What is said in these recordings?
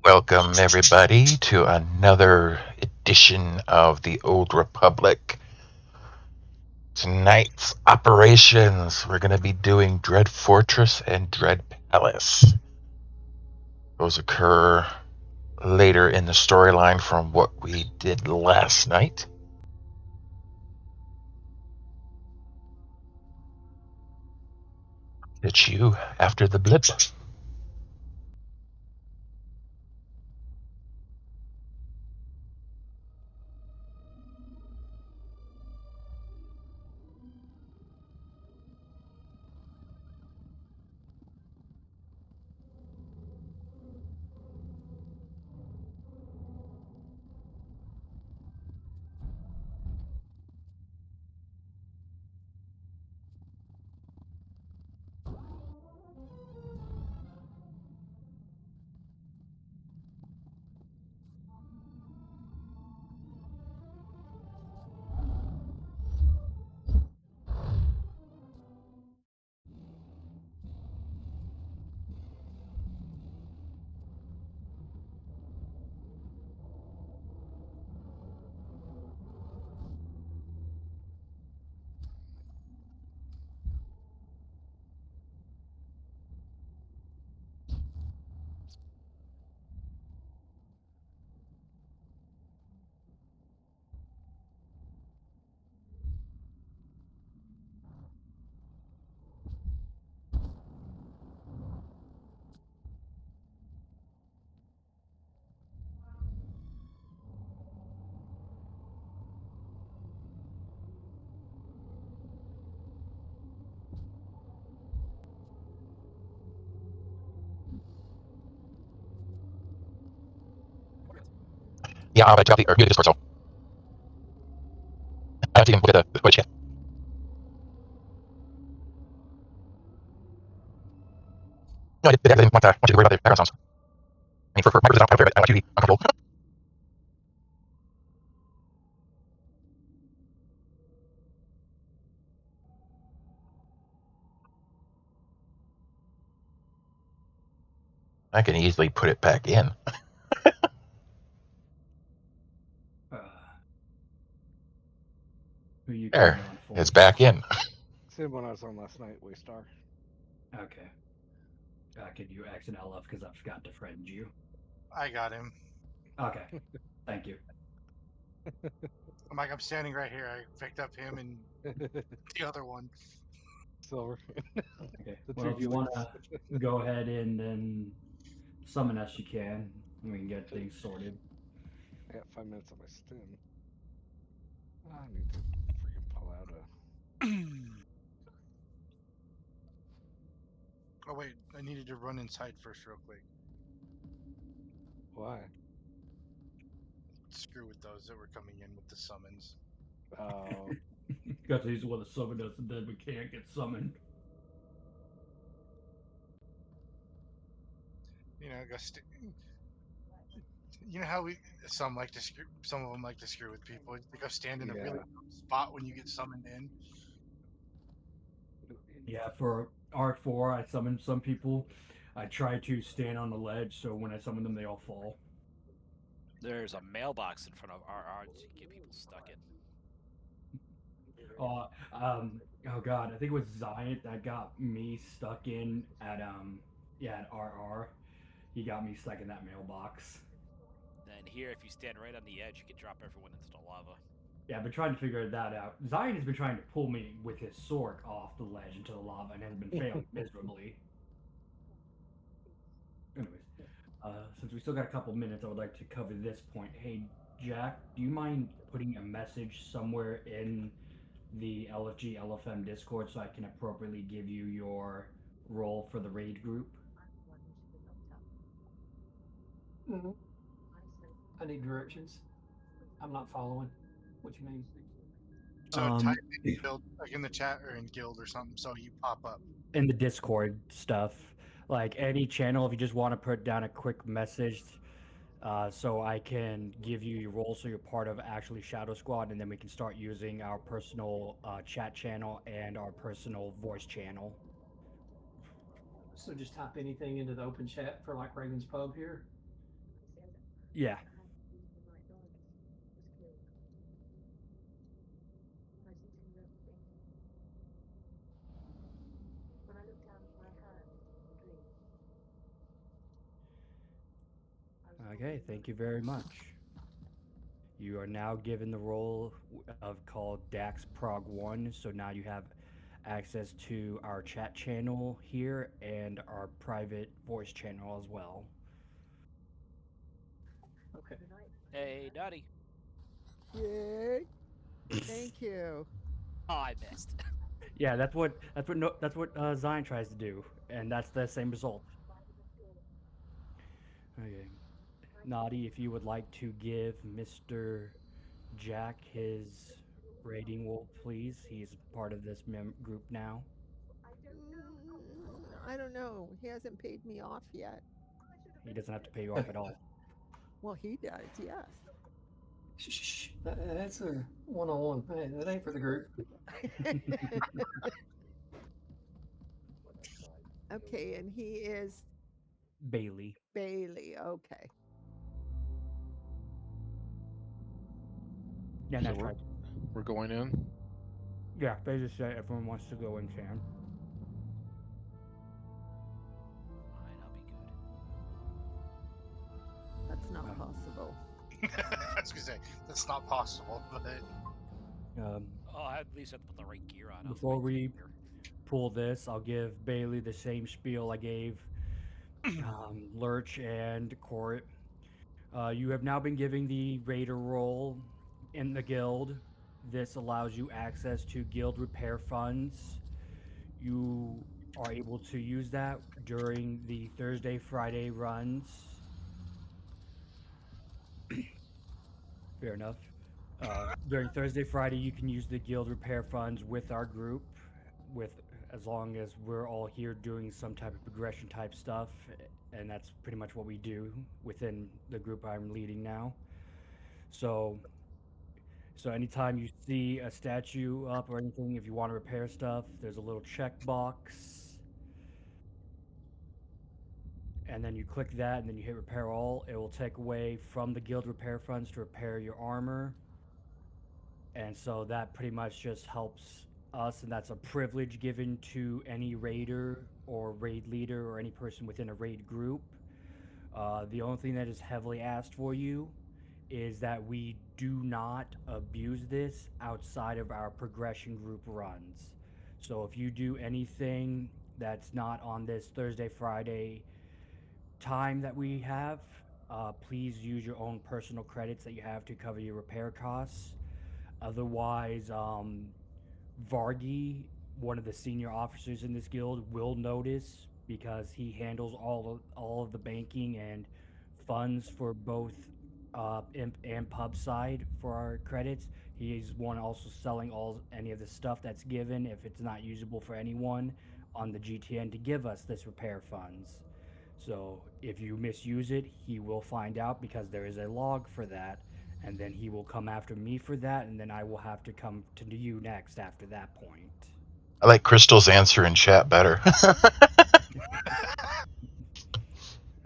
Welcome, everybody, to another edition of the Old Republic. Tonight's operations, we're going to be doing Dread Fortress and Dread Palace. Those occur later in the storyline from what we did last night. It's you after the blip. Yeah, I'll drop the or mute the Discord, so I have to even look at the footage yet. No, I didn't want you to worry about the background sounds. I mean, for my purposes, I don't care, but I want you to be uncomfortable. I can easily put it back in. Who you There, calling on for? it's back in. Same one I was on last night, Waystar. Okay. Could you exit LF because I forgot to friend you? I got him. Okay. Thank you. I'm standing right here. I picked up him and the other one. Silver. Okay. The Well, two if you want to go ahead and summon us, you can. And we can get things sorted. I got 5 minutes on my stim. I need to freaking pull out a. Oh wait, I needed to run inside first real quick. Why? Screw with those that were coming in with the summons. Oh. Because he's want to summon us and then we can't get summoned. You know, you know how some of them like to screw with people. They go stand in a really spot when you get summoned in. Yeah, for Art 4, I summoned some people. I try to stand on the ledge so when I summon them, they all fall. There's a mailbox in front of RR to get people stuck in. Oh God, I think it was Zion that got me stuck in at at RR. He got me stuck in that mailbox. Then here, if you stand right on the edge, you can drop everyone into the lava. Yeah, I've been trying to figure that out. Zion has been trying to pull me with his sword off the ledge into the lava and has been failing miserably. Anyways, since we still got a couple minutes, I would like to cover this point. Hey, Jack, do you mind putting a message somewhere in the LFG LFM Discord so I can appropriately give you your role for the raid group? Mm-hmm. I need directions. I'm not following. What you mean? So type in guild, like in the chat or in guild or something, so you pop up. In the Discord stuff, like any channel, if you just want to put down a quick message, so I can give you your role, so you're part of actually Shadow Squad, and then we can start using our personal chat channel and our personal voice channel. So just type anything into the open chat for like Raven's Pub here. Yeah. Okay, thank you very much. You are now given the role of called Dax Prog 1, so now you have access to our chat channel here and our private voice channel as well. Okay. Hey, Nutty. Yay! Thank you. Oh, I missed. Yeah, that's what Zion tries to do, and that's the same result. Okay, Naughty, if you would like to give Mr. Jack his rating, will please. He's part of this group now. I don't know. He hasn't paid me off yet. He doesn't have to pay you off at all. Well, he does, yes. Shh. That's a one-on-one. Hey, that ain't for the group. Okay, and he is Bailey. Bailey. Okay. Yeah, So that's right. we're going in. Yeah, they just said everyone wants to go in, can. Fine, I'll be good. That's not possible. I was gonna say that's not possible, but Oh, I at least have to put the right gear on. I was Before waiting we here. pull this, I'll give Bailey the same spiel I gave Lurch and Court. You have now been given the Raider role in the guild. This allows you access to guild repair funds. You are able to use that during the Thursday, Friday runs. Fair enough. During Thursday, Friday, you can use the guild repair funds with our group, with as long as we're all here doing some type of progression type stuff, and that's pretty much what we do within the group I'm leading now. So, so anytime you see a statue up or anything, if you want to repair stuff, there's a little checkbox, and then you click that, and then you hit repair all. It will take away from the guild repair funds to repair your armor. And so that pretty much just helps us, and that's a privilege given to any raider or raid leader or any person within a raid group. The only thing that is heavily asked for you is that we do not abuse this outside of our progression group runs. So if you do anything that's not on this Thursday, Friday time that we have, please use your own personal credits that you have to cover your repair costs. Otherwise, Vargi, one of the senior officers in this guild, will notice because he handles all of the banking and funds for both imp and pub side for our credits. He is one also selling any of the stuff that's given if it's not usable for anyone on the GTN to give us this repair funds. So if you misuse it, he will find out because there is a log for that, and then he will come after me for that, and then I will have to come to you next after that point. I like Crystal's answer in chat better.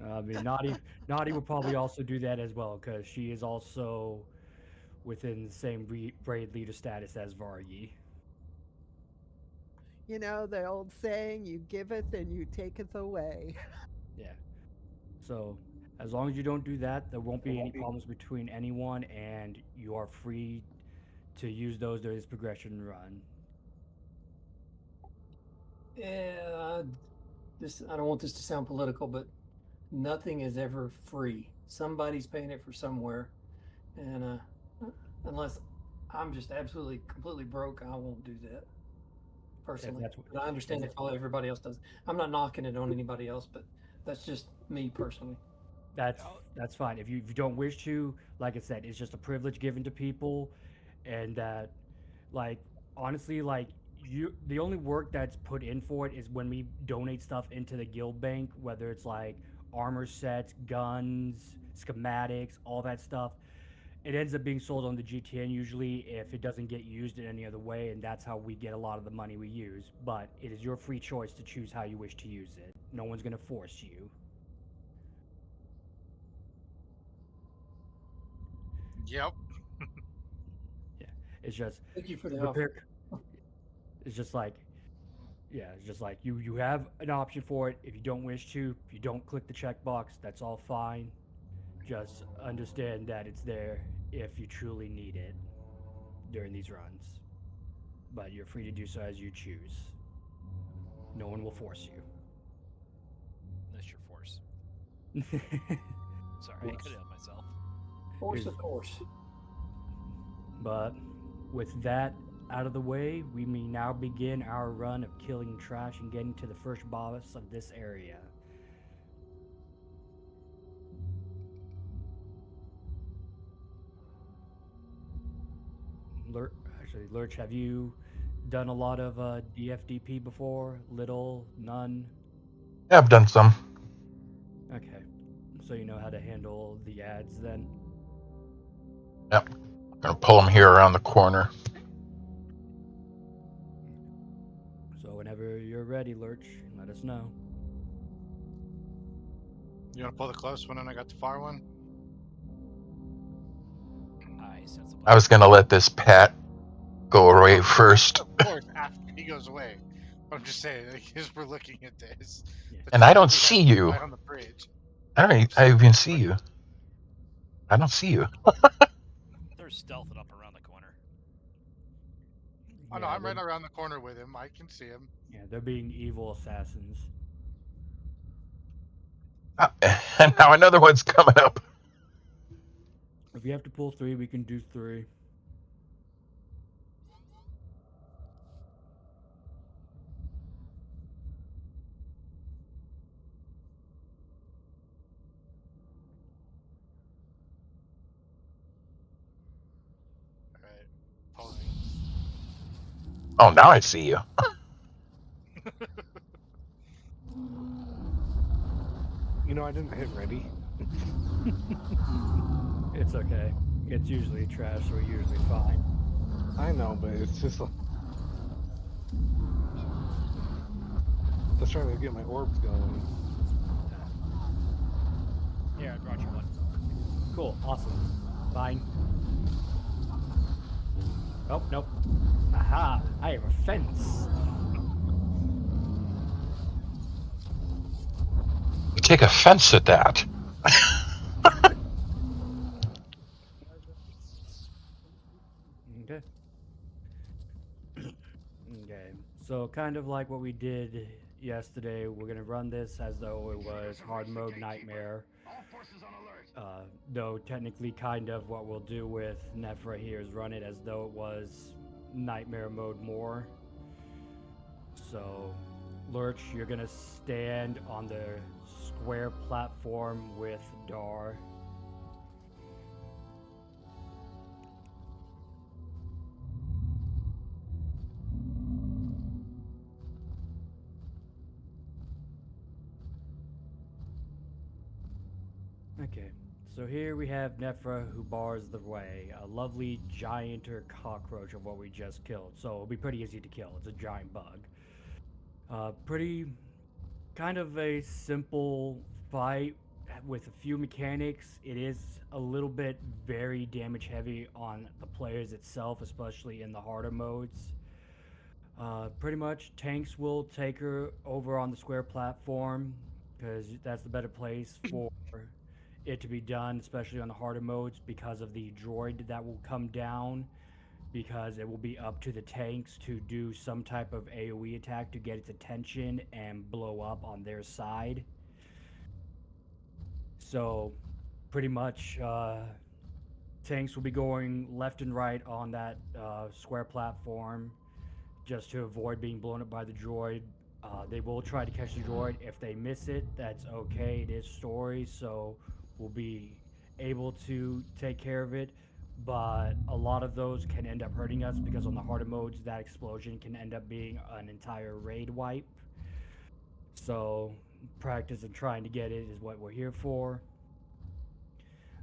I mean, Naughty will probably also do that as well because she is also within the same raid leader status as Vargi. You know, the old saying, you giveth and you taketh away. Yeah. So as long as you don't do that, there won't be any problems between anyone, and you are free to use those during this progression run. Yeah, I don't want this to sound political, but nothing is ever free. Somebody's paying it for somewhere, and unless I'm just absolutely completely broke, I won't do that personally. that's what- But I understand if everybody else does. I'm not knocking it on anybody else, but that's just me personally. That's fine. If you don't wish to, like I said, it's just a privilege given to people, and that, like, honestly, like the only work that's put in for it is when we donate stuff into the guild bank, whether it's like armor sets, guns, schematics, all that stuff. It ends up being sold on the GTN usually if it doesn't get used in any other way, and that's how we get a lot of the money we use. But it is your free choice to choose how you wish to use it. No one's gonna force you. Yep. It's just Thank you for the offer. repair. It's just like, yeah, it's just like you have an option for it. If you don't wish to, if you don't click the checkbox, that's all fine. Just understand that it's there if you truly need it during these runs. But you're free to do so as you choose. No one will force That's your force. you. Sorry, I couldn't help myself. Force, Here's- of course. But with that out of the way, we may now begin our run of killing trash and getting to the first boss of this area. Lurch, have you done a lot of DFDP before? Little, none? Yeah, I've done some. Okay. So you know how to handle the ads then? Yep. Gonna pull them here around the corner. So whenever you're ready, Lurch, let us know. You want to pull the close one and I got the far one? I sensible. I was gonna let this Pat go away first. Of course, after he goes away. I'm just saying, like, as we're looking at this. Yeah. the And I two don't that we see have you. right on the bridge. I even see you. I don't see you. They're stealthing up around the corner. Oh no, Yeah, I'm right they're- around the corner with him. I can see him. Yeah, they're being evil assassins. And now another one's coming up. If you have to pull 3, we can do 3. Alright, pulling. Oh, now I see you. You know, I didn't hit ready. It's okay. It's usually trash, so we're usually fine. I know, but it's just like... Let's try to get my orbs going. Here, I brought you one. Cool, awesome. Fine. Oh, nope. Aha! I have a fence! You take offense at that. Okay. Okay. So kind of like what we did yesterday, we're gonna run this as though it was hard mode nightmare. Though technically kind of what we'll do with Nefra here is run it as though it was nightmare mode more. So Lurch, you're gonna stand on the square platform with Dar. Okay, so here we have Nefra who bars the way, a lovely gianter cockroach of what we just killed. So it'll be pretty easy to kill. It's a giant bug. Pretty kind of a simple fight with a few mechanics. It is a little bit very damage heavy on the players itself, especially in the harder modes. Pretty much tanks will take her over on the square platform because that's the better place for it to be done, especially on the harder modes because of the droid that will come down, because it will be up to the tanks to do some type of AoE attack to get its attention and blow up on their side. So pretty much tanks will be going left and right on that square platform just to avoid being blown up by the droid. They will try to catch the droid. If they miss it, that's okay. It is story, so we'll be able to take care of it. But a lot of those can end up hurting us because on the harder modes, that explosion can end up being an entire raid wipe. So practice and trying to get it is what we're here for.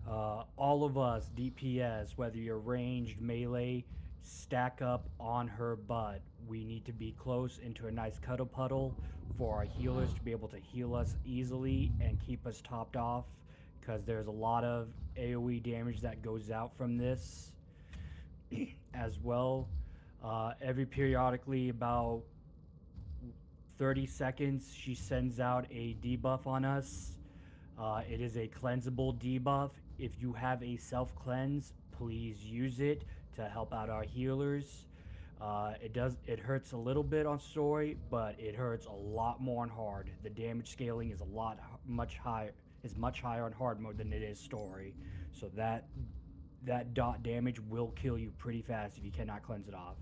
All of us, DPS, whether you're ranged, melee, stack up on her butt. We need to be close into a nice cuddle puddle for our healers to be able to heal us easily and keep us topped off. because there's a lot of AoE damage that goes out from this as well. Every periodically, about 30 seconds, she sends out a debuff on us. It is a cleansable debuff. If you have a self cleanse, please use it to help out our healers. It hurts a little bit on story, but it hurts a lot more on hard. The damage scaling is much higher on hard mode than it is story. So that dot damage will kill you pretty fast if you cannot cleanse it off.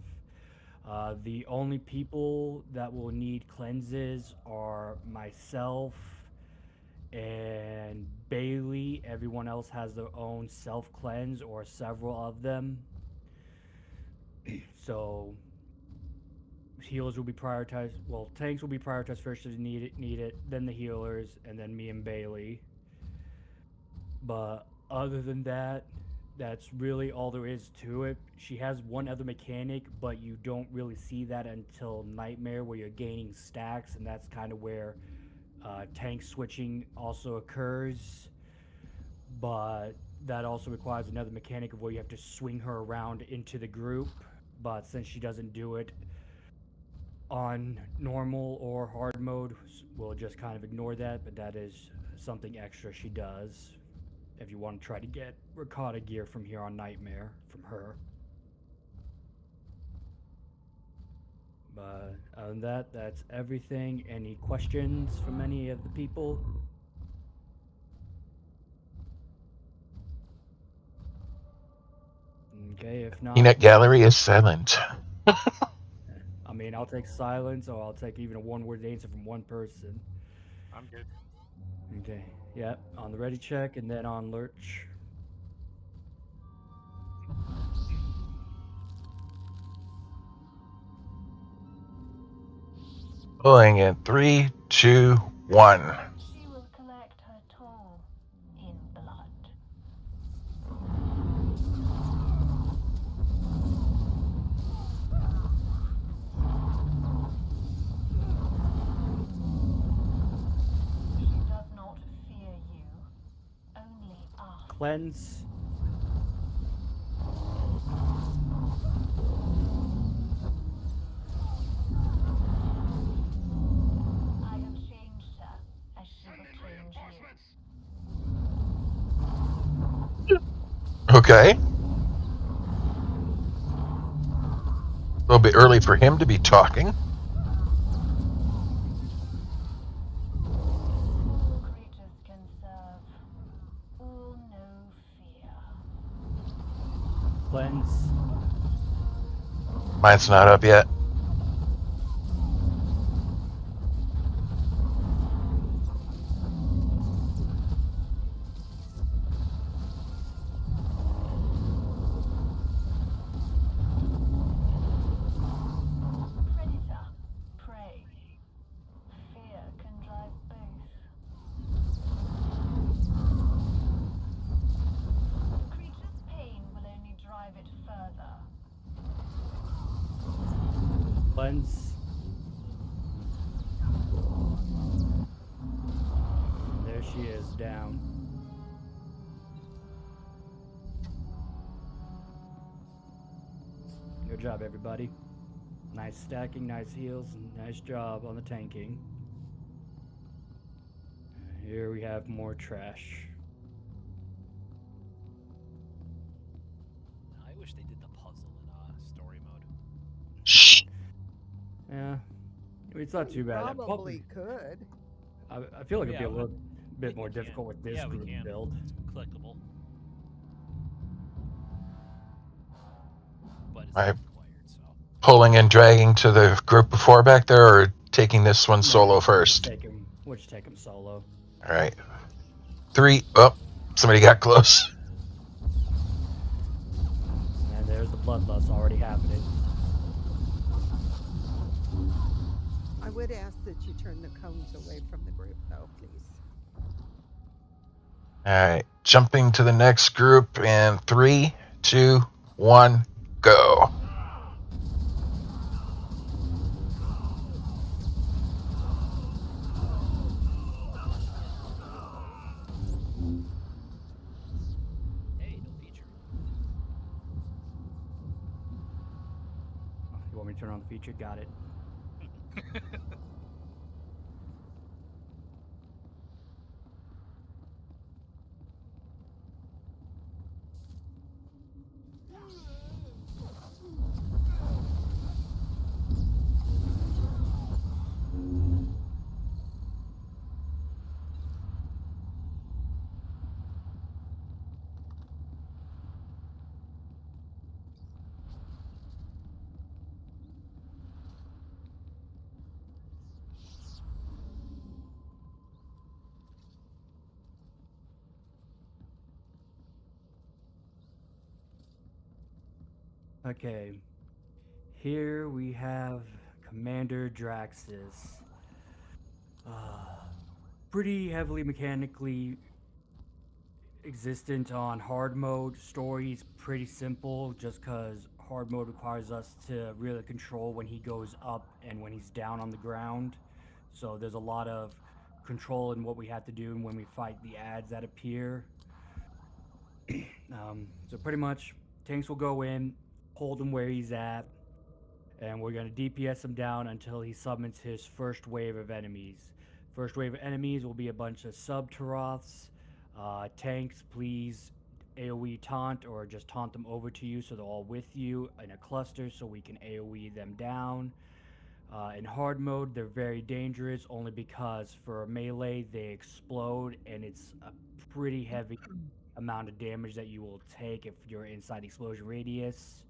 The only people that will need cleanses are myself and Bailey. Everyone else has their own self cleanse or several of them. So healers will be prioritized. Well, tanks will be prioritized first if you need it, then the healers, and then me and Bailey. But other than that, that's really all there is to it. She has one other mechanic, but you don't really see that until Nightmare, where you're gaining stacks, and that's kind of where tank switching also occurs. But that also requires another mechanic of where you have to swing her around into the group. But since she doesn't do it on normal or hard mode, we'll just kind of ignore that. But that is something extra she does if you want to try to get Ricotta gear from here on Nightmare from her. But other than that, that's everything. Any questions from any of the people? Okay, if not, Peanut Gallery is silent. I mean, I'll take silence, or I'll take even a one-word answer from one person. I'm good. Okay, yep, on the ready check, and then on lurch. Pulling in 3, 2, 1. She will collect her toll in blood. She does not fear you, only us. Cleanse. I have changed her as she will change you. Okay. A little bit early for him to be talking. All creatures can serve. All know fear. Cleanse. Mine's not up yet. Predator, prey. Fear can drive both. The creature's pain will only drive it further. Cleanse. There she is, down. Good job, everybody. Nice stacking, nice heals, and nice job on the tanking. Here we have more trash. I wish they did the puzzle in story mode. Shh. Yeah, I mean, it's not too bad. Probably could. I feel like it'd be a Yeah, little I bit think more we can. difficult with this Yeah, we group can. build. It's clickable. But it's I- not required, so. Pulling and dragging to the group before back there, or taking this one No, solo we'll just first? We'll just take him solo. All right. 3. Oh, somebody got close. And there's the bloodlust already happening. I would ask that you turn the cones away from the group, though, please. All right. Jumping to the next group in 3, 2, 1, go. me to turn on the feature? Got it. Okay. Here we have Commander Draxus. Pretty heavily mechanically existent on hard mode. Story's pretty simple just because hard mode requires us to really control when he goes up and when he's down on the ground. So there's a lot of control in what we have to do and when we fight the ads that appear. So pretty much tanks will go in, hold him where he's at, and we're going to DPS him down until he summons his first wave of enemies. First wave of enemies will be a bunch of sub-Taroths. Tanks, please AoE taunt or just taunt them over to you so they're all with you in a cluster so we can AoE them down. In hard mode, they're very dangerous only because for melee, they explode and it's a pretty heavy amount of damage that you will take if you're inside the explosion radius.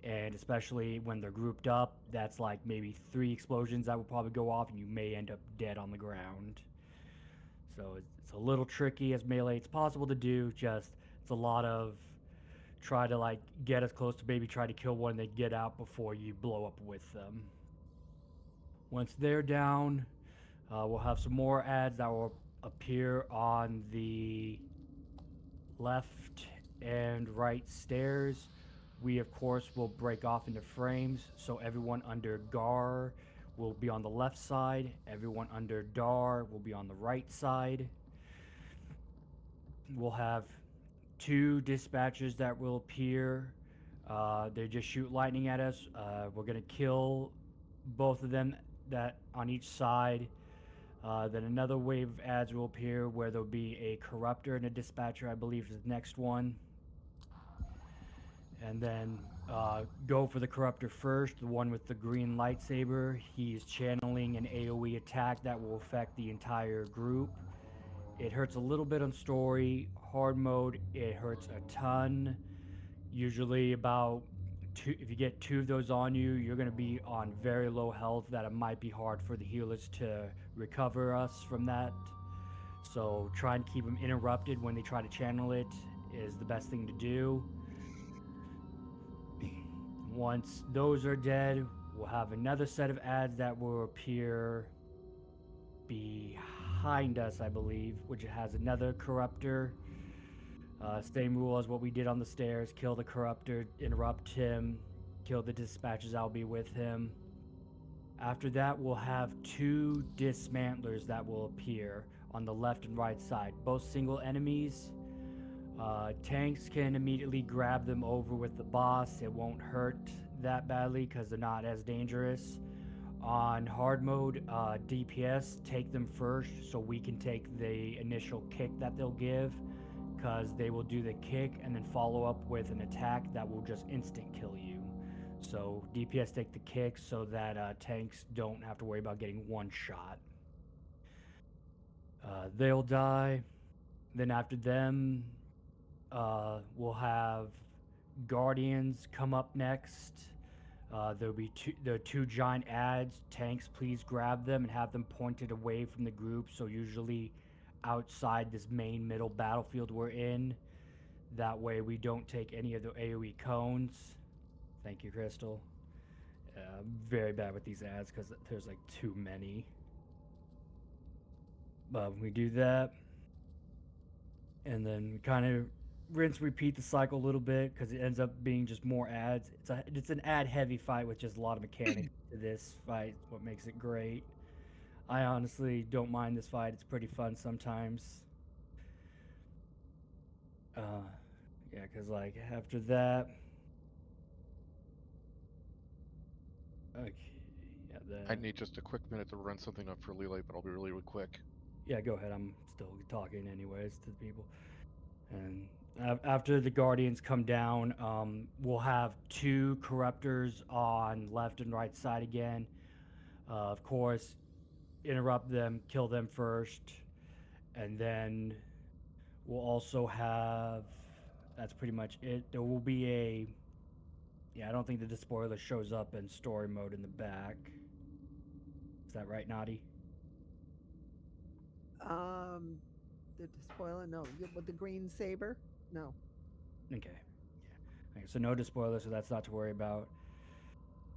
And especially when they're grouped up, that's like maybe 3 explosions that will probably go off and you may end up dead on the ground. So it's a little tricky as melee. It's possible to do, just it's a lot of try to like get as close to maybe try to kill one and then get out before you blow up with them. Once they're down, we'll have some more ads that will appear on the left and right stairs. We of course will break off into frames, so everyone under GAR will be on the left side, everyone under DAR will be on the right side. We'll have 2 dispatchers that will appear. They just shoot lightning at us. We're gonna kill both of them that on each side. Then another wave of ads will appear where there'll be a corruptor and a dispatcher, I believe is the next one. And then go for the corruptor first, the one with the green lightsaber. He's channeling an AoE attack that will affect the entire group. It hurts a little bit on story. Hard mode, it hurts a ton. Usually about 2, if you get 2 of those on you, you're going to be on very low health that it might be hard for the healers to recover us from that. So try and keep them interrupted when they try to channel it is the best thing to do. Once those are dead, we'll have another set of ads that will appear behind us, I believe, which has another corruptor. Same rule as what we did on the stairs. Kill the corruptor, interrupt him, kill the dispatchers that'll be with him. After that, we'll have 2 dismantlers that will appear on the left and right side, both single enemies. Tanks can immediately grab them over with the boss. It won't hurt that badly because they're not as dangerous. On hard mode, DPS, take them first so we can take the initial kick that they'll give, because they will do the kick and then follow up with an attack that will just instant kill you. So DPS take the kick so that tanks don't have to worry about getting one shot. They'll die. Then after them, we'll have Guardians come up next. There are 2 giant ads. Tanks, please grab them and have them pointed away from the group. So usually outside this main middle battlefield we're in. That way we don't take any of the AoE cones. Thank you, Crystal. I'm very bad with these ads because there's like too many. But we do that. And then we kind of rinse repeat the cycle a little bit because it ends up being just more ads. It's an ad heavy fight with just a lot of mechanics to this fight. What makes it great. I honestly don't mind this fight. It's pretty fun sometimes. Yeah, because like after that, Okay. Yeah. I Then. need just a quick minute to run something up for Lele, but I'll be really quick. Yeah. Go ahead. I'm still talking anyways to the people. And after the Guardians come down, we'll have 2 corruptors on left and right side again. Of course, interrupt them, kill them first, and then we'll also have. That's pretty much it. There will be a. Yeah, I don't think the despoiler shows up in story mode in the back. Is that right, Naughty? The despoiler, no. With the green saber, no. Okay. Yeah. Okay, so no despoiler, so that's not to worry about.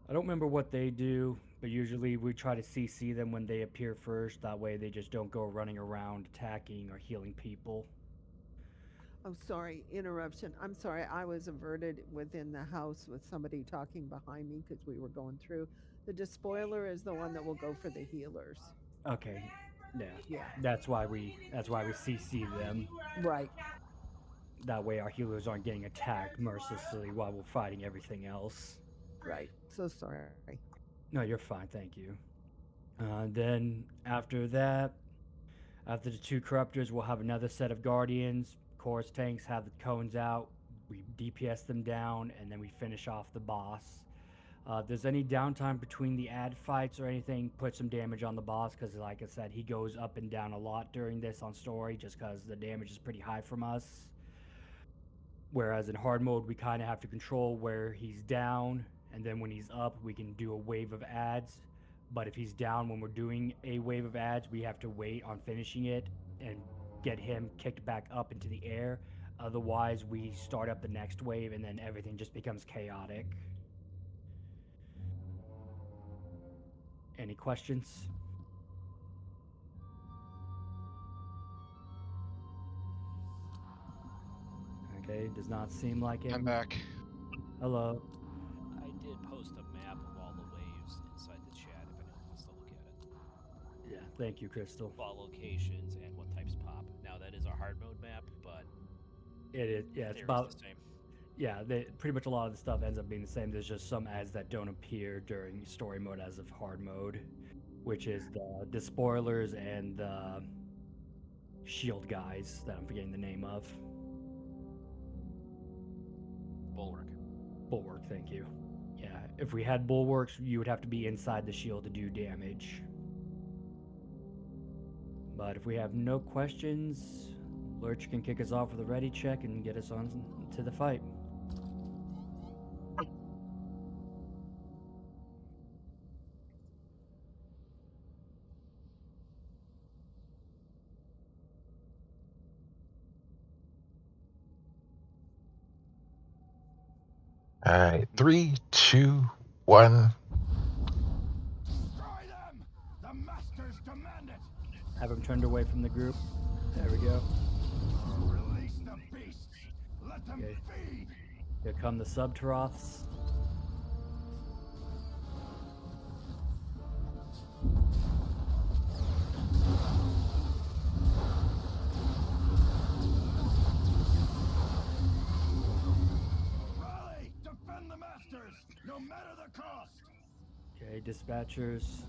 I don't remember what they do, but usually we try to CC them when they appear first. That way they just don't go running around attacking or healing people. Oh, sorry, interruption. I'm sorry. I was averted within the house with somebody talking behind me because we were going through. The despoiler is the one that will go for the healers. Okay. Yeah. Yeah. That's why we CC them. Right. That way our healers aren't getting attacked mercilessly while we're fighting everything else. Right. So sorry. No, you're fine, thank you. Then after that, after the 2 corruptors, we'll have another set of guardians. Chorus tanks have the cones out. We DPS them down, and then we finish off the boss. If there's any downtime between the ad fights or anything, put some damage on the boss, because like I said, he goes up and down a lot during this on story, just because the damage is pretty high from us. Whereas in hard mode, we kind of have to control where he's down, and then when he's up, we can do a wave of ads. But if he's down when we're doing a wave of ads, we have to wait on finishing it and get him kicked back up into the air. Otherwise, we start up the next wave, and then everything just becomes chaotic. Any questions? Okay, does not seem like it. I'm back. Hello. I did post a map of all the waves inside the chat if anyone wants to look at it. Yeah, thank you, Crystal. All locations and what types pop. Now that is a hard mode map, but It is. Yeah, it's theory's about. the same. Yeah, pretty much a lot of the stuff ends up being the same. There's just some ads that don't appear during story mode as of hard mode, which is the despoilers and the shield guys that I'm forgetting the name of. Bulwark. Bulwark, thank you. Yeah, if we had bulwarks, you would have to be inside the shield to do damage. But if we have no questions, Lurch can kick us off with a ready check and get us on to the fight. All right, 3, 2, 1. Destroy them! The masters demand it! Have him turned away from the group. There we go. Release the beasts! Let them Okay. feed! Here come the Subteroths. Rally! Defend the masters! No matter the cost! Okay, dispatchers.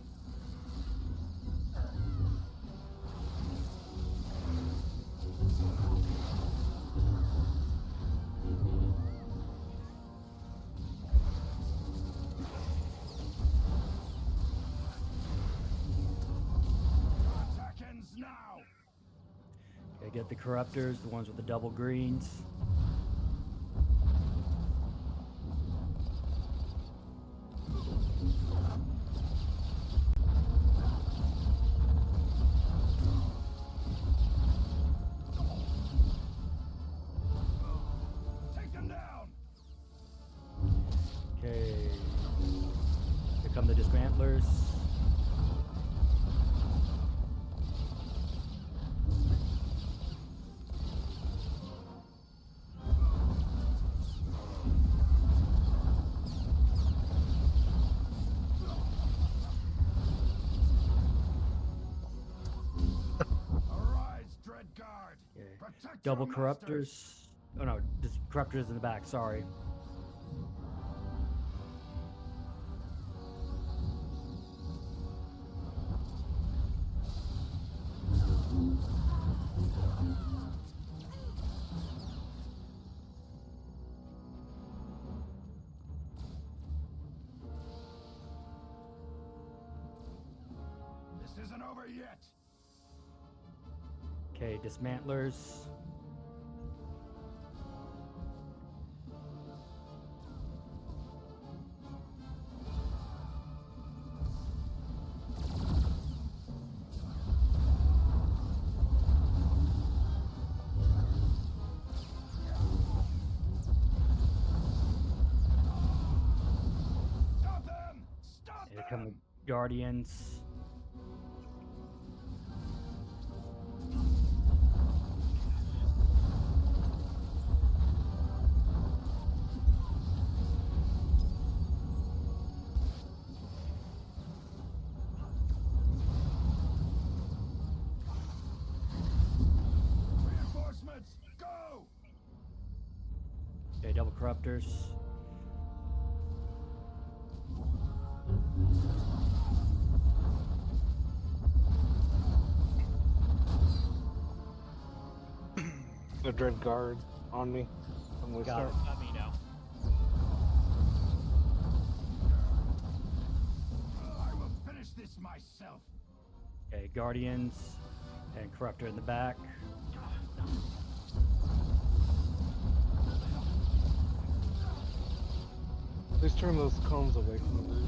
Attack ends now! Okay, get the corruptors, the ones with the double greens. Take them down! Okay. Here come the dismantlers. Arise, dread guard! Okay. Protect Double your masters. corruptors. Oh no, corruptors in the back, sorry. isn't over yet. Okay, dismantlers. Stop them! Stop Here come the them! Guardians. Reinforcements, go! Okay, double corruptors. The Dread Guard on me. When we Got start. it. Let me know. I will finish this myself. Okay, Guardians and Corruptor in the back. Please turn those cones away from the roof.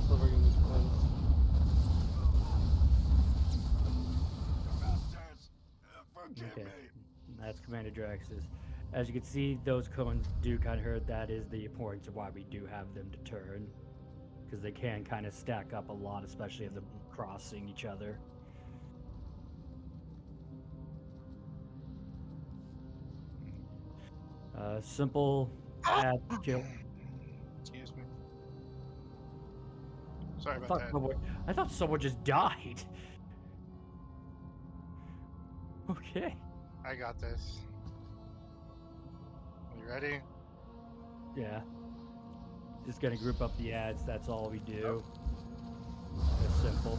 Covering these cones. Bastards! Forgive Okay. me! That's Commander Drax's. As you can see, those cones do kind of hurt. That is the importance of why we do have them to turn. Because they can kind of stack up a lot, especially if they're crossing each other. Simple add kill. Excuse me. Sorry I about thought, that. I thought someone just died. Okay. I got this. You ready? Yeah. Just gonna group up the ads, that's all we do. It's simple.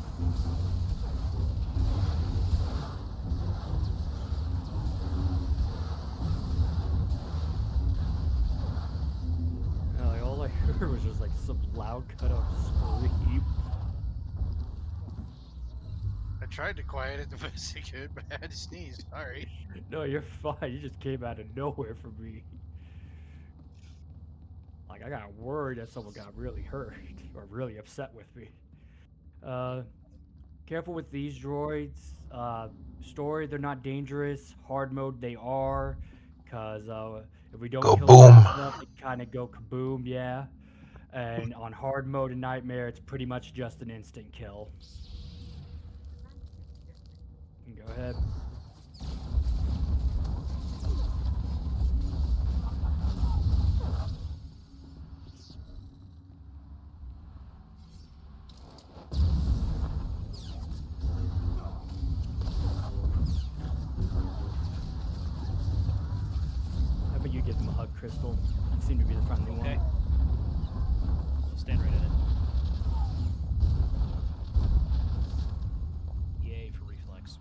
Like, all I heard was just like some loud cut off scream. I tried to quiet it the best I could, but I had to sneeze. Sorry. No, you're fine. You just came out of nowhere for me. Like, I got worried that someone got really hurt or really upset with me. Careful with these droids. Story, they're not dangerous. Hard mode, they are. Because if we don't Go kill boom. fast enough, they kind of go kaboom, yeah. And on hard mode and Nightmare, it's pretty much just an instant kill. Go ahead. How about you give them a hug, Crystal? You seem to be the friendly Okay. one. I'll stand right in it. Yay for reflex.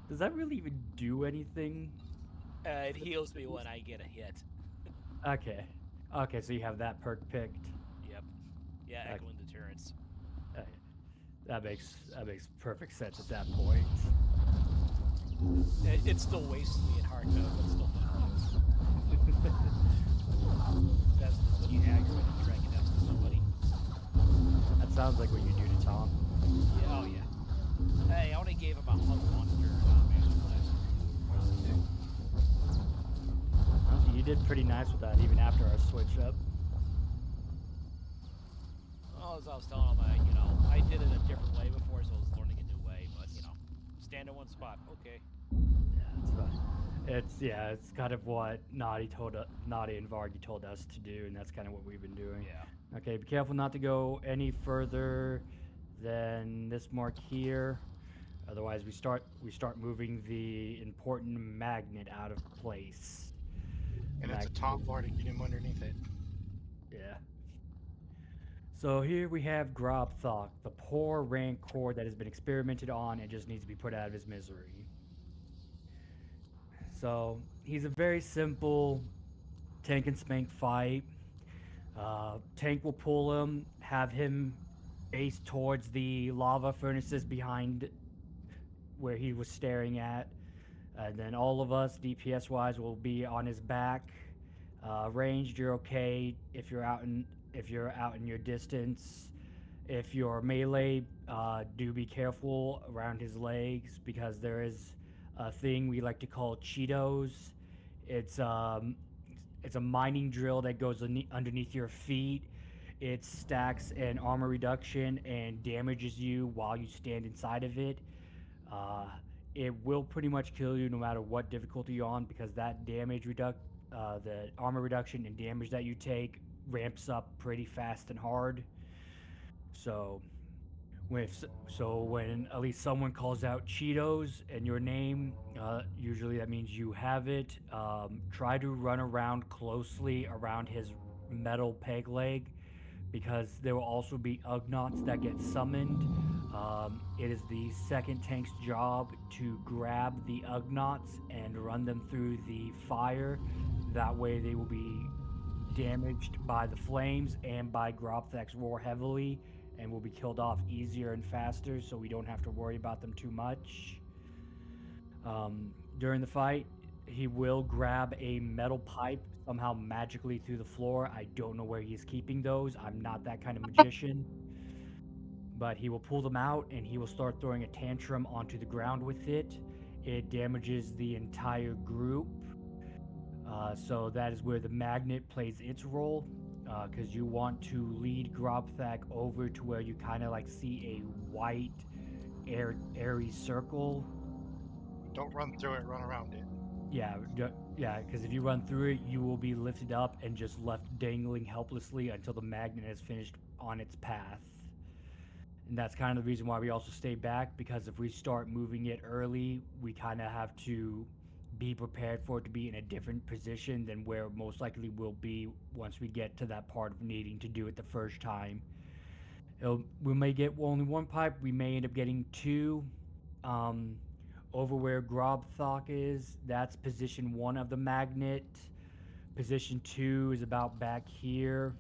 Does that really even do anything? It heals me when I get a hit. Okay. Okay, so you have that perk picked. Yep. Yeah, Okay. echoing deterrence. Okay. That makes perfect sense at that point. It still wastes me in hard mode, but still fun. Best is when you aggravate and drag it next to somebody. That sounds like what you do to Tom. Yeah, oh yeah. Hey, I only gave him a hug monster Master Blaster. Honestly, you did pretty nice with that, even after our switch up. Well, as I was telling him, I did it a different way before, so I was learning a new way. But stand in one spot. Okay. Yeah, that's fine. It's kind of what Naughty and Vargy told us to do, and that's kind of what we've been doing. Yeah. Okay, be careful not to go any further than this mark here. Otherwise, we start moving the important magnet out of place. And it's a top bar to get him underneath it. Yeah. So here we have Grobthok, the poor Rancor that has been experimented on and just needs to be put out of his misery. So he's a very simple tank and spank fight. Tank will pull him, have him face towards the lava furnaces behind where he was staring at. And then all of us, DPS wise, will be on his back. Ranged, you're okay if you're out in your distance. If you're melee, do be careful around his legs because there is a thing we like to call Cheetos. It's a mining drill that goes underneath your feet. It stacks an armor reduction and damages you while you stand inside of it. It will pretty much kill you no matter what difficulty you're on because that the armor reduction and damage that you take ramps up pretty fast and hard. So when at least someone calls out Cheetos in your name, usually that means you have it. Try to run around closely around his metal peg leg because there will also be Ugnaughts that get summoned. It is the second tank's job to grab the Ugnaughts and run them through the fire. That way they will be damaged by the flames and by Grobthak's roar heavily and will be killed off easier and faster so we don't have to worry about them too much. During the fight, he will grab a metal pipe somehow magically through the floor. I don't know where he's keeping those. I'm not that kind of magician. But he will pull them out and he will start throwing a tantrum onto the ground with it. It damages the entire group. So that is where the magnet plays its role. Because you want to lead Grobthak over to where you kind of like see a white, airy circle. Don't run through it, run around it. Yeah, because if you run through it, you will be lifted up and just left dangling helplessly until the magnet has finished on its path. And that's kind of the reason why we also stay back, because if we start moving it early, we kind of have to be prepared for it to be in a different position than where it most likely will be once we get to that part of needing to do it the first time. We may get only one pipe, we may end up getting two. Over where Grobthok is, that's position 1 of the magnet. Position 2 is about back here.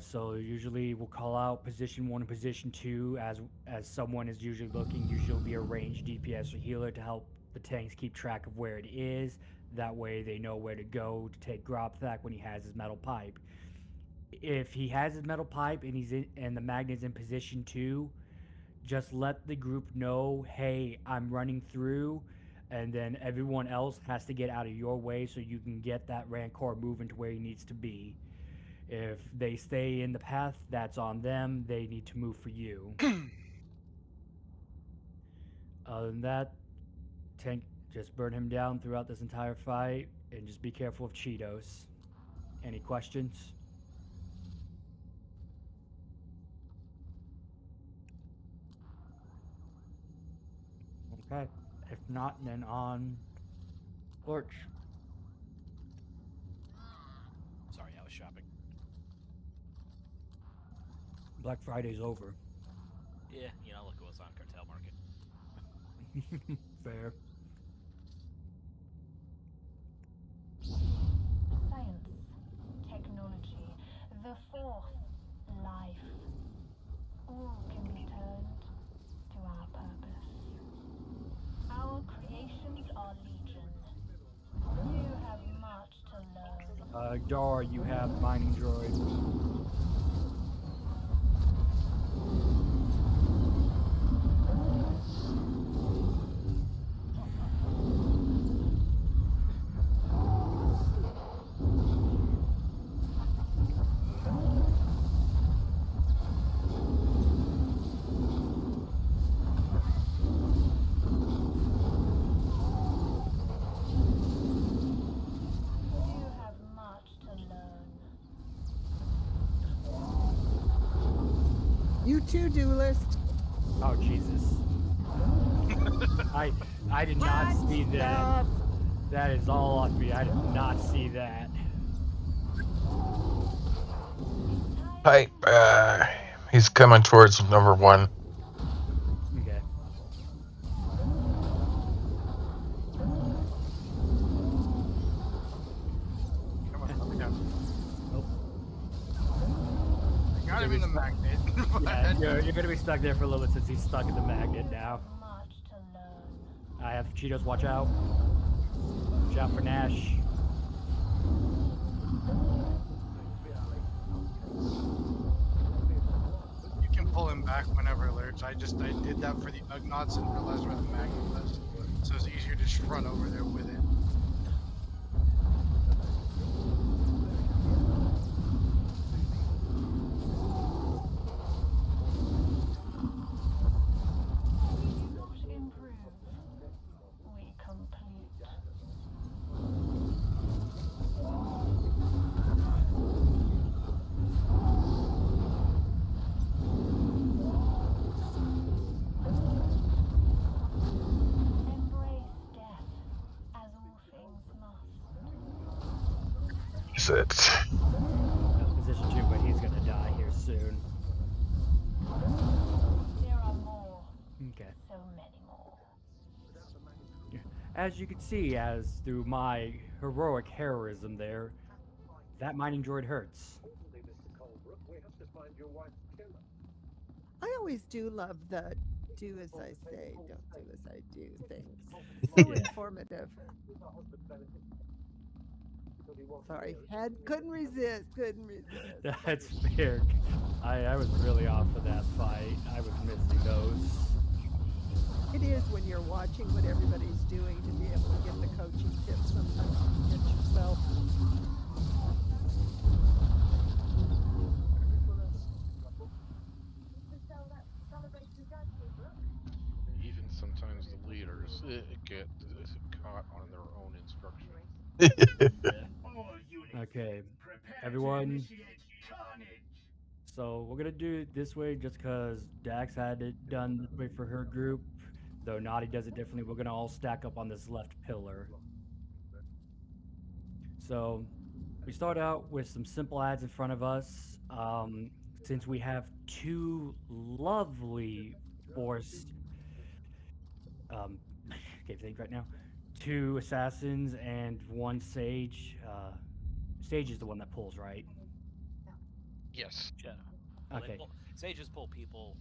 So usually we'll call out position 1 and position 2 as someone is usually looking. Usually be a ranged DPS or healer to help the tanks keep track of where it is. That way they know where to go to take Grobthak when he has his metal pipe. If he has his metal pipe and the magnet's in position 2, just let the group know, hey, I'm running through, and then everyone else has to get out of your way so you can get that Rancor moving to where he needs to be. If they stay in the path, that's on them. They need to move for you. Other than that, tank, just burn him down throughout this entire fight, and just be careful of Cheetos. Any questions? Okay. If not, then on Lurch. Sorry, I was shopping. Black Friday's over. Yeah, look at what's on Cartel Market. Fair. Science, technology, the force, life. All can be turned to our purpose. Our creations are legion. You have much to learn. Dar, you have mining droid. You too, duelist. Oh Jesus! I did not see that. Stuff. That is all on me. I did not see that. Pipe. He's coming towards number one. Okay. Come on, let me down. Nope. I got him in the magnet. Yeah, you're gonna be stuck there for a little bit since he's stuck in the magnet now. Much to learn. I have Cheetos. Watch out. Watch out for Nash. You can pull him back whenever it alerts. I did that for the Ugnaughts and realized where the magnet was. So it's easier to just run over there with it. Not improve. We complete. Embrace death, as all things must. Is it? Position 2, but he's gonna die here soon. There are more. Okay. So many more. As you can see, as through my heroic heroism there, that mining droid hurts. I always do love the do as I say, don't do as I do things. So Yeah. informative. Sorry, couldn't resist. That's fair. I was really off for that fight. I was missing those. It is when you're watching what everybody's doing to be able to get the coaching tips sometimes you can get yourself. Even sometimes the leaders get caught on their own instruction. Okay, everyone. So we're gonna do it this way just because Dax had it done this way for her group. Though Naughty does it differently, we're gonna all stack up on this left pillar. So we start out with some simple ads in front of us. Since we have two lovely forced, can't think right now, two assassins and one sage. Sage is the one that pulls, right? Yes. Yeah. Well, Okay. Sages pull people.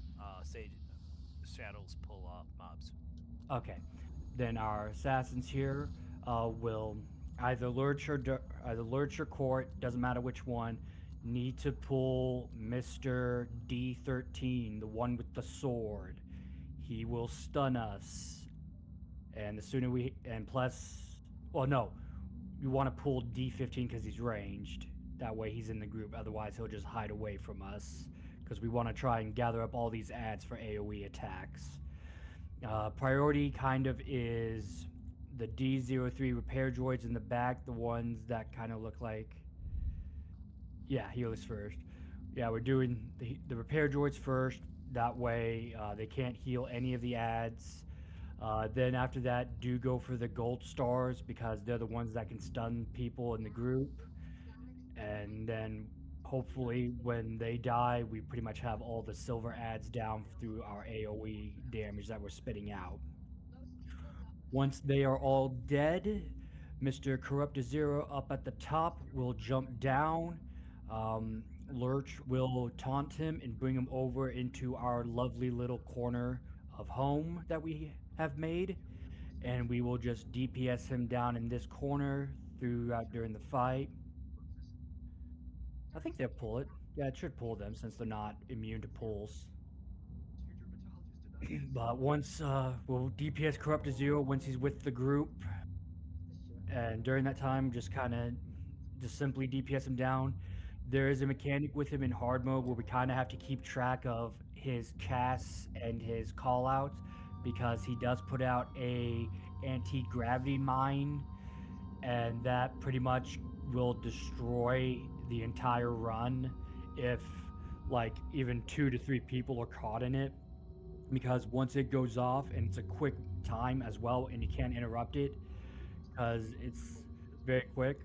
Shadows pull mobs. Okay. Then our assassins here will either lurch or court, doesn't matter which one, need to pull Mr. D13, the one with the sword. He will stun us. And the sooner well, no, you want to pull D15 because he's ranged. That way he's in the group. Otherwise, he'll just hide away from us because we want to try and gather up all these ads for AoE attacks. Priority kind of is the D03 repair droids in the back, the ones that kind of look like. Yeah, healers first. Yeah, we're doing the repair droids first. That way they can't heal any of the ads. Then after that, do go for the gold stars because they're the ones that can stun people in the group. And then hopefully when they die, we pretty much have all the silver ads down through our AoE damage that we're spitting out. Once they are all dead, Mr. Corrupt Zero up at the top will jump down. Lurch will taunt him and bring him over into our lovely little corner of home that we have made. And we will just DPS him down in this corner throughout during the fight. I think they'll pull it. Yeah, it should pull them since they're not immune to pulls. But once we'll DPS Corrupt to 0 once he's with the group, and during that time, just simply DPS him down. There is a mechanic with him in hard mode where we kind of have to keep track of his casts and his callouts because he does put out a anti-gravity mine, and that pretty much will destroy the entire run if like even 2 to 3 people are caught in it, because once it goes off, and it's a quick time as well, and you can't interrupt it because it's very quick.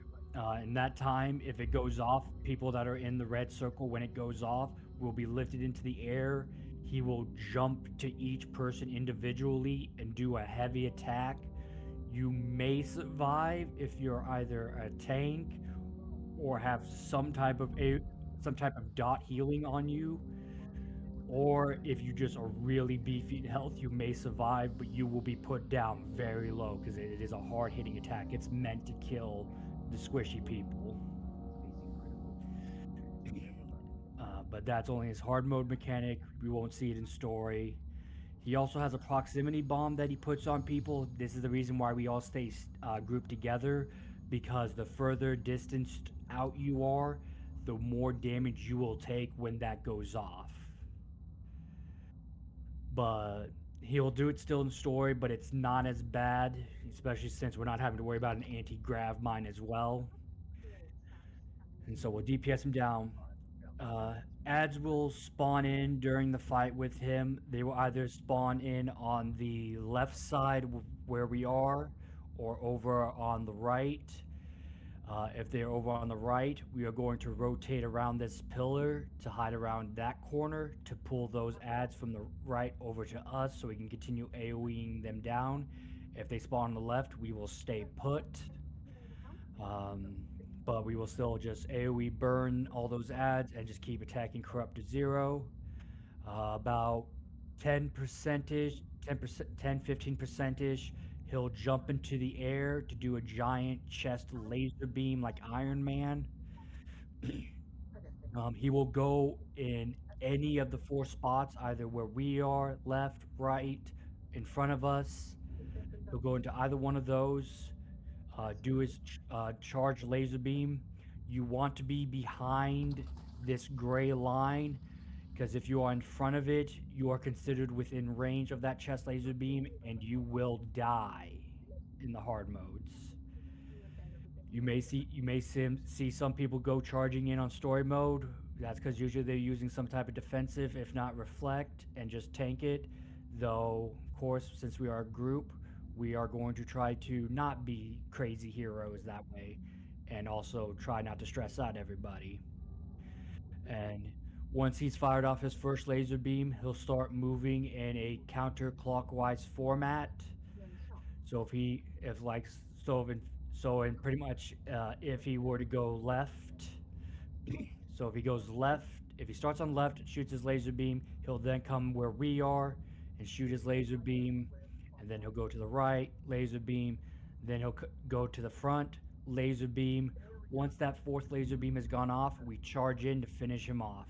In that time, if it goes off, people that are in the red circle when it goes off will be lifted into the air. He will jump to each person individually and do a heavy attack. You may survive if you're either a tank or have some type of dot healing on you, or if you just are really beefy in health, you may survive, but you will be put down very low because it is a hard hitting attack. It's meant to kill the squishy people. But that's only his hard mode mechanic. We won't see it in story. He also has a proximity bomb that he puts on people. This is the reason why we all stay grouped together, because the further distanced out you are, the more damage you will take when that goes off. But he'll do it still in story, but it's not as bad, especially since we're not having to worry about an anti-grav mine as well. And so we'll DPS him down. Uh, Ads will spawn in during the fight with him. They will either spawn in on the left side where we are, or over on the right. If they're over on the right, we are going to rotate around this pillar to hide around that corner to pull those ads from the right over to us so we can continue AoEing them down. If they spawn on the left, we will stay put. Um, but we will still just AoE burn all those ads and just keep attacking corrupt to 0. About 10 percentage, 10%, 10, 15%ish, he'll jump into the air to do a giant chest laser beam like Iron Man. He will go in any of the 4 spots, either where we are, left, right, in front of us. He'll go into either one of those, do his charge laser beam. You want to be behind this gray line, because if you are in front of it, you are considered within range of that chest laser beam, and you will die in the hard modes. You may see some people go charging in on story mode. That's because usually they're using some type of defensive, if not reflect, and just tank it. Though, of course, since we are a group, we are going to try to not be crazy heroes that way, and also try not to stress out everybody. And once he's fired off his first laser beam, he'll start moving in a counterclockwise format. So if he, if like, so in, so in pretty much, if he were to go left, so if he goes left, if he starts on left and shoots his laser beam, he'll then come where we are and shoot his laser beam, and then he'll go to the right, laser beam, then he'll go to the front, laser beam. Once that fourth laser beam has gone off, we charge in to finish him off.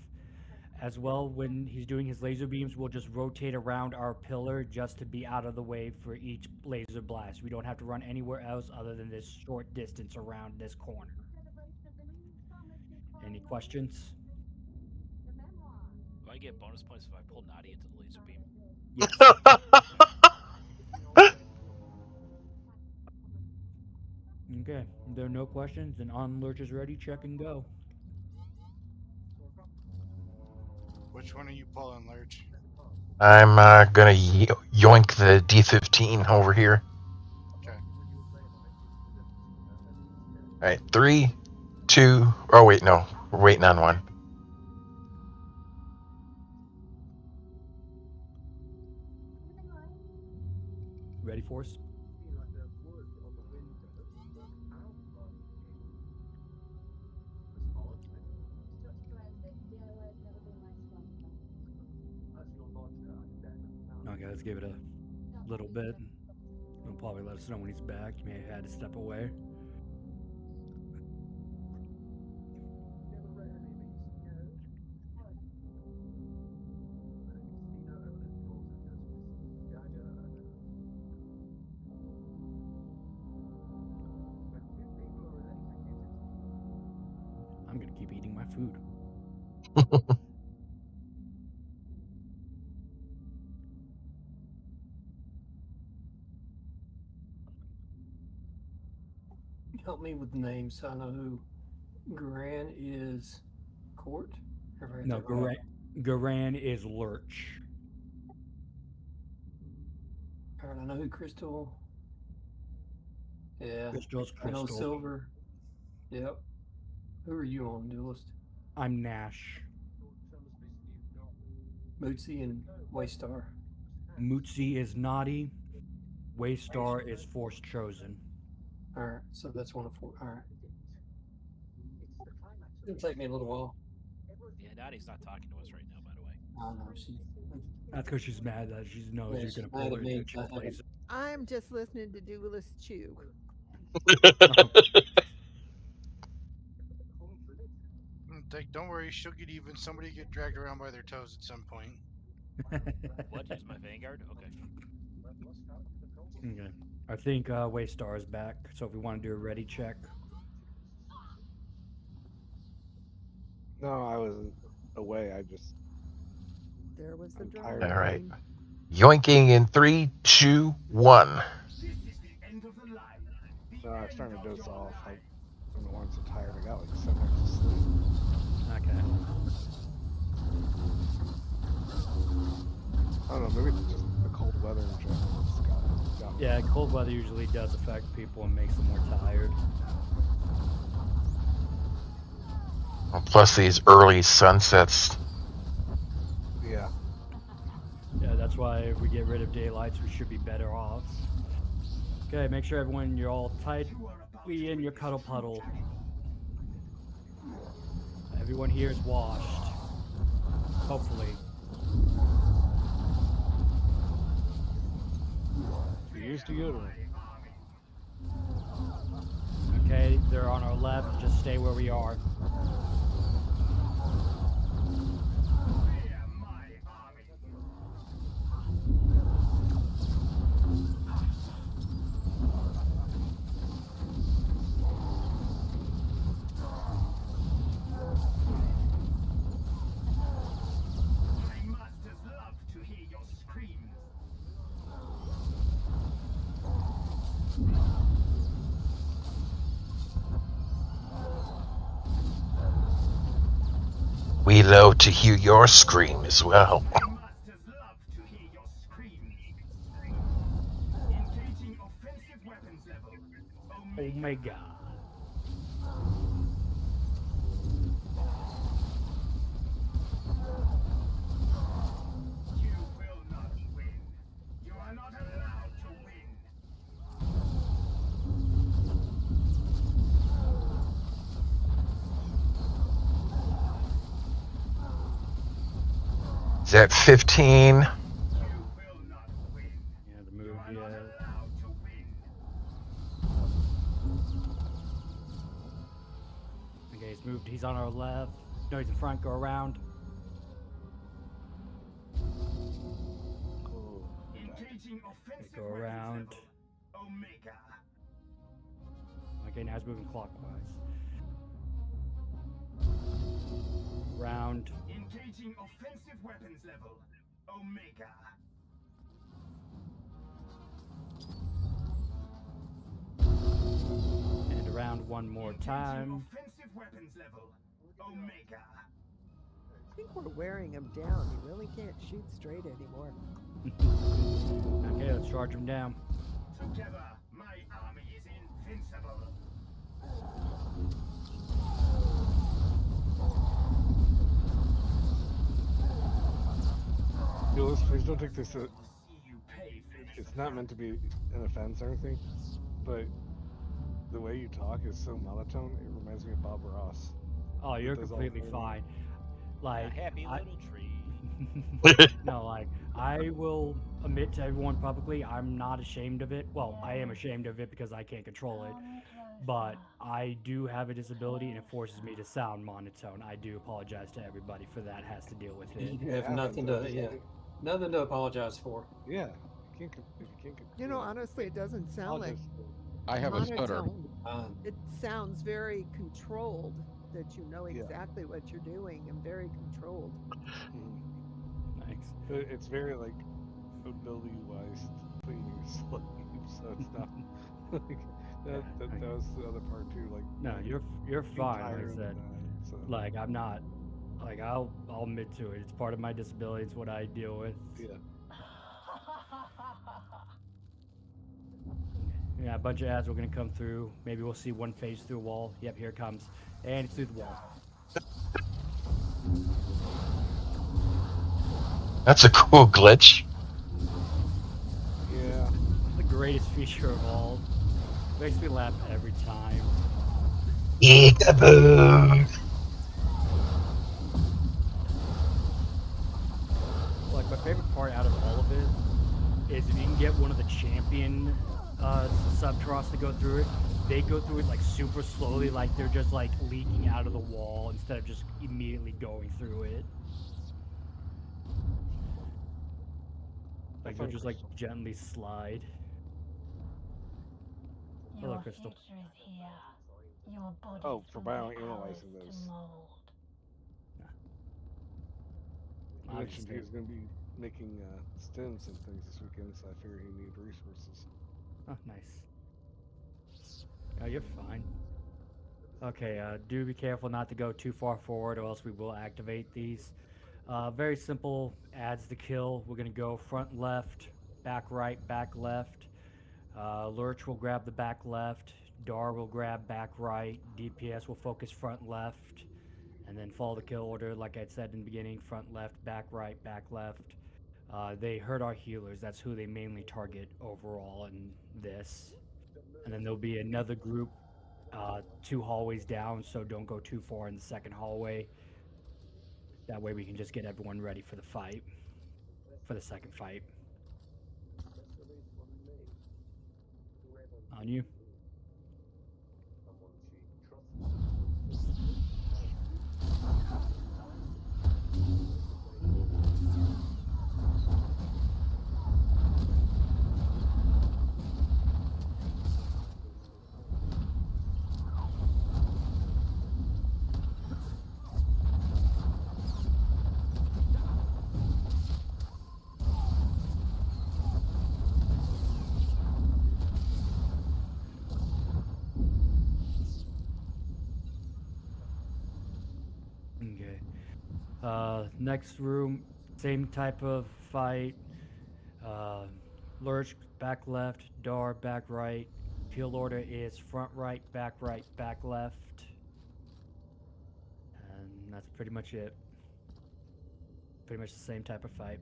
As well, when he's doing his laser beams, we'll just rotate around our pillar just to be out of the way for each laser blast. We don't have to run anywhere else other than this short distance around this corner. Any questions? Do I get bonus points if I pull Naughty into the laser beam? Yes. Okay. If there are no questions, then on lurch is ready. Check and go. Which one are you pulling, Lurch? I'm gonna yoink the D15 over here. Okay. All right, 3, 2. Oh wait, no, we're waiting on one. Ready, Force? Okay, let's give it a little bit. He'll probably let us know when he's back. He may have had to step away. I'm gonna keep eating my food. Help me with names so I know who. Gran is Court. Everybody No, take a look. Garan is Lurch. All right, I know who Crystal. Yeah, Crystal's I know Crystal. Silver. Yep. Who are you on, Duelist? I'm Nash. Mootsie and Waystar. Mootsie is Naughty. Waystar is Force Chosen. All right, so that's 1 of 4. All right. It'll take me a little while. Yeah, Nadi's not talking to us right now, by the way. I know she. That's because she's mad that she knows Yeah, you're she's gonna mad pull at her me into 'cause I haven't- place. I'm just listening to Duelist Chew. Don't worry, she'll get even. Somebody get dragged around by their toes at some point. What? Use my Vanguard? Okay. Okay. I think Waystar is back. So if we want to do a ready check, No, I wasn't away. I just There was the I'm drum. tired. All right. rolling. Yoinking in 3, 2, 1. This is the end of the line. The No, I was end starting to of doze your off. line. I'm the one so tired. I got like 7 hours of sleep. okay. I don't know. Maybe it's just the cold weather in general. It's got me. Yeah, cold weather usually does affect people and makes them more tired. Well, plus these early sunsets. Yeah. Yeah, that's why if we get rid of daylights, we should be better off. Okay, make sure everyone you're all tightly in your cuddle puddle. Everyone here is washed. Hopefully. Use deodorant. Okay, they're on our left. Just stay where we are. Fear my army. My masters love to hear your screams. We love to hear your scream as well. My masters love to hear your screams. Engaging offensive weapons level. Omega. You will not win. You are not allowed to win. Is that 15? You will not win. Yeah, the You move, are not yeah. allowed to win. Okay, he's moved. He's on our left. No, he's in front. Go around. Oh, Engaging offensive Go weapons around. level. Omega. Okay, now he's moving clockwise. Round. Engaging offensive weapons level. Omega. And around one more Engaging time. offensive weapons level. Omega. I think we're wearing him down. He really can't shoot straight anymore. Okay, let's charge him down. Together, my army is invincible. Duelist, please don't take this. See you pay for this. It's not meant to be an offense or anything, but the way you talk is so monotone. It reminds me of Bob Ross. Oh, you're does all completely the- fine. A Like, happy I- little tree. no, like, I will admit to everyone publicly, I'm not ashamed of it. Well, I am ashamed of it because I can't control it. But I do have a disability and it forces me to sound monotone. I do apologize to everybody for that. Has to deal with it. You have happens, nothing I to, just yeah, think- nothing to apologize for. Yeah. You can't. You know, honestly, it doesn't sound like I have a stutter. monotone. It sounds very controlled. That you know Yeah. exactly what you're doing and very controlled. Thanks. It's very like ability-wise putting you to sleep, so it's not like that was the other part too. Like No, you're being fine. Like I tired said, and that, so. like I'm not Like I'll admit to it. It's part of my disability. It's what I deal with. Yeah. Yeah, a bunch of ads are gonna come through. Maybe we'll see one face through a wall. Yep, here it comes, and it's through the wall. That's a cool glitch. Yeah. The greatest feature of all. Makes me laugh every time. Peekaboo. Like my favorite part out of all of it is if you can get one of the champion subtross to go through it, they go through it like super slowly, like they're just like leaking out of the wall instead of just immediately going through it. Like they'll just like gently slide. Hello, Your Crystal. future is here. Your bodies Oh, for will be bioanalyzing ours those. to mold. He I'll mentioned just he was going to be making stems and things this weekend, so I figure he needed resources. Oh, nice. Oh, you're fine. Okay, do be careful not to go too far forward or else we will activate these. Very simple adds to kill. We're going to go front left, back right, back left. Lurch will grab the back left. Dar will grab back right. DPS will focus front left. And then follow the kill order, like I said in the beginning, front left, back right, back left. They hurt our healers. That's who they mainly target overall in this. And then there'll be another group 2 hallways down, so don't go too far in the second hallway. That way we can just get everyone ready for the fight, for the second fight. On you. Okay. Next room, same type of fight. Uh, Lurch back left, Dar back right. Kill order is front right, back left. And that's pretty much it. Pretty much the same type of fight.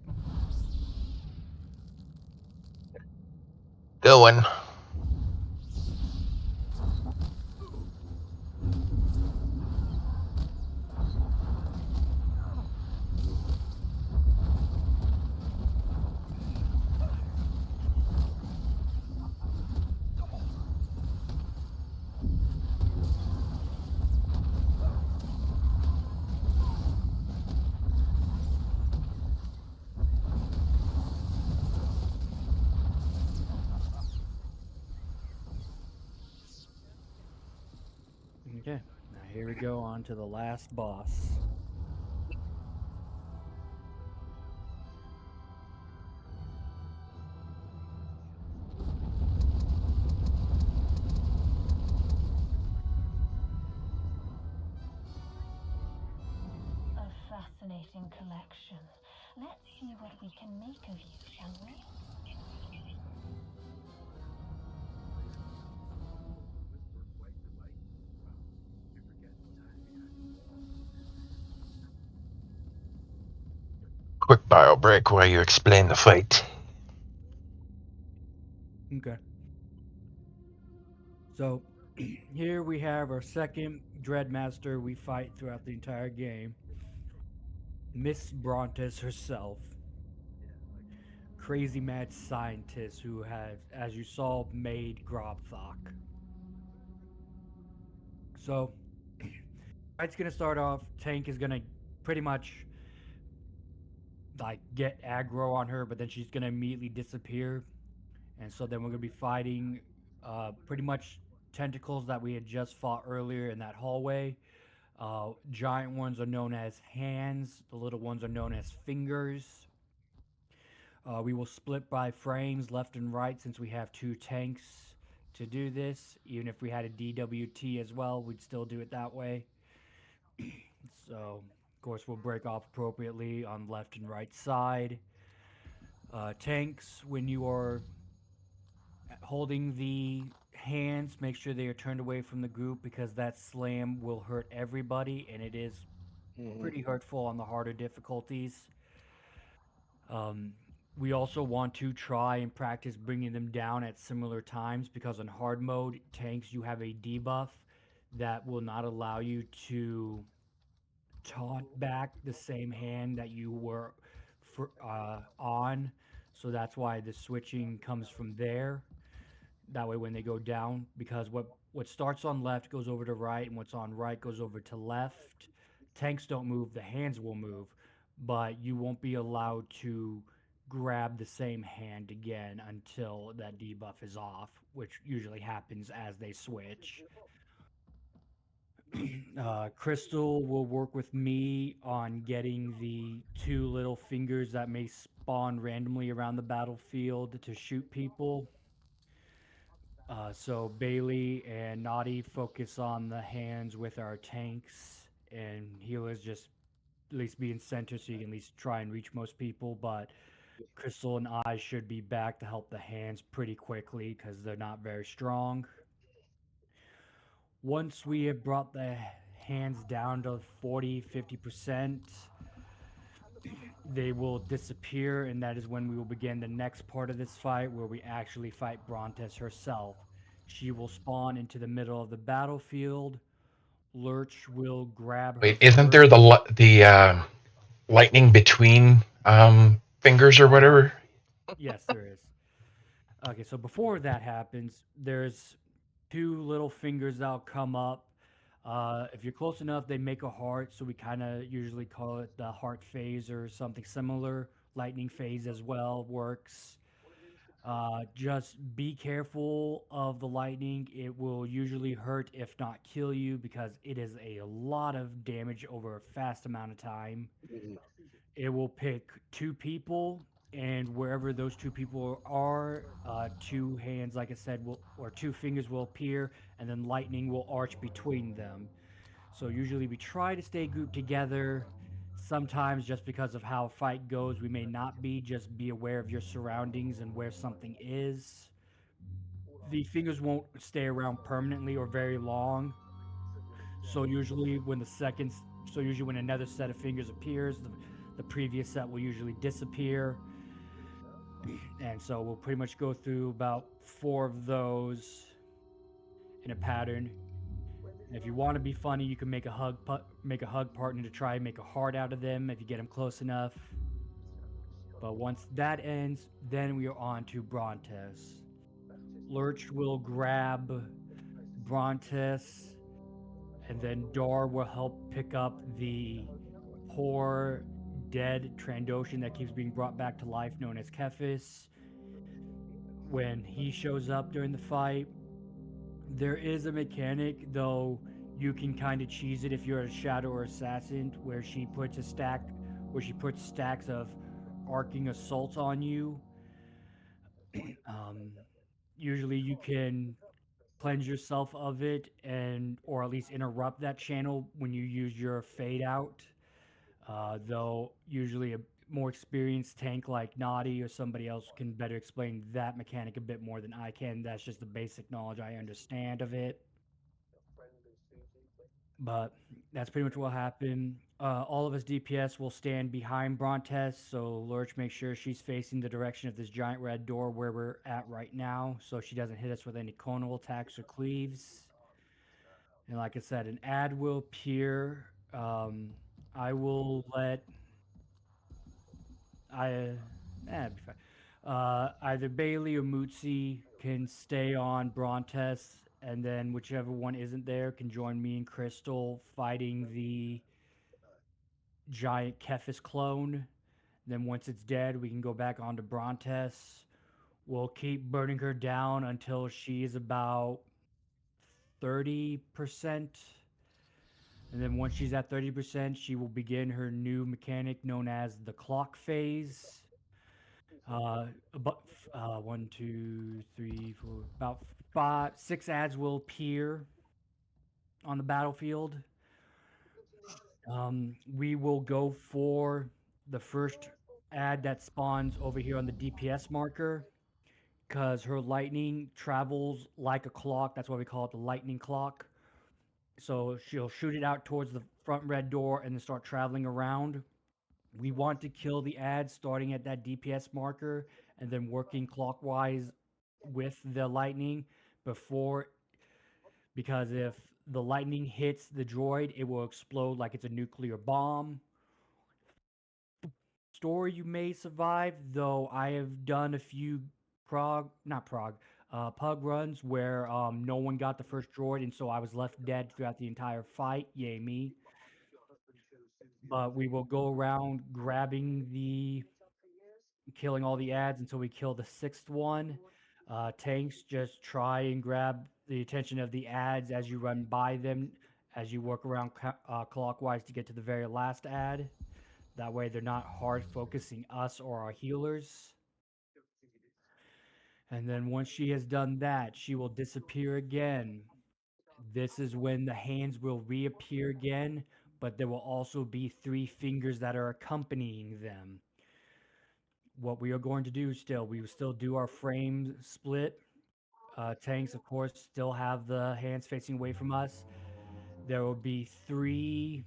Going. Okay, now here we go on to the last boss. A fascinating collection. Let's see what we can make of you, shall we? Quick bio break while you explain the fight. Okay. So here we have our second Dreadmaster we fight throughout the entire game. Miss Brontes herself. Crazy mad scientist who has, as you saw, made Grobthok. So fight's gonna start off. Tank is gonna pretty much like get aggro on her, but then she's gonna immediately disappear. And so then we're gonna be fighting pretty much tentacles that we had just fought earlier in that hallway. Giant ones are known as hands. The little ones are known as fingers. We will split by frames left and right since we have 2 tanks to do this. Even if we had a DWT as well, we'd still do it that way. So course, will break off appropriately on left and right side. Tanks, when you are holding the hands, make sure they are turned away from the group because that slam will hurt everybody, and it is pretty hurtful on the harder difficulties. Um, we also want to try and practice bringing them down at similar times because on hard mode tanks you have a debuff that will not allow you to taunt back the same hand that you were on. So that's why the switching comes from there. That way when they go down, because what starts on left goes over to right and what's on right goes over to left. Tanks don't move, the hands will move, but you won't be allowed to grab the same hand again until that debuff is off, which usually happens as they switch. Crystal will work with me on getting the two little fingers that may spawn randomly around the battlefield to shoot people. So Bailey and Naughty focus on the hands with our tanks, and healers just at least be in center so you can at least try and reach most people. But Crystal and I should be back to help the hands pretty quickly because they're not very strong. Once we have brought the hands down to 40-50%, they will disappear, and that is when we will begin the next part of this fight where we actually fight Brontes herself. She will spawn into the middle of the battlefield. Lurch will grab her. Wait, isn't there the lightning between fingers or whatever? Yes, there is. Okay, so before that happens, there's two little fingers that'll come up. If you're close enough, they make a heart, so we kind of usually call it the heart phase or something similar. Lightning phase as well works. Just be careful of the lightning. It will usually hurt, if not kill you, because it is a lot of damage over a fast amount of time. It will pick two people, and wherever those two people are, two hands, like I said, will or two fingers will appear, and then lightning will arch between them. So usually we try to stay grouped together. Sometimes, just because of how a fight goes, we may not be. Just be aware of your surroundings and where something is. The fingers won't stay around permanently or very long. So usually when another set of fingers appears, the previous set will usually disappear. And so we'll pretty much go through about 4 of those in a pattern. And if you want to be funny, you can make a hug partner to try and make a heart out of them if you get them close enough. But once that ends, then we are on to Brontes. Lurch will grab Brontes, and then Dar will help pick up the poor dead Trandoshan that keeps being brought back to life, known as Kephis. When he shows up during the fight, there is a mechanic, though you can kind of cheese it if you're a Shadow or Assassin, where she puts stacks of arcing assault on you. Usually you can cleanse yourself of it or at least interrupt that channel when you use your fade out. Though usually a more experienced tank like Naughty or somebody else can better explain that mechanic a bit more than I can. That's just the basic knowledge I understand of it. But that's pretty much what happened. All of us DPS will stand behind Brontes, so Lurch makes sure she's facing the direction of this giant red door where we're at right now, so she doesn't hit us with any conal attacks or cleaves. And like I said, an ad will appear. I will let be fine. Either Bailey or Mootsie can stay on Brontes, and then whichever one isn't there can join me and Crystal fighting the giant Kephis clone. Then once it's dead, we can go back onto Brontes. We'll keep burning her down until she is about 30%. And then once she's at 30%, she will begin her new mechanic known as the clock phase. About 1, 2, 3, 4, about 5, 6 ads will appear on the battlefield. We will go for the first ad that spawns over here on the DPS marker because her lightning travels like a clock. That's why we call it the lightning clock. So she'll shoot it out towards the front red door and then start traveling around. We want to kill the ad starting at that DPS marker and then working clockwise with the lightning before, because if the lightning hits the droid, it will explode like it's a nuclear bomb. Story you may survive, though I have done a few pug runs where no one got the first droid, and so I was left dead throughout the entire fight. Yay me. But we will go around killing all the ads until we kill the sixth one. Tanks, just try and grab the attention of the ads as you run by them, as you work around clockwise to get to the very last ad. That way they're not hard focusing us or our healers. And then once she has done that, she will disappear again. This is when the hands will reappear again, but there will also be 3 fingers that are accompanying them. What we are going to do still, we will still do our frame split. Tanks, of course, still have the hands facing away from us. There will be 3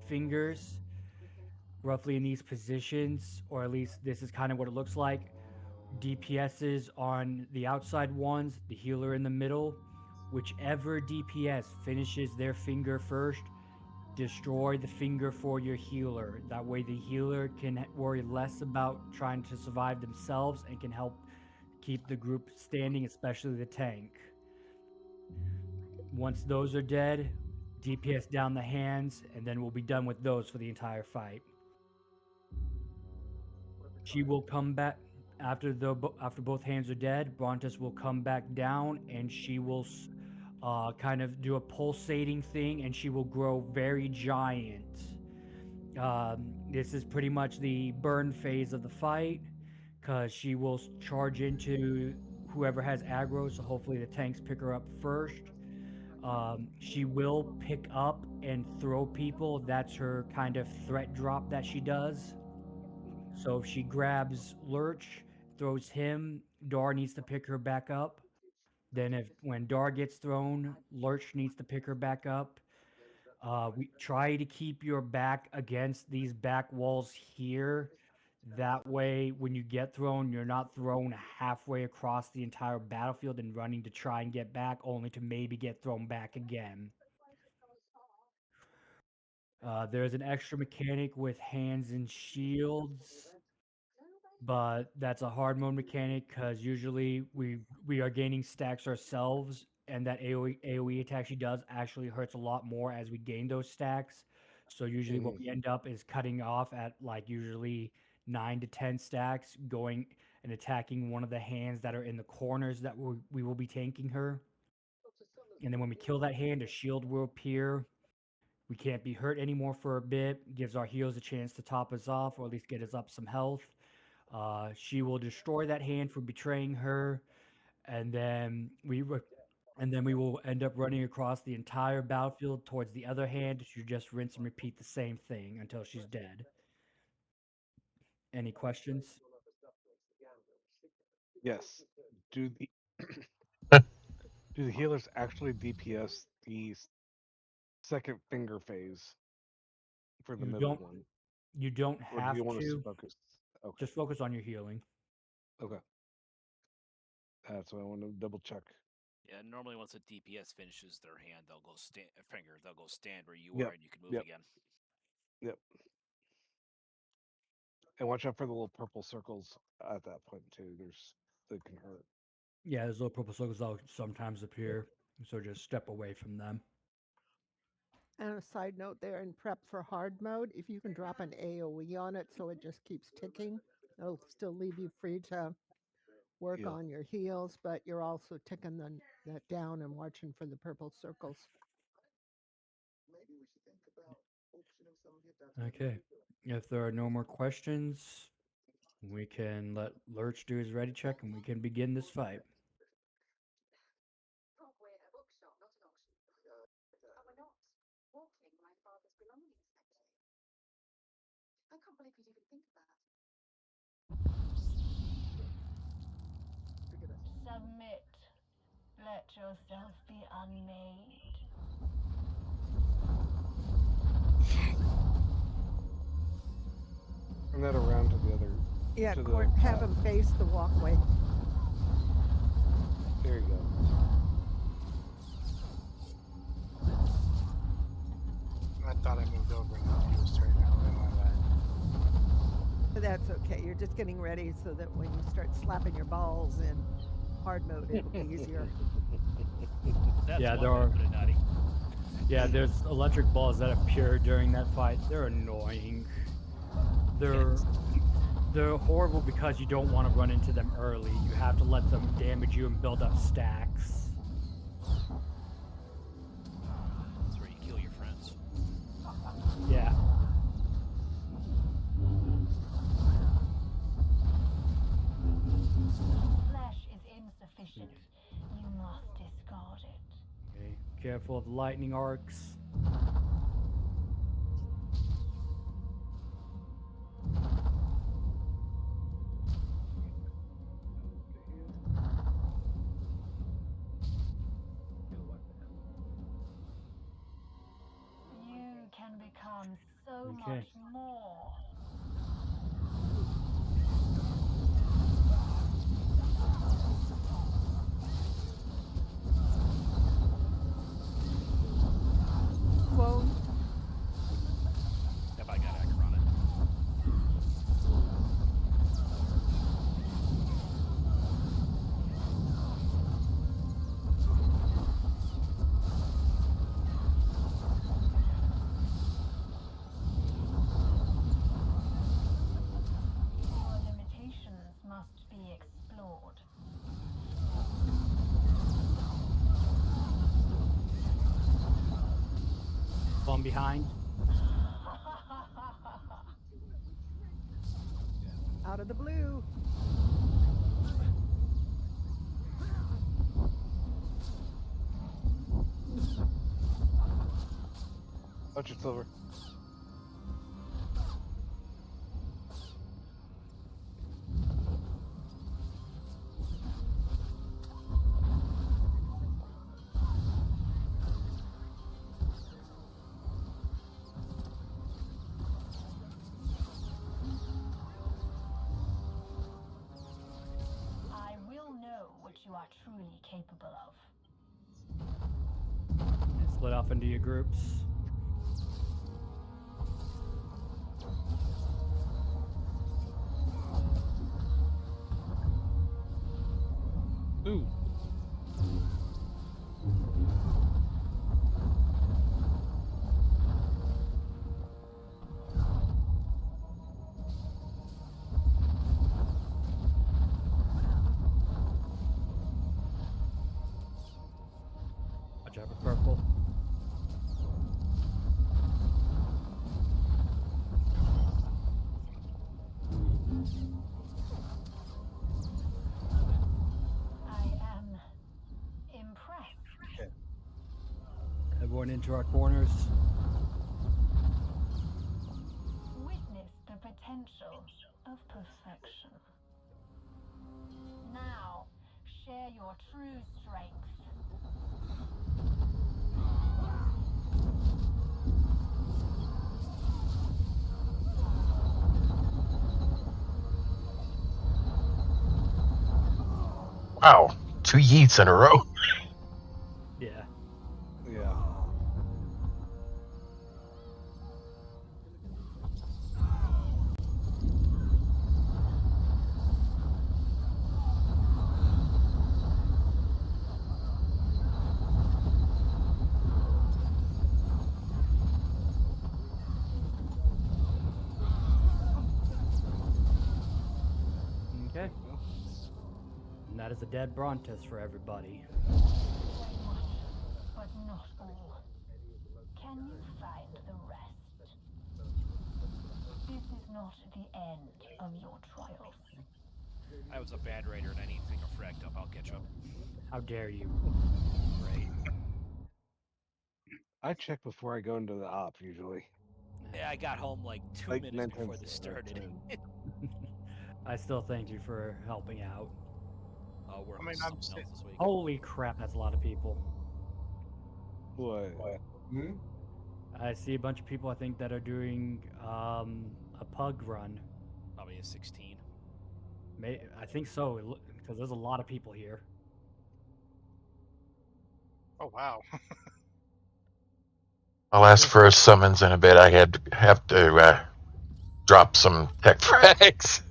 fingers roughly in these positions, or at least this is kind of what it looks like. DPSs on the outside ones, the healer in the middle. Whichever DPS finishes their finger first, destroy the finger for your healer. That way, the healer can worry less about trying to survive themselves and can help keep the group standing, especially the tank. Once those are dead, DPS down the hands, and then we'll be done with those for the entire fight. She will come back after both hands are dead. Brontus will come back down, and she will kind of do a pulsating thing, and she will grow very giant. This is pretty much the burn phase of the fight, because she will charge into whoever has aggro. So hopefully the tanks pick her up first. She will pick up and throw people. That's her kind of threat drop that she does. So if she grabs Lurch, throws him, Dar needs to pick her back up. Then when Dar gets thrown, Lurch needs to pick her back up. We try to keep your back against these back walls here. That way, when you get thrown, you're not thrown halfway across the entire battlefield and running to try and get back, only to maybe get thrown back again. There's an extra mechanic with hands and shields, but that's a hard mode mechanic because usually we are gaining stacks ourselves, and that AoE attack she does actually hurts a lot more as we gain those stacks. So usually what we end up is cutting off at like usually 9 to 10 stacks, going and attacking one of the hands that are in the corners that we will be tanking her. And then when we kill that hand, a shield will appear. We can't be hurt anymore for a bit. Gives our healers a chance to top us off, or at least get us up some health. She will destroy that hand for betraying her, and then we will end up running across the entire battlefield towards the other hand to just rinse and repeat the same thing until she's dead. Any questions? Yes. Do the do the healers actually DPS the second finger phase for the You middle don't. one, You don't or do have you want us to to. focus? Okay. Just focus on your healing. Okay. That's what I want to double check. Yeah, normally once a DPS finishes their hand, they'll go stand where you Yep, are, and you can move yep. again. Yep. And watch out for the little purple circles at that point too. They can hurt. Yeah, those little purple circles will sometimes appear, so just step away from them. And a side note there, in prep for hard mode, if you can drop an AoE on it so it just keeps ticking, it'll still leave you free to work Yeah. on your heals, but you're also ticking that down and watching for the purple circles. Okay. If there are no more questions, we can let Lurch do his ready check and we can begin this fight. yourself be unmade. Turn that around to the other. Yeah, to the Court, have top. him face the walkway. There you go. I thought I moved over and he was turning out in my bad. But that's okay. You're just getting ready so that when you start slapping your balls in hard mode, it'll be easier. That's Yeah, one there way to are- put it, Nutty. Yeah, there's electric balls that appear during that fight. They're annoying. They're horrible because you don't want to run into them early. You have to let them damage you and build up stacks. That's where you kill your friends. Yeah. Flesh is insufficient. You must discard it. Okay. Careful of lightning arcs. You can become so Okay. much more. Clone. If I got it, I can run it. Our limitations must be explored. One behind. Out of the blue. Touch it, Silver. I will know what you are truly capable of. Split off into your groups. Ooh. Watch out for purple. I am impressed. Everyone into our corners. Witness the potential of perfection. Now, share your true strength. Wow, 2 yeets in a row. Yeah. Yeah. Okay. And that is a dead Brontes for everybody. But not all. Can you find the rest? This is not the end of your trials. I was a bad raider and I need finger fracked up. I'll catch up. How dare you? Right. I check before I go into the op usually. Yeah, I got home like 2 Like minutes 9 before times this out of started. 10. I still thank you for helping out. Work I mean, on I'm something else this week. Holy crap, that's a lot of people. What? Hmm? I see a bunch of people, I think, that are doing a pug run. Probably a 16. I think so, because there's a lot of people here. Oh wow. I'll ask for a summons in a bit. I have to drop some tech frags.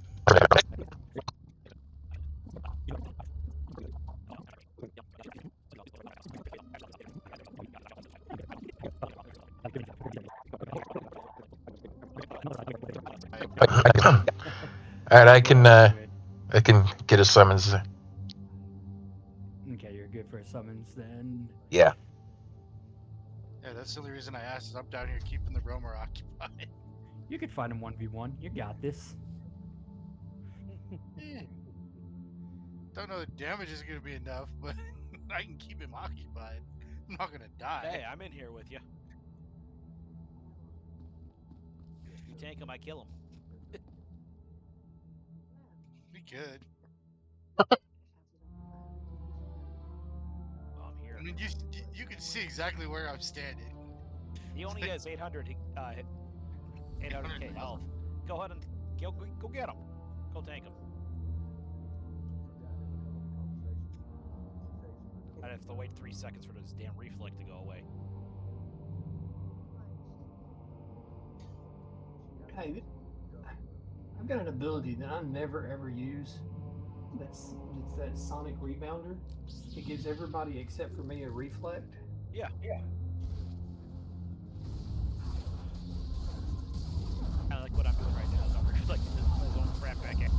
Alright, I can get a summons. Okay, you're good for a summons then. Yeah. Yeah, that's the only reason I asked. Is I'm down here keeping the roamer occupied. You could find him 1v1. You got this. Don't know the damage is gonna be enough, but I can keep him occupied. I'm not gonna die. Hey, I'm in here with you. You tank him, I kill him. We could. Oh, I'm here. I mean, you can see exactly where I'm standing. He only has 800k health. Go ahead and go get him. Go tank him. I'd have to wait 3 seconds for this damn reflect to go away. Hey, I've got an ability that I never ever use. It's that sonic rebounder. It gives everybody except for me a reflect. Yeah. Kind of like what I'm doing right now. So I'm reflecting his own crap back at.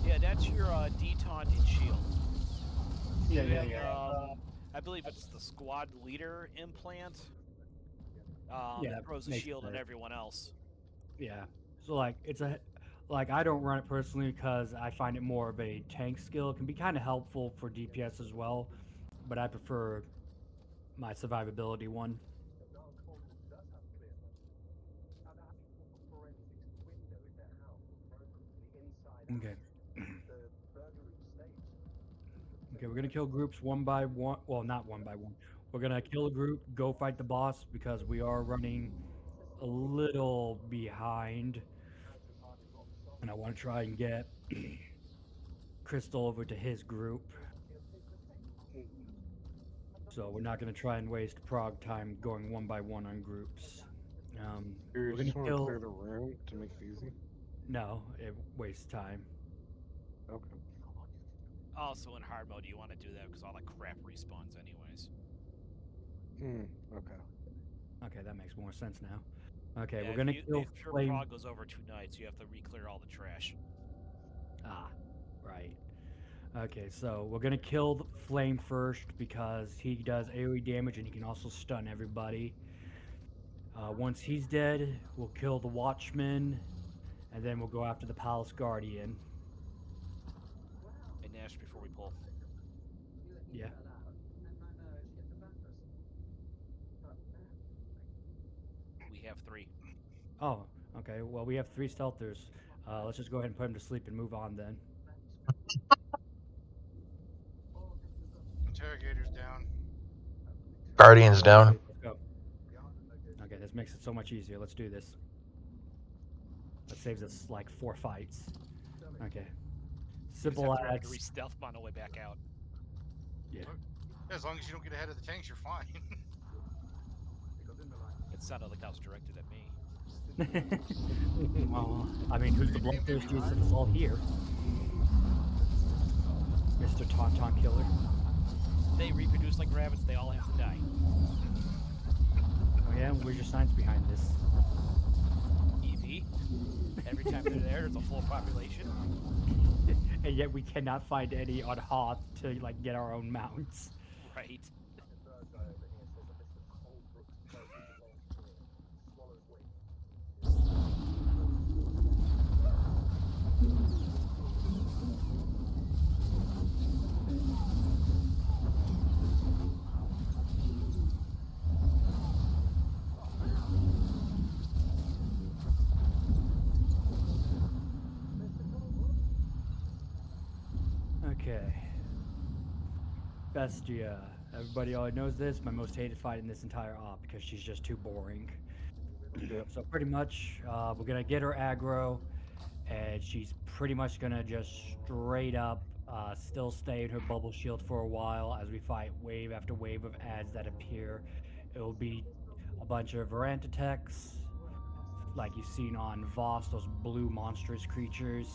Yeah, that's your detaunt shield. Yeah. I believe it's the squad leader implant. Yeah, that throws a makes shield on sense. everyone else. Yeah. So like I don't run it personally because I find it more of a tank skill. It can be kind of helpful for DPS as well, but I prefer my survivability one. Okay. Okay, we're gonna kill groups one by one. Well, not one by one. We're gonna kill a group, go fight the boss because we are running a little behind, and I want to try and get Crystal over to his group. So we're not gonna try and waste prog time going one by one on groups. You We're gonna just want to kill. clear the room to make it easy? No, it wastes time. Okay. Also, in hard mode, you want to do that because all the crap respawns anyways. Okay. Okay, that makes more sense now. Okay, Yeah, we're gonna kill if your Flame. prog goes over 2 nights, you have to re-clear all the trash. Ah, right. Okay, so we're gonna kill the Flame first because he does AoE damage and he can also stun everybody. Once he's dead, we'll kill the Watchman, and then we'll go after the Palace Guardian. And Nash before we pull. Yeah. We have 3. Oh, okay. Well, we have 3 stealthers. Let's just go ahead and put him to sleep and move on then. Interrogator's down. Guardian's down. Let's go. Okay, this makes it so much easier. Let's do this. That saves us like 4 fights. Okay. Simple Have to as. re-stealth on the way back out. Yeah. As long as you don't get ahead of the tanks, you're fine. It sounded like that was directed at me. Well, I mean, who's the bloodthirstiest of us all here? Mr. Tauntaun Killer. They reproduce like rabbits, they all have to die. Oh yeah, where's your science behind this? EV. Every time they're there, there's a full population. And yet we cannot find any on Hoth to like get our own mounts. Right. Okay. Bestia. Everybody already knows this. My most hated fight in this entire op because she's just too boring. Yep. So pretty much, we're gonna get her aggro, and she's pretty much gonna just straight up still stay in her bubble shield for a while as we fight wave after wave of ads that appear. It will be a bunch of Varantitechs, like you've seen on Voss, those blue monstrous creatures,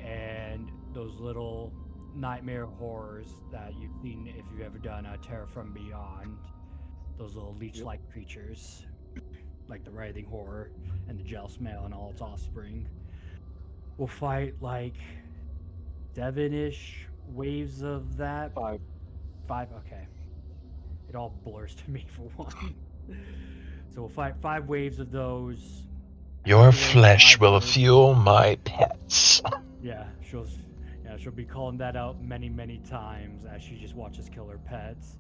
and those little nightmare horrors that you've seen if you've ever done a Terror from Beyond. Those little leech-like creatures, like the writhing horror and the gel smell and all its offspring. We'll fight like 7-ish waves of that. 5. 5, okay. It all blurs to me for one. So we'll fight 5 waves of those. Your After those flesh 5 will waves- fuel my pets. Yeah, she'll be calling that out many, many times as she just watches kill her pets.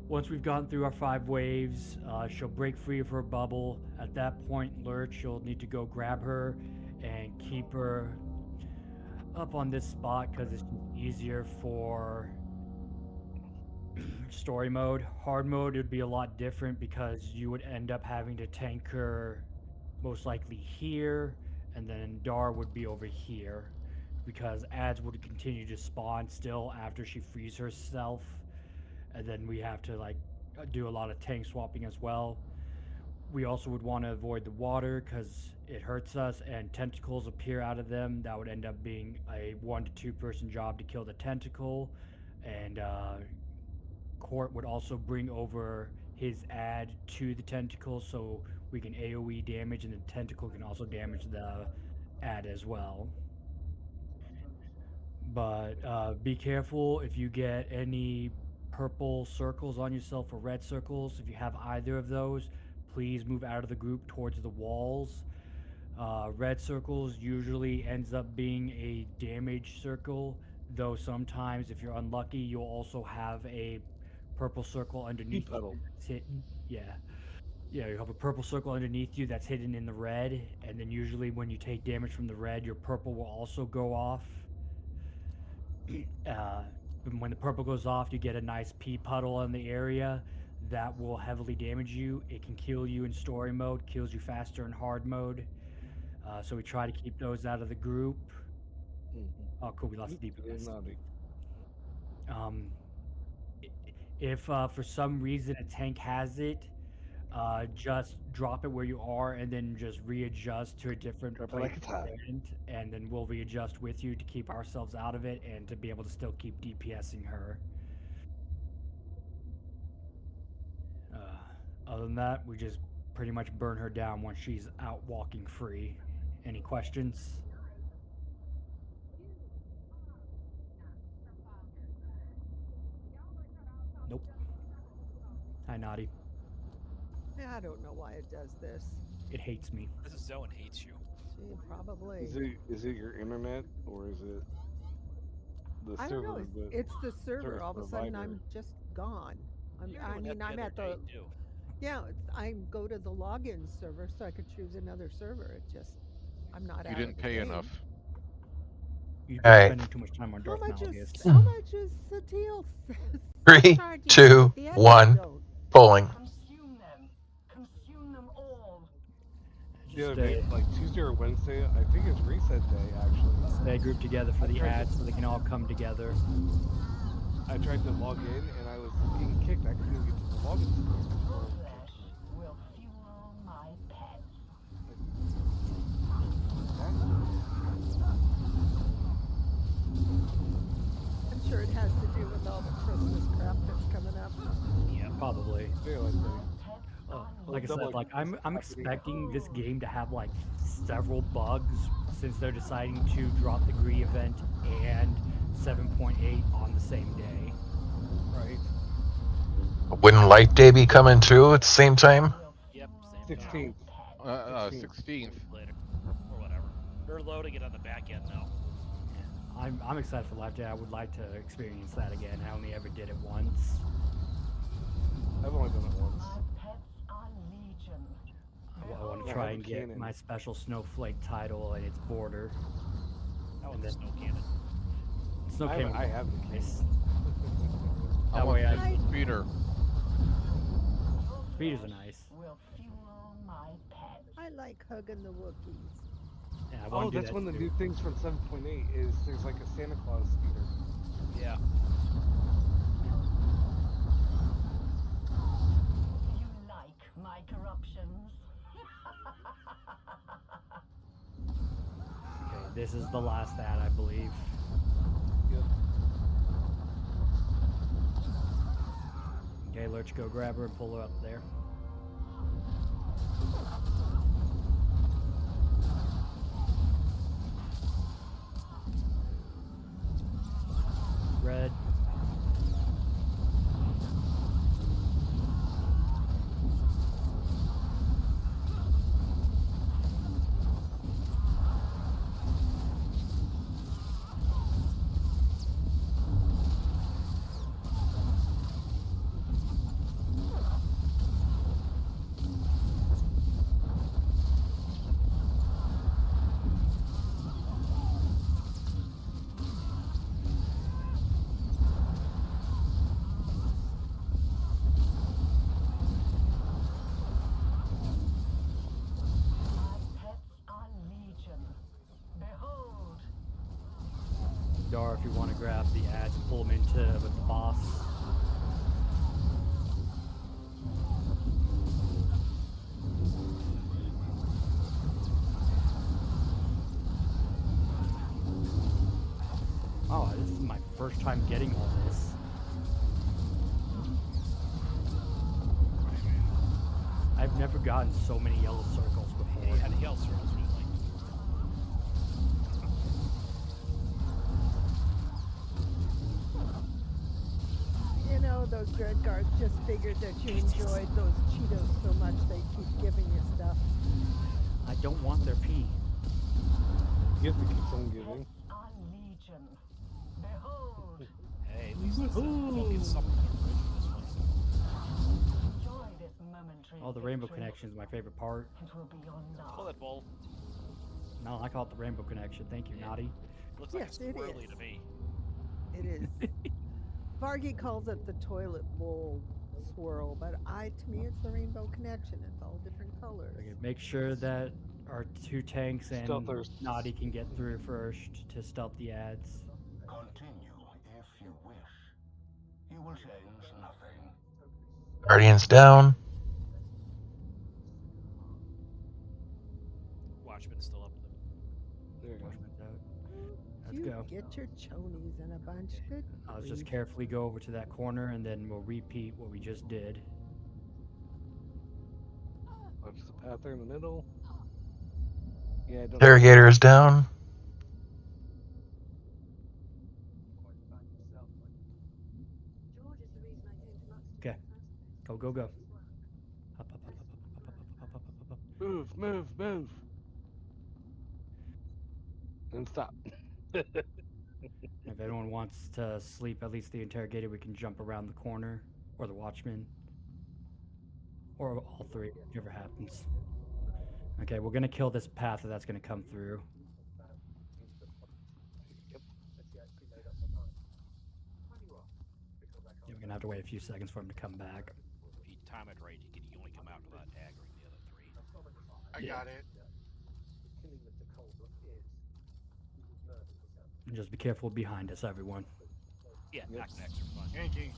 Once we've gone through our 5 waves, she'll break free of her bubble. At that point, Lurch, you'll need to go grab her and keep her up on this spot because it's easier for story mode. Hard mode, it would be a lot different because you would end up having to tank her most likely here, and then Dar would be over here because ads would continue to spawn still after she frees herself, and then we have to like do a lot of tank swapping as well. We also would want to avoid the water because it hurts us, and tentacles appear out of them. That would end up being a 1 to 2 person job to kill the tentacle, and Court would also bring over his ad to the tentacle so we can AoE damage, and the tentacle can also damage the ad as well. But be careful if you get any purple circles on yourself or red circles. If you have either of those, please move out of the group towards the walls. Red circles usually ends up being a damage circle, though sometimes if you're unlucky, you'll also have a purple circle underneath you Puddle. that's hidden. Yeah. Yeah, you have a purple circle underneath you that's hidden in the red, and then usually when you take damage from the red, your purple will also go off. When the purple goes off, you get a nice pea puddle in the area that will heavily damage you. It can kill you in story mode, kills you faster in hard mode. So we try to keep those out of the group. Oh, cool, we lost the DPS. If for some reason a tank has it, just drop it where you are and then just readjust to a different Drop it place like it's hot. and then we'll readjust with you to keep ourselves out of it and to be able to still keep DPSing her. Other than that, we just pretty much burn her down once she's out walking free. Any questions? Nope. Hi, Naughty. I don't know why it does this. It hates me. This zone hates you. Gee, probably. Is it your internet or is it the I don't know. server? It's the server. service All of a sudden, provider? I'm just gone. You're I doing that mean, the I'm other at day, the too. yeah. I go to the login server so I could choose another server. It just I'm not. You out didn't of the pay game. enough. You've been Alright. spending too much time on Darth Malgus. How much is the deal? 3, 2, 1, polling. Consume them. Consume them all. The other Stay, day, like Tuesday or Wednesday, I think it's reset day actually. stay grouped together for I the tried to- ads so they can all come together. I tried to log in and I was getting kicked. I couldn't even get to the login screen. Your flesh will fuel my pets. I'm sure it has to do with all the Christmas crap that's coming up. Yeah, probably. Yeah, like Like I double said, like I'm happening. expecting this game to have like several bugs since they're deciding to drop the Gree event and 7.8 on the same day. Right. Wouldn't Light Day be coming through at the same time? Yep, same 16th. 16th. later. Or whatever. They're loading it on the back end now. I'm excited for Live Day. I would like to experience that again. I only ever did it once. I've only done it once. My pets are legion. I want to Yeah, try have and a get cannon. my special snowflake title and its border. That And one's then snow cannon. Snow I King. have the case. I That want way I. the speeder. Speeders are nice. Will fuel my pet. I like hugging the Wookiees. Yeah, I Oh, want to do that's that one of the too. new things from 7.8 is there's like a Santa Claus speeder. Yeah. You like my corruptions? Okay, this is the last ad, I believe. Yep. Okay, let's go grab her and pull her up there. Red. My pets are legion. Behold. Dar, if you want to grab the ads and pull them into with the boss. Oh, this is my first time getting all this. I've never gotten so many yellow circles before. Yeah, the yellow circles really like. You know, those Dread Guards just figured that you enjoyed those Cheetos so much they keep giving you stuff. I don't want their pee. You have to keep on giving. Pets are legion. Behold. Hey, at least this they'll get something rid of this one. Enjoy this momentary Oh, the rainbow victory. connection is my favorite part. It will be your Pull last. it, Bull. No, I call it the rainbow connection. Thank you, Yeah. Naughty. Looks like Yes, a it squirrely is. to me. It is. Vargy calls it the toilet bowl swirl, but to me, it's the rainbow connection. It's all different colors. Okay, make sure that our two tanks and Stealthers. Naughty can get through first to stealth the ads. Continue if you wish. You will change nothing. Guardians down. Watchman's still up. There you go. Watchman's out. Let's You go. get your chonies in a bunch. Good. Let's just grief. carefully go over to that corner and then we'll repeat what we just did. Watch the path there in the middle. Yeah, don't. Interrogator is down. Okay. Go, go, go. Up, up, up, up, up, up, up, up, up, up, up. Move, move, move. And stop. If anyone wants to sleep, at least the interrogator, we can jump around the corner, or the watchman, or all three, whichever happens. Okay, we're gonna kill this path that's gonna come through. Yeah, we're gonna have to wait a few seconds for him to come back. If you time it right, you can only come out without aggroing the other three. I Yeah. got it. And just be careful behind us, everyone. Yeah, Yep. knockbacks are fun. Yankee.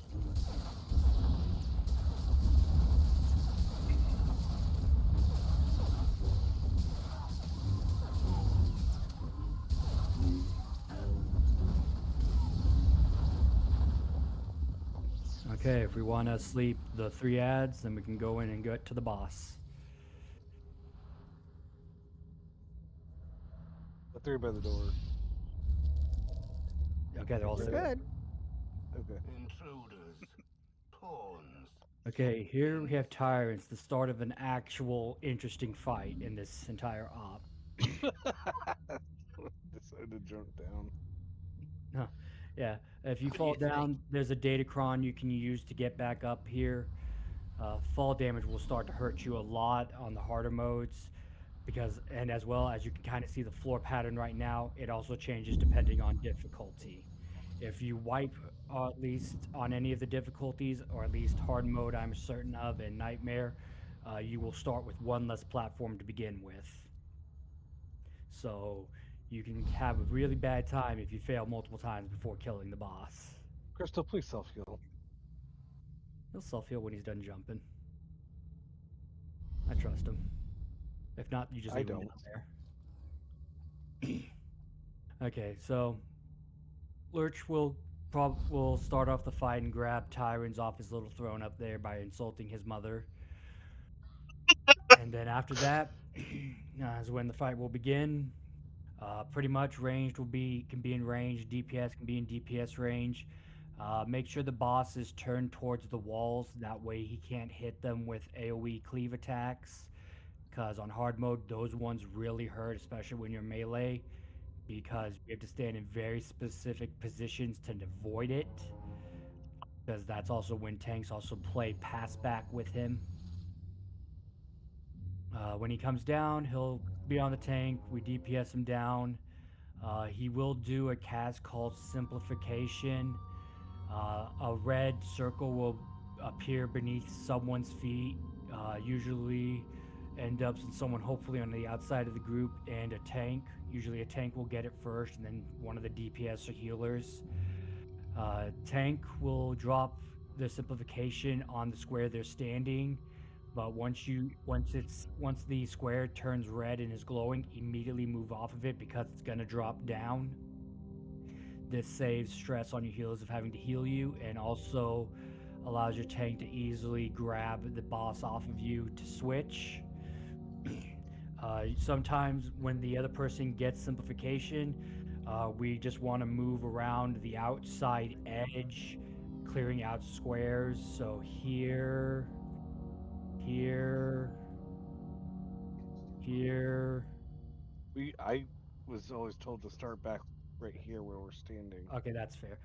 Okay, if we want to sleep the three ads, then we can go in and get to the boss. The three by the door. Okay, they're all We're set. good. Okay. Intruders. Pawns. Okay, here we have tyrants, the start of an actual interesting fight in this entire op. Decided to jump down. Yeah, if you What do fall you think? down, there's a datacron you can use to get back up here. Fall damage will start to hurt you a lot on the harder modes because, and as well as you can kind of see the floor pattern right now, it also changes depending on difficulty. If you wipe at least on any of the difficulties, or at least hard mode, I'm certain of, and nightmare, you will start with one less platform to begin with. So you can have a really bad time if you fail multiple times before killing the boss. Crystal, please self heal. He'll self-heal when he's done jumping. I trust him. If not, you just I leave him don't. down there. Okay, so Lurch will start off the fight and grab Tyrants off his little throne up there by insulting his mother. And then after that is when the fight will begin. Pretty much ranged can be in range, DPS can be in DPS range. Make sure the boss is turned towards the walls. That way he can't hit them with AoE cleave attacks. Because on hard mode, those ones really hurt, especially when you're melee. Because we have to stand in very specific positions to avoid it. Because that's also when tanks also play pass back with him. When he comes down, he'll be on the tank. We DPS him down. He will do a cast called Simplification. A red circle will appear beneath someone's feet, usually end up in someone hopefully on the outside of the group, and a tank. Usually a tank will get it first, and then one of the DPS or healers. Tank will drop the Simplification on the square they're standing. But once the square turns red and is glowing, immediately move off of it because it's gonna drop down. This saves stress on your healers of having to heal you, and also allows your tank to easily grab the boss off of you to switch. Sometimes when the other person gets Simplification, we just want to move around the outside edge, clearing out squares. So here, here, here. I was always told to start back right here where we're standing. Okay, that's fair.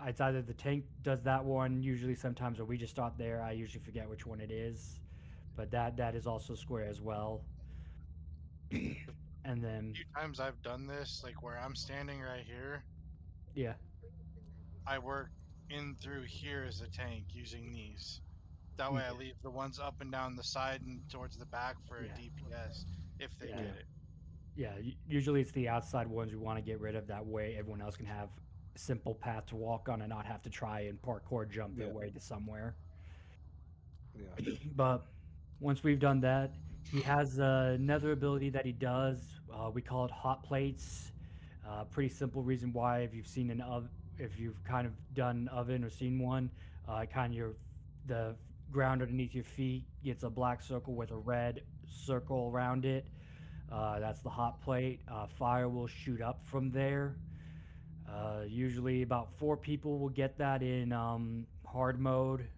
It's either the tank does that one usually sometimes, or we just start there. I usually forget which one it is, but that is also square as well. And then A few times I've done this, like where I'm standing right here, yeah, I work in through here as a tank using these. That way I okay. leave the ones up and down the side and towards the back for a Yeah, DPS if they yeah, get it. yeah. Usually it's the outside ones we want to get rid of. That way everyone else can have a simple path to walk on and not have to try and parkour jump their Yeah. way to somewhere. Yeah. But once we've done that, he has another ability that he does. We call it hot plates. Pretty simple reason why, if you've kind of done an oven or seen one, the ground underneath your feet gets a black circle with a red circle around it. That's the hot plate. Fire will shoot up from there. Usually about 4 people will get that in hard mode.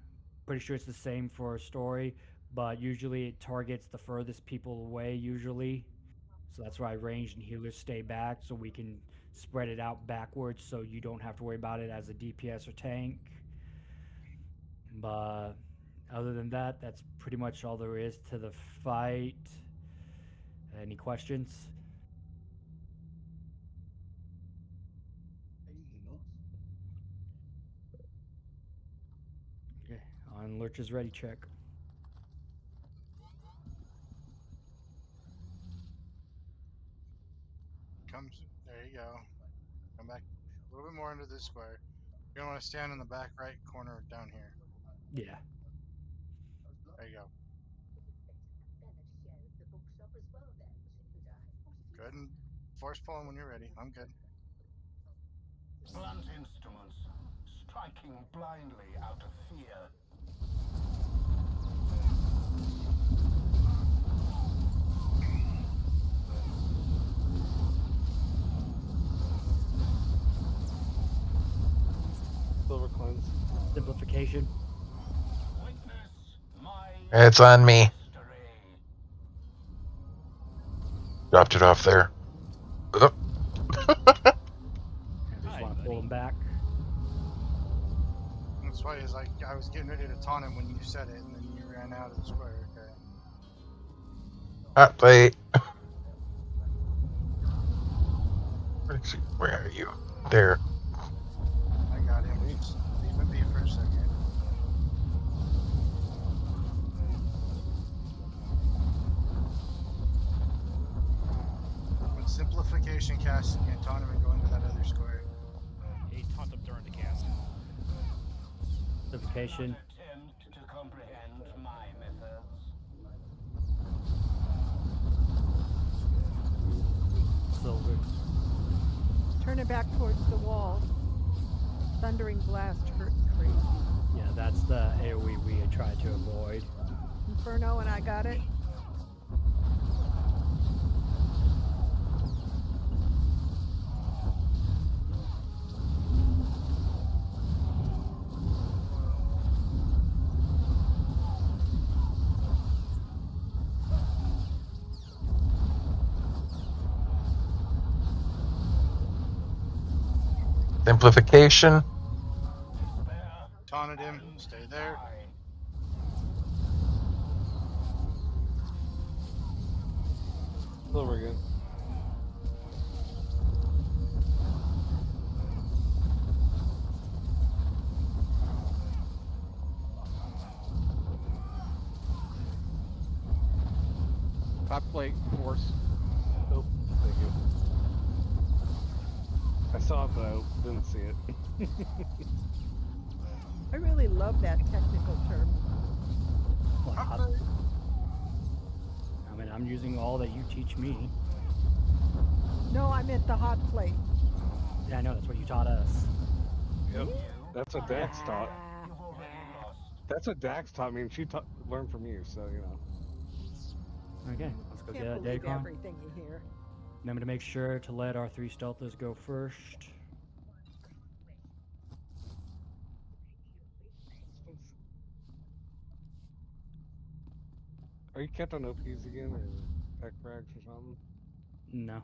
Pretty sure it's the same for a story, but usually it targets the furthest people away usually. So that's why ranged and healers stay back, so we can spread it out backwards so you don't have to worry about it as a DPS or tank. But other than that, that's pretty much all there is to the fight. Any questions? Okay, on Lurch's ready check. There you go. Come back a little bit more into this square. You're gonna want to stand in the back right corner down here. Yeah. There you go. Good and force pulling when you're ready. I'm good. Blunt instruments, striking blindly out of fear. Silver cleanse. Simplification. Witness my It's on me. mystery. Dropped it off there. I just Hi, want to pull buddy. him back. That's why it's like I was getting ready to taunt him when you said it, and then you ran out of the square. Okay. Hot plate. Where are you? There. Simplification casting and taunt him and go into that other square. Hey, taunt him during the cast. Simplification. Attempt to comprehend my methods. Silver. Turn it back towards the wall. Thundering blast hurt crazy. Yeah, that's the AoE we had tried to avoid. Inferno, and I got it. Simplification. Taunted him. Stay there. Silver again. Top plate, force. Oh, thank you. I saw it, but I didn't see it. I really love that technical term. What, hot- I mean, I'm using all that you teach me. No, I meant the hot plate. Yeah, I know, that's what you taught us. Yep. That's what Dax taught. That's what Dax taught me, and she learned from you, so, you know. Okay, let's go Can't get believe Dacron. everything you hear. Remember to make sure to let our 3 stealthers go first. Are you kept on OPs again, or tech frags or something? No.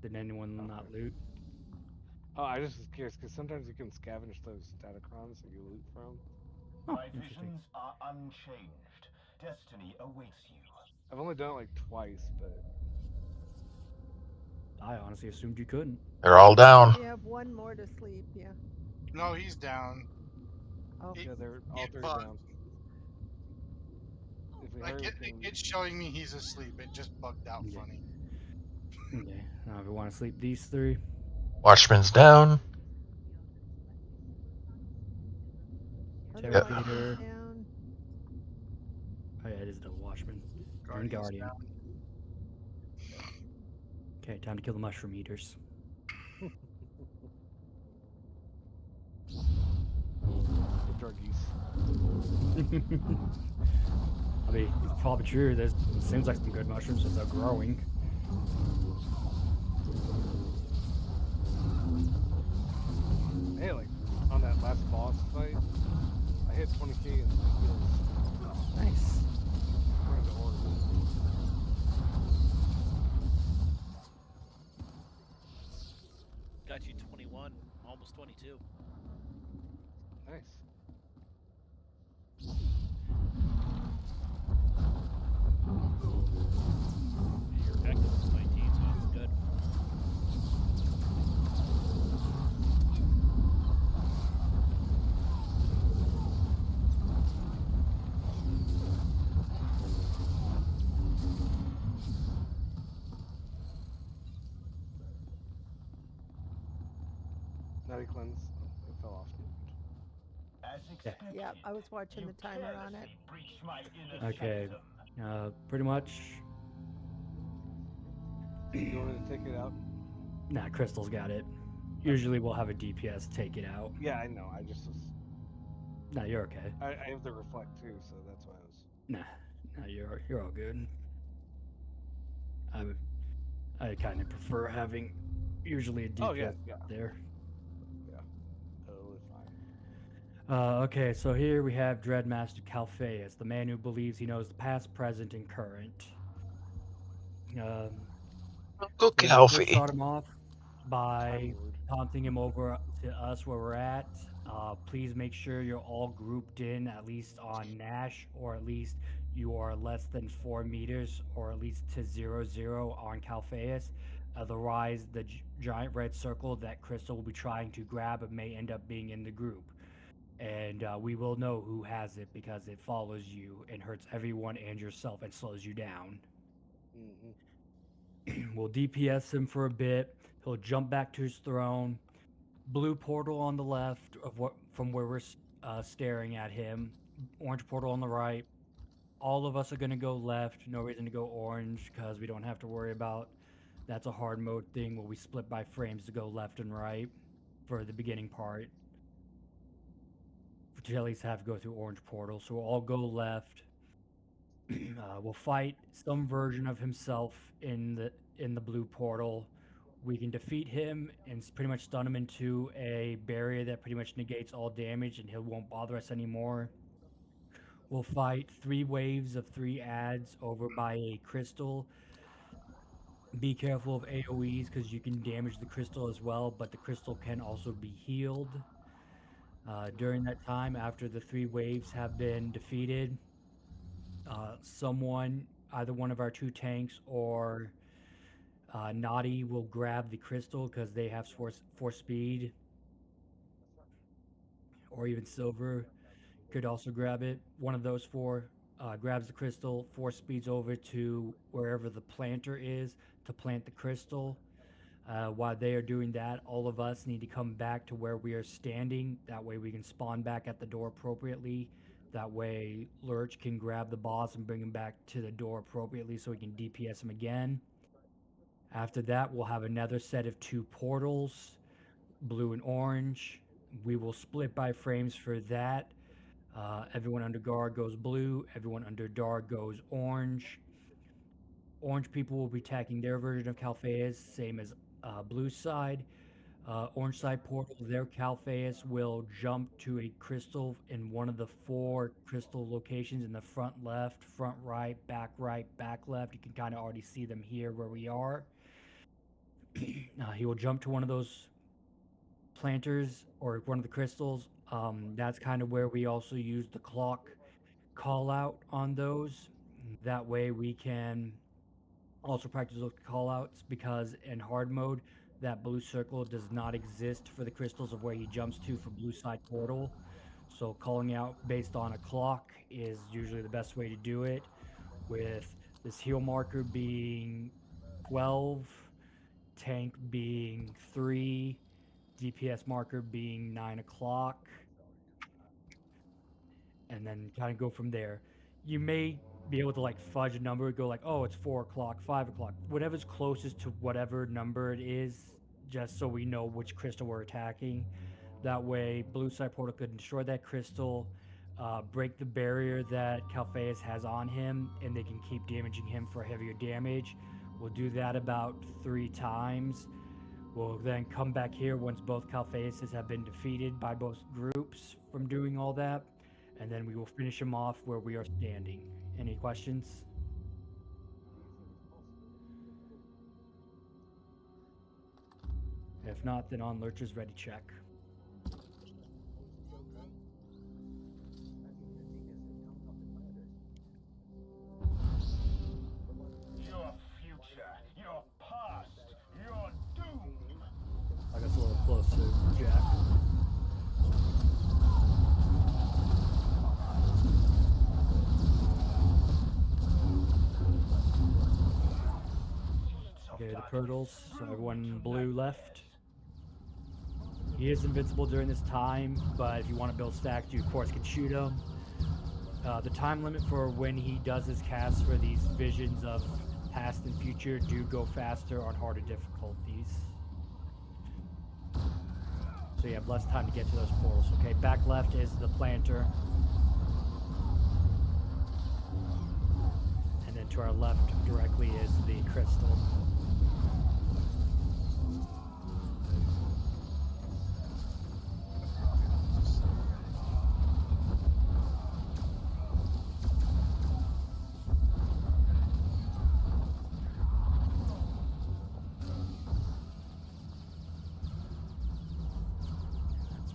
Did anyone not loot? Oh, I just was curious, because sometimes you can scavenge those datacrons that you loot from. Oh, My interesting. visions are unchanged. Destiny awaits you. I've only done it like twice, but I honestly assumed you couldn't. They're all down. We have one more to sleep, yeah. No, he's down. Oh, yeah, they're all It three bugged. down. If we Like hurry, we can. it's showing me he's asleep. It just bugged out Yeah. funny. Okay, now if we want to sleep these 3. Watchman's down. other Terra watchman's Leader. down. Oh yeah, it is the Watchman. And Guardian's Guardian. Okay, time to kill the mushroom eaters. The druggies. I mean, it's probably true. It seems like some good mushrooms if they're growing. Hey, like on that last boss fight, I hit 20k in my heals. Nice. Turned to horrible. Got you 21, almost 22. Nice. Your effective was 19, so that's good. Natty cleanse. Oh, it fell off. As expected, Yeah, I was watching you the timer on it. carelessly breached my inner Okay. sanctum. Pretty much. You want me to take it out? Nah, Crystal's got it. Usually we'll have a DPS take it out. Yeah, I know. I just was. Nah, you're okay. I have the reflect too, so that's why I was. Nah, you're all good. I kind of prefer having usually a DPS Oh yeah, yeah, there. yeah. Totally fine. Okay, so here we have Dreadmaster Calpheus, the man who believes he knows the past, present, and current. Uncle We'll Calfee. start him off by Time Lord. taunting him over to us where we're at. Please make sure you're all grouped in, at least on Nash, or at least you are less than 4 meters, or at least to 0, on Calpheus. Otherwise, the giant red circle that Crystal will be trying to grab may end up being in the group. And we will know who has it because it follows you and hurts everyone and yourself and slows you down. Mm-hmm. We'll DPS him for a bit. He'll jump back to his throne. Blue portal on the left of what from where we're staring at him. Orange portal on the right. All of us are gonna go left. No reason to go orange because we don't have to worry about. That's a hard mode thing where we split by frames to go left and right for the beginning part. Jellies have to go through orange portal, so we'll all go left. We'll fight some version of himself in the blue portal. We can defeat him and pretty much stun him into a barrier that pretty much negates all damage, and he won't bother us anymore. We'll fight 3 waves of 3 ads over by a crystal. Be careful of AoEs because you can damage the crystal as well, but the crystal can also be healed. During that time, after the 3 waves have been defeated, someone, either one of our 2 tanks or Naughty, will grab the crystal because they have force speed, or even Silver could also grab it. One of those 4 grabs the crystal, force speeds over to wherever the planter is to plant the crystal. While they are doing that, all of us need to come back to where we are standing. That way we can spawn back at the door appropriately. That way Lurch can grab the boss and bring him back to the door appropriately so we can DPS him again. After that, we'll have another set of 2 portals, blue and orange. We will split by frames for that. Everyone under guard goes blue, everyone under guard goes orange. Orange people will be attacking their version of Calpheus, same as blue side. Orange side portal, their Calpheus will jump to a crystal in one of the 4 crystal locations in the front left, front right, back left. You can kind of already see them here where we are. He will jump to one of those planters or one of the crystals. That's kind of where we also use the clock call out on those. That way we can also practice those call outs, because in hard mode, that blue circle does not exist for the crystals of where he jumps to for blue side portal. So calling out based on a clock is usually the best way to do it, with this heal marker being 12, tank being 3, DPS marker being 9 o'clock, and then kind of go from there. You may be able to like fudge a number, go like, oh, it's 4 o'clock, 5 o'clock, whatever's closest to whatever number it is, just so we know which crystal we're attacking. That way, blue side portal could destroy that crystal, break the barrier that Calpheus has on him, and they can keep damaging him for heavier damage. We'll do that about 3 times. We'll then come back here once both Calpheuses have been defeated by both groups from doing all that, and then we will finish them off where we are standing. Any questions? If not, then on Lurch's ready check. Your future, your past, your doom. I guess a little closer, Jack. Okay, the turtles. So everyone blue left. He is invincible during this time, but if you want to build stacks, you of course can shoot him. The time limit for when he does his casts for these visions of past and future do go faster on harder difficulties. So you have less time to get to those portals. Okay, back left is the planter. And then to our left directly is the crystal.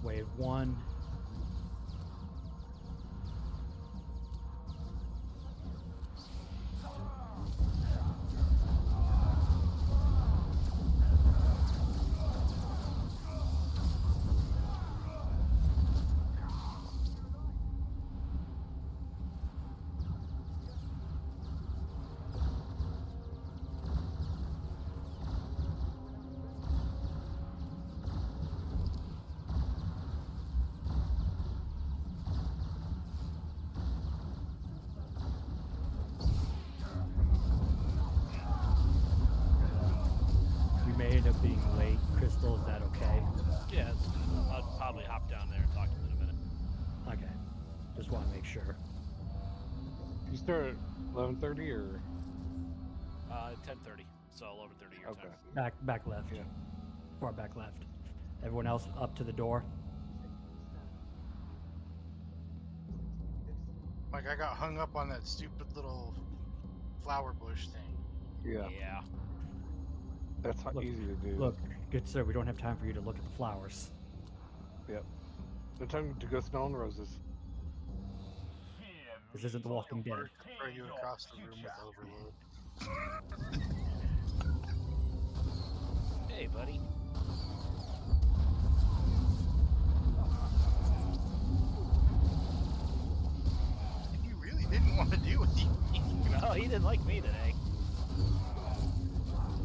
Wave 1. end up being late, Crystal, is that okay? Yeah, I'll probably hop down there and talk to him in a minute. Okay. Just want to make sure. You start at 11:30 or 10:30, so 11:30 your okay? time. Back left. Yeah. Far back left. Everyone else up to the door. Like I got hung up on that stupid little flower bush thing. Yeah. Yeah. That's Look, easy to do. Look, good sir, we don't have time for you to look at the flowers. Yep. No time to go smelling roses. This isn't The Walking Dead. Throw you across the room with overload. Hey, buddy. You really didn't want to deal with you. No, he didn't like me today.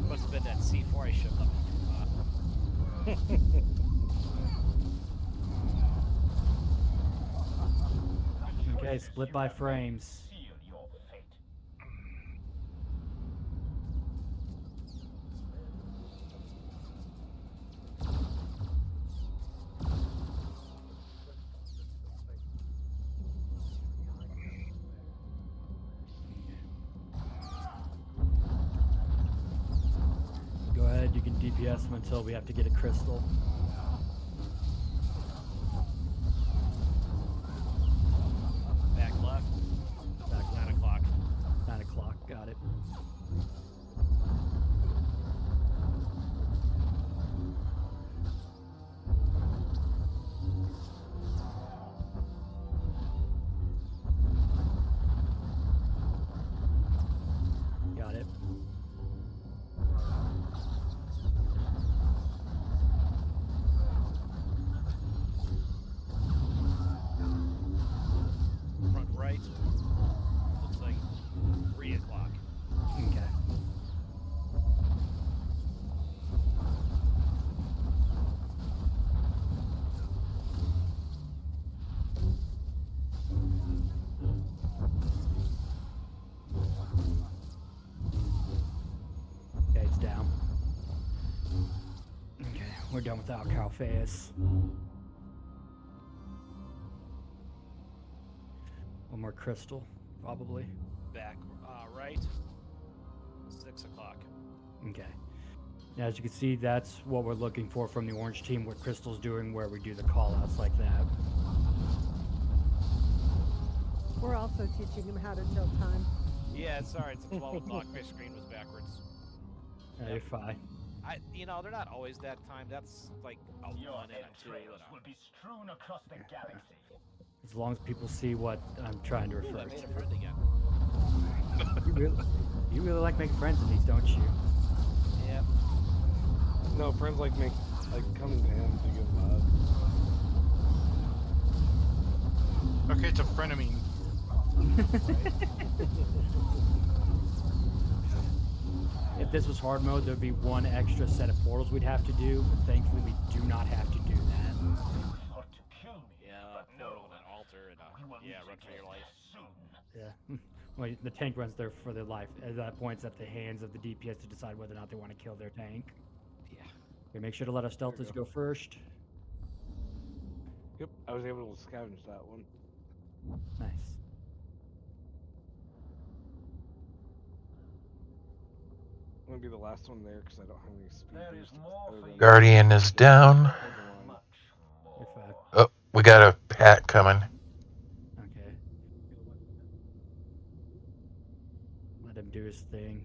Must have been that C4 I shoved up his Okay, split by frames. Go ahead, you can DPS them until we have to get a crystal. back left. Back 9 o'clock. 9 o'clock, got it. Got it. Front right. Looks like 3 o'clock. Okay. Okay, it's down. Okay, we're done with the alcohol phase. One more crystal, probably. Back right. 6 o'clock. Okay. Now, as you can see, that's what we're looking for from the orange team, what Crystal's doing, where we do the call-outs like that. We're also teaching him how to tell time. Yeah, sorry, it's 12 o'clock. My screen was backwards. No, you're fine. They're not always that time. That's like a 1 and a 2. will be strewn across the galaxy. As long as people see what I'm trying to Ooh, refer I made to. a friend again. You really like making friends in these, don't you? Yeah. No, friends like coming to him to give love. Okay, it's a frenemy. If this was hard mode, there'd be one extra set of portals we'd have to do, but thankfully we do not have to do that. Yeah, portal and an altar and run for your life. Yeah. Well, the tank runs there for their life. At that point, it's at the hands of the DPS to decide whether or not they want to kill their tank. Yeah. Okay, make sure to let our stealthers go first. Yep, I was able to scavenge that one. Nice. I'm gonna be the last one there because I don't have any speed boost. Guardian is down. You're fine. Oh, we got a Pat coming. Okay. Let him do his thing.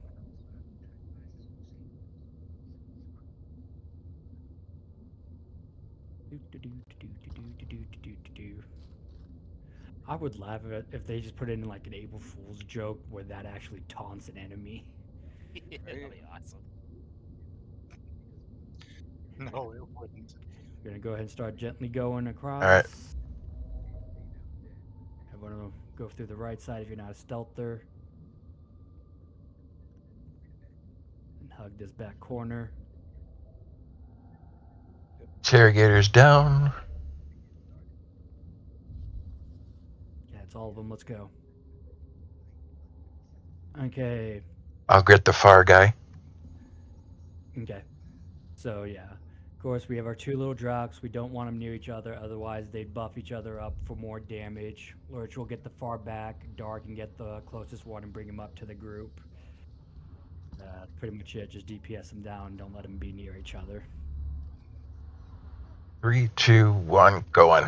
I would laugh at it if they just put in like an April Fool's joke where that actually taunts an enemy. Yeah, that'd be awesome. No, it wouldn't. We're gonna go ahead and start gently going across. All right. Everyone will go through the right side if you're not a stealther. And hug this back corner. Interrogator's down. Yeah, it's all of them. Let's go. Okay. I'll get the far guy. Okay. So yeah, of course we have our two little Dracs. We don't want them near each other, otherwise they'd buff each other up for more damage. Lurch will get the far back, Dark can get the closest one and bring him up to the group. That's pretty much it. Just DPS them down. Don't let them be near each other. 3, 2, 1, going.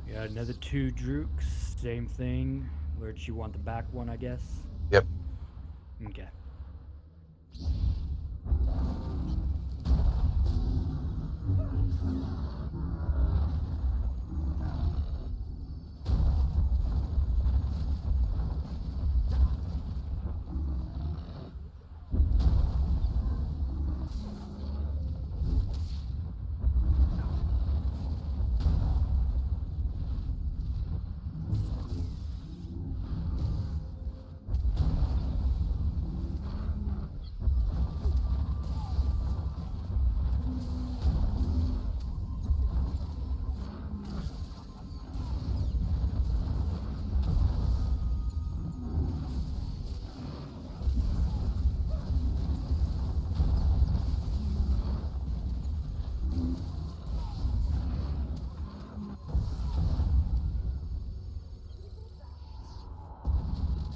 Yeah, another two Drooks. Same thing. Lurch, you want the back one, I guess? Yep. Okay.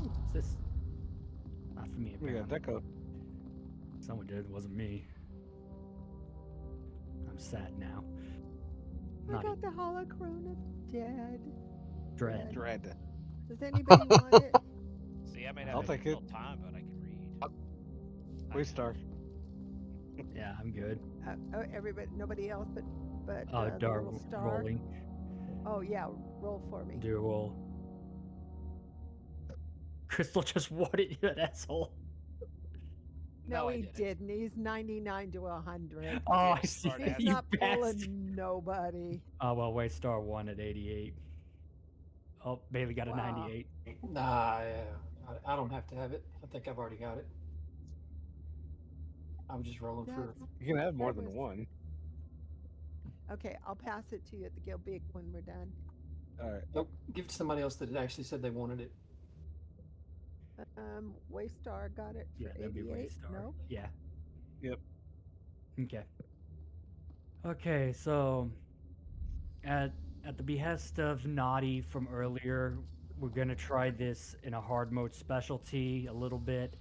What's this? Not for me, We got apparently. Deco. Someone did. It wasn't me. I'm sad now. I Not got the holocron of dead. Dread. Dread. Does anybody want it? See, I may not I'll have take a it. full time, but I can read. Waystar. Yeah, I'm good. Oh, everybody, nobody else, but Oh, the Dark little star. rolling. Oh yeah, roll for me. Do a roll. Crystal just wanted you, that asshole. No, I he didn't. He's 99 to 100. Oh, I Yeah, see. smart He's ass. You not bastard. pulling nobody. Oh, well, Waystar won at 88. Oh, Bailey got a Wow. 98. Nah, yeah. I don't have to have it. I think I've already got it. I'm just rolling for. You can have more that than was- one. Okay, I'll pass it to you at the Gilbig when we're done. All right. Nope. Give it to somebody else that actually said they wanted it. Waystar got it for Yeah, that'd be 88. Waystar. No. Yeah. Yep. Okay. Okay, so at the behest of Naughty from earlier, we're gonna try this in a hard mode specialty a little bit.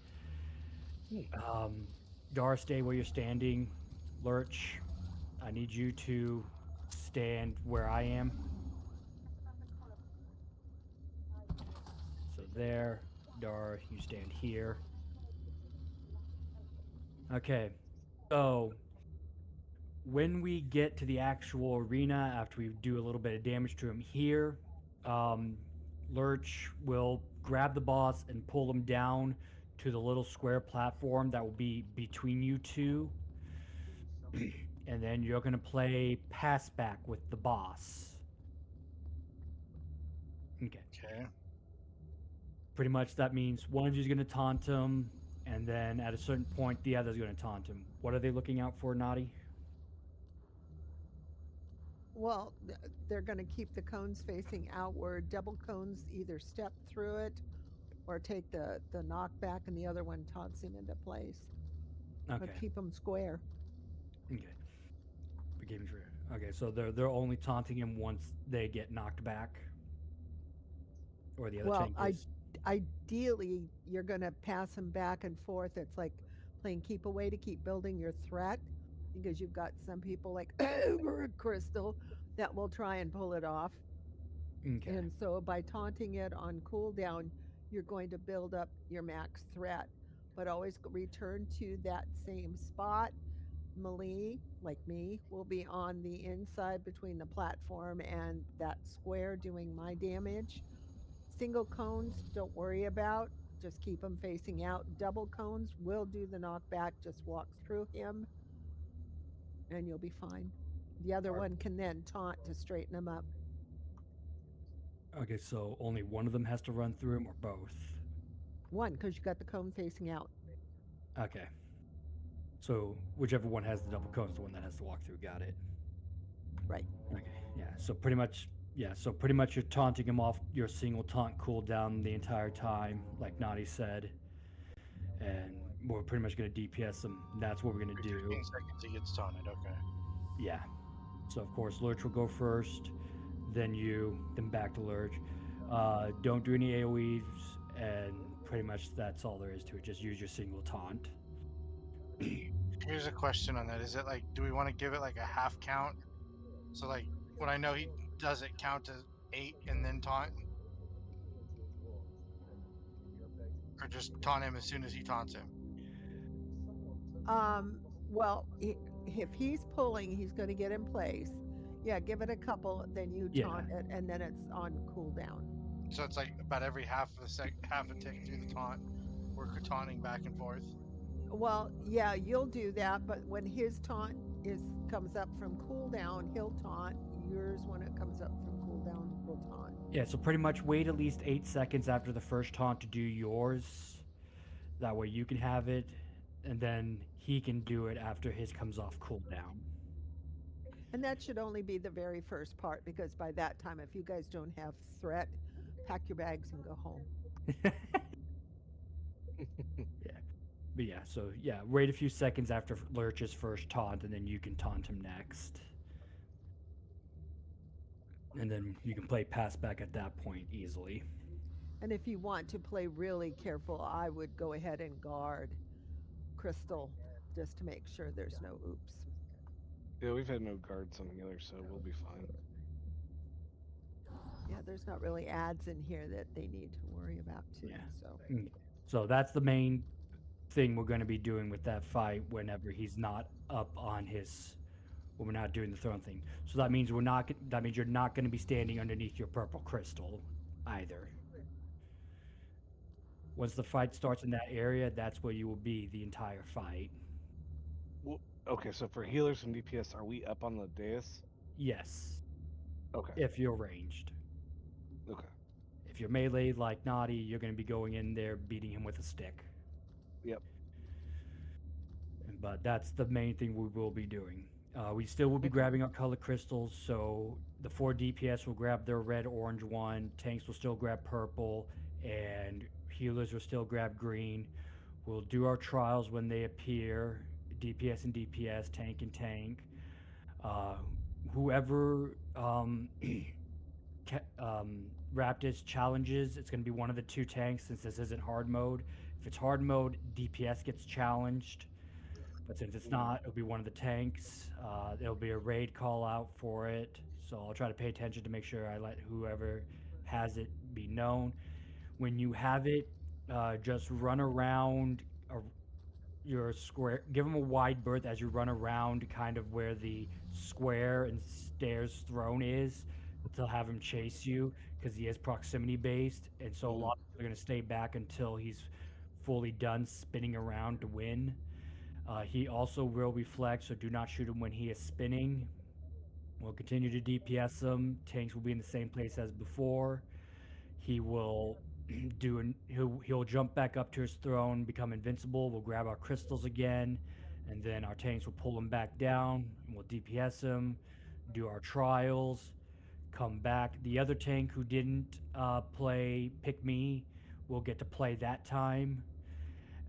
Dar, stay where you're standing. Lurch, I need you to stand where I am. So there. Dar, you stand here. Okay. So when we get to the actual arena, after we do a little bit of damage to him here, Lurch will grab the boss and pull him down to the little square platform that will be between you two. And then you're going to play pass back with the boss. Okay. Okay. Pretty much that means one of you is going to taunt him, and then at a certain point, the other is going to taunt him. What are they looking out for, Naughty? Well, they're going to keep the cones facing outward. Double cones either step through it or take the knockback, and the other one taunts him into place. Okay. But keep them square. Okay. Okay, so they're only taunting him once they get knocked back, or the other Well, tank is. ideally, you're going to pass them back and forth. It's like playing keep away to keep building your threat, because you've got some people like Crystal that will try and pull it off. Okay. And so by taunting it on cooldown, you're going to build up your max threat. But always return to that same spot. Melee, like me, will be on the inside between the platform and that square doing my damage. Single cones, don't worry about. Just keep them facing out. Double cones will do the knockback. Just walk through him and you'll be fine. The other one can then taunt to straighten him up. Okay, so only one of them has to run through him, or both? One, because you got the cone facing out. Okay. So whichever one has the double cone is the one that has to walk through. Got it. Right. Okay. Yeah. So pretty much. Yeah. So pretty much you're taunting him off your single taunt cooldown the entire time, like Naughty said, and we're pretty much gonna DPS him. That's what we're gonna do. 15 seconds he gets taunted. Okay. Yeah. So of course Lurch will go first, then you, then back to Lurch. Don't do any AoEs, and pretty much that's all there is to it. Just use your single taunt. Here's a question on that. Is it like, do we want to give it like a half count? So like, when I know he does it count to 8 and then taunt? Or just taunt him as soon as he taunts him? Well, if he's pulling, he's going to get in place. Yeah, give it a couple, then you taunt it, and then it's on cooldown. So it's like about every half a tick through the taunt, we're taunting back and forth. Well, yeah, you'll do that, but when his taunt comes up from cooldown, he'll taunt. Yours, when it comes up from cooldown, will taunt. Yeah, so pretty much wait at least 8 seconds after the first taunt to do yours. That way you can have it, and then he can do it after his comes off cooldown. And that should only be the very first part, because by that time, if you guys don't have threat, pack your bags and go home. Yeah. But yeah, so yeah, wait a few seconds after Lurch's first taunt, and then you can taunt him next. And then you can play pass back at that point easily. And if you want to play really careful, I would go ahead and guard Crystal just to make sure there's no oops. Yeah, we've had no guards on healer, so we'll be fine. Yeah, there's not really ads in here that they need to worry about too. Yeah. So that's the main thing we're going to be doing with that fight whenever he's not up on his, when we're not doing the throne thing. So that means you're not going to be standing underneath your purple crystal either. Once the fight starts in that area, that's where you will be the entire fight. Well, okay, so for healers and DPS, are we up on the dais? Yes. Okay. If you're ranged. Okay. If you're melee like Naughty, you're going to be going in there beating him with a stick. Yep. But that's the main thing we will be doing. We still will be grabbing our color crystals, so the 4 DPS will grab their red, orange one, tanks will still grab purple, and healers will still grab green. We'll do our trials when they appear, DPS and DPS, tank and tank. Whoever Raptors challenges, it's going to be one of the 2 tanks since this isn't hard mode. If it's hard mode, DPS gets challenged. But since it's not, it'll be one of the tanks. There'll be a raid call out for it. So I'll try to pay attention to make sure I let whoever has it be known. When you have it, just run around your square. Give them a wide berth as you run around kind of where the square and stairs throne is to have him chase you, because he is proximity based. And so a lot of people are going to stay back until he's fully done spinning around to win. He also will reflect, so do not shoot him when he is spinning. We'll continue to DPS him. Tanks will be in the same place as before. He will he'll jump back up to his throne, become invincible. We'll grab our crystals again, and then our tanks will pull him back down, and we'll DPS him, do our trials, come back. The other tank who didn't play Pick Me will get to play that time.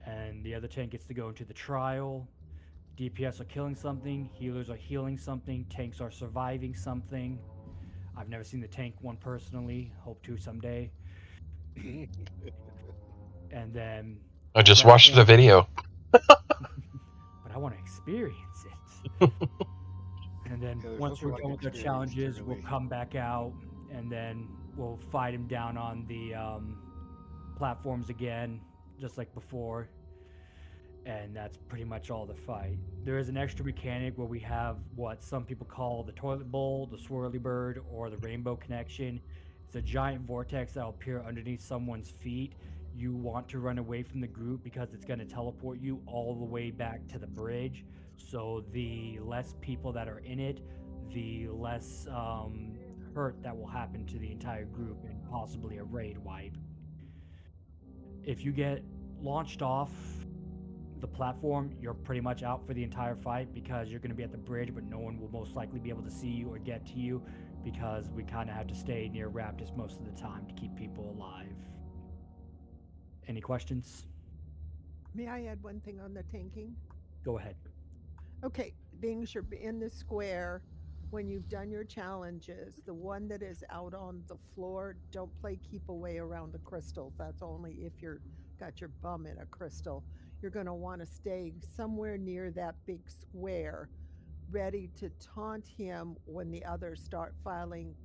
And the other tank gets to go into the trial. DPS are killing something, healers are healing something, tanks are surviving something. I've never seen the tank one personally, hope to someday. And then I just watched the video. But I want to experience it. And then once we're done with the challenges, we'll come back out, and then we'll fight him down on the platforms again, just like before. And that's pretty much all the fight. There is an extra mechanic where we have what some people call the toilet bowl, the swirly bird, or the rainbow connection. It's a giant vortex that'll appear underneath someone's feet. You want to run away from the group because it's going to teleport you all the way back to the bridge. So the less people that are in it, the less hurt that will happen to the entire group and possibly a raid wipe. If you get launched off the platform, you're pretty much out for the entire fight because you're going to be at the bridge, but no one will most likely be able to see you or get to you because we kind of have to stay near Raptus most of the time to keep people alive. Any questions? May I add one thing on the tanking? Go ahead. Okay, being you're in the square, when you've done your challenges, the one that is out on the floor, don't play keep away around the crystals. That's only if you're got your bum in a crystal. You're going to want to stay somewhere near that big square, ready to taunt him when the others start filing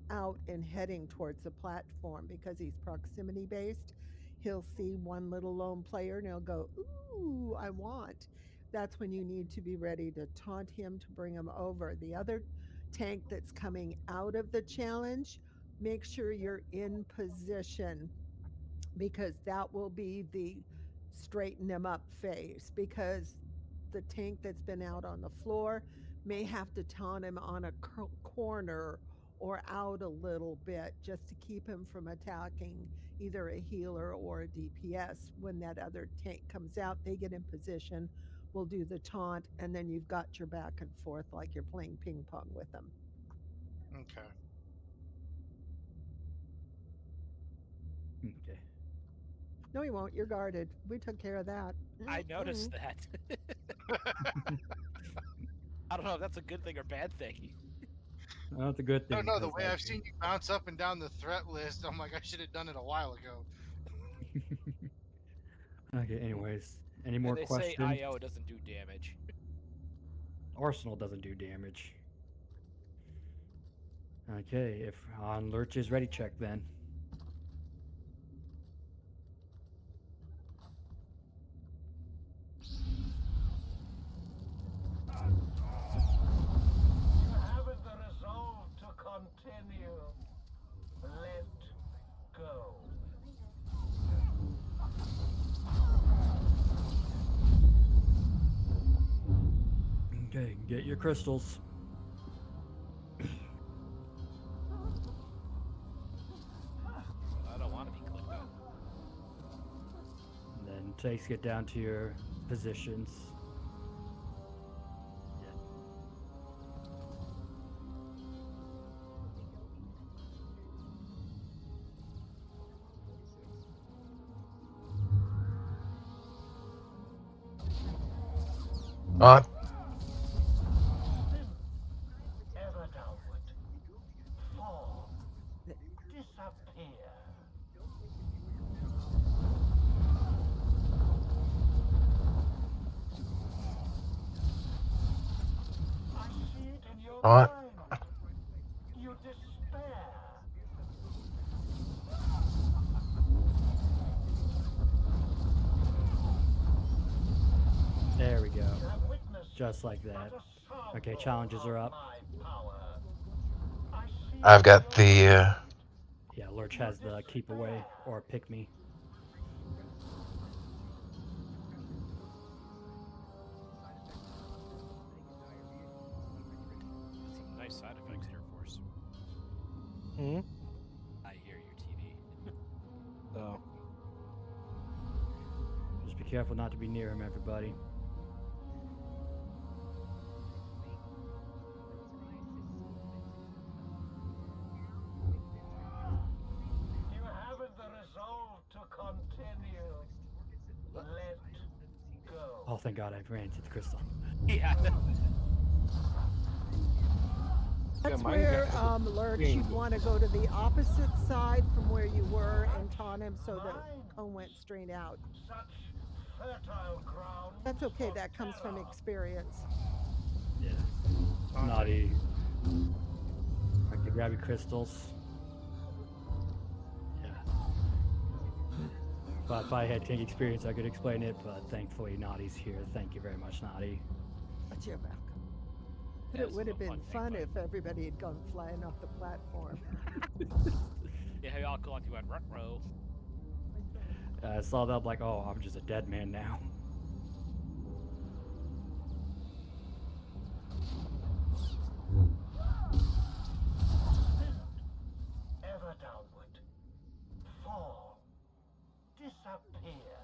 out and heading towards the platform because he's proximity based. He'll see one little lone player and he'll go, "Ooh, I want." That's when you need to be ready to taunt him to bring him over. The other tank that's coming out of the challenge, make sure you're in position because that will be the straighten him up phase because the tank that's been out on the floor may have to taunt him on a corner or out a little bit just to keep him from attacking either a healer or a DPS. When that other tank comes out, they get in position, will do the taunt, and then you've got your back and forth like you're playing ping pong with them. Okay. Okay. No, you won't. You're guarded. We took care of that. I noticed that. I don't know if that's a good thing or bad thing. Well, that's a good thing. I don't know. The because, way like, I've seen you bounce up and down the threat list, I'm like, I should have done it a while ago. Okay, anyways. Any more They questions? say IO doesn't do damage. Arsenal doesn't do damage. Okay, if on Lurch is ready, check then. You haven't the resolve to continue. Let go. Okay, get your crystals. I don't want to be clicked on. And then takes get down to your positions. On. Ever downward. Fall. Disappear. I see it in your On. mind. You despair. There we go. You have witnessed Just like that. but a Okay, sample challenges are of up. my power. I see it I've in got your the mind. Yeah, Lurch has the keep away or pick me. Some nice side effects here, Force. Hmm? I hear your TV. Oh. Just be careful not to be near him, everybody. You haven't the resolve to continue. Let go. Oh, thank God I ran into the crystal. Yeah. That's mine where, got Lurch, dinged. you'd want to go to the opposite side from where you were and taunt him so the cone went straight out. Such fertile ground. That's okay. of That comes from terror. experience. Yeah. Taunting. Naughty. Okay, grab your crystals. But if I had tank experience, I could explain it. But thankfully, Naughty's here. Thank you very much, Naughty. But you're welcome. But Yeah, it this would was have a fun been tank fun fight. if everybody had gone flying off the platform. Yeah, we all collectively went rut row. I saw that, I'm like, oh, I'm just a dead man now. Ever downward. Fall. Disappear.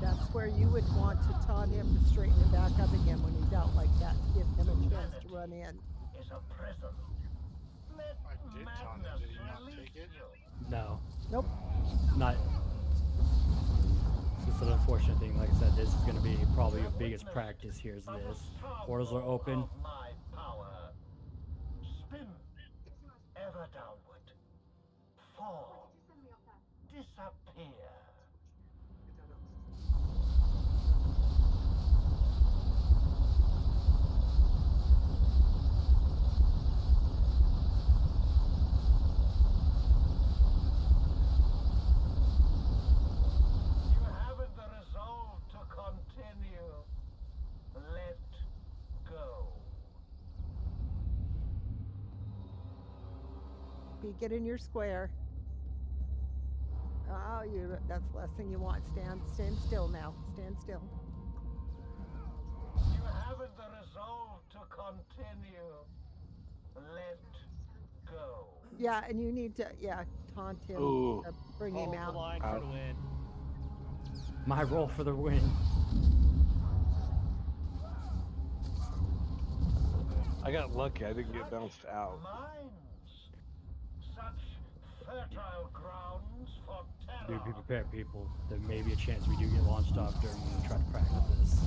That's where you would want to taunt him to straighten him back up again when he's out like that, to give him a chance to run in. Is a prison. Let I did taunt him. Did he not Magnus take it? release you. No, Nope. not. It's an unfortunate thing. Like I said, this is going to be probably your biggest practice here. Is this portals are open? Of my power. Spin. Ever downward. Fall. Disappear. You haven't the resolve to continue. Let go. Get in your square. Oh, that's the last thing you want. Stand still now. Stand still. You haven't the resolve to continue. Let go. Yeah, and you need to taunt him, Ooh. bring him Hold the out. line for the win. My roll for the win. I got lucky. I didn't get bounced out. Minds. Such fertile grounds for Do terror. be prepared, people. There may be a chance we do get launched off during when we try to practice this.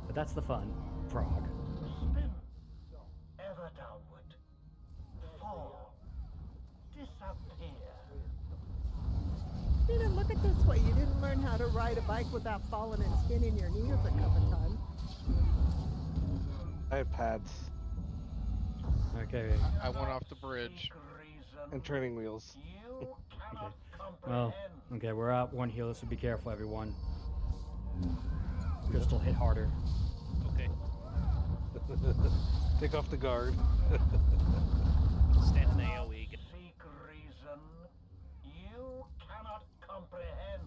But that's the fun, Frog. Spin. Ever downward. Fall. Disappear. You didn't look at this way. You didn't learn how to ride a bike without falling and skinning your knees a couple times. I have pads Okay. I went off the bridge. and training wheels. You cannot Well, comprehend. okay, we're out one healer, so be careful, everyone. Crystal hit harder. Okay. Take off the guard. Stand in AoE. Seek reason. You cannot comprehend.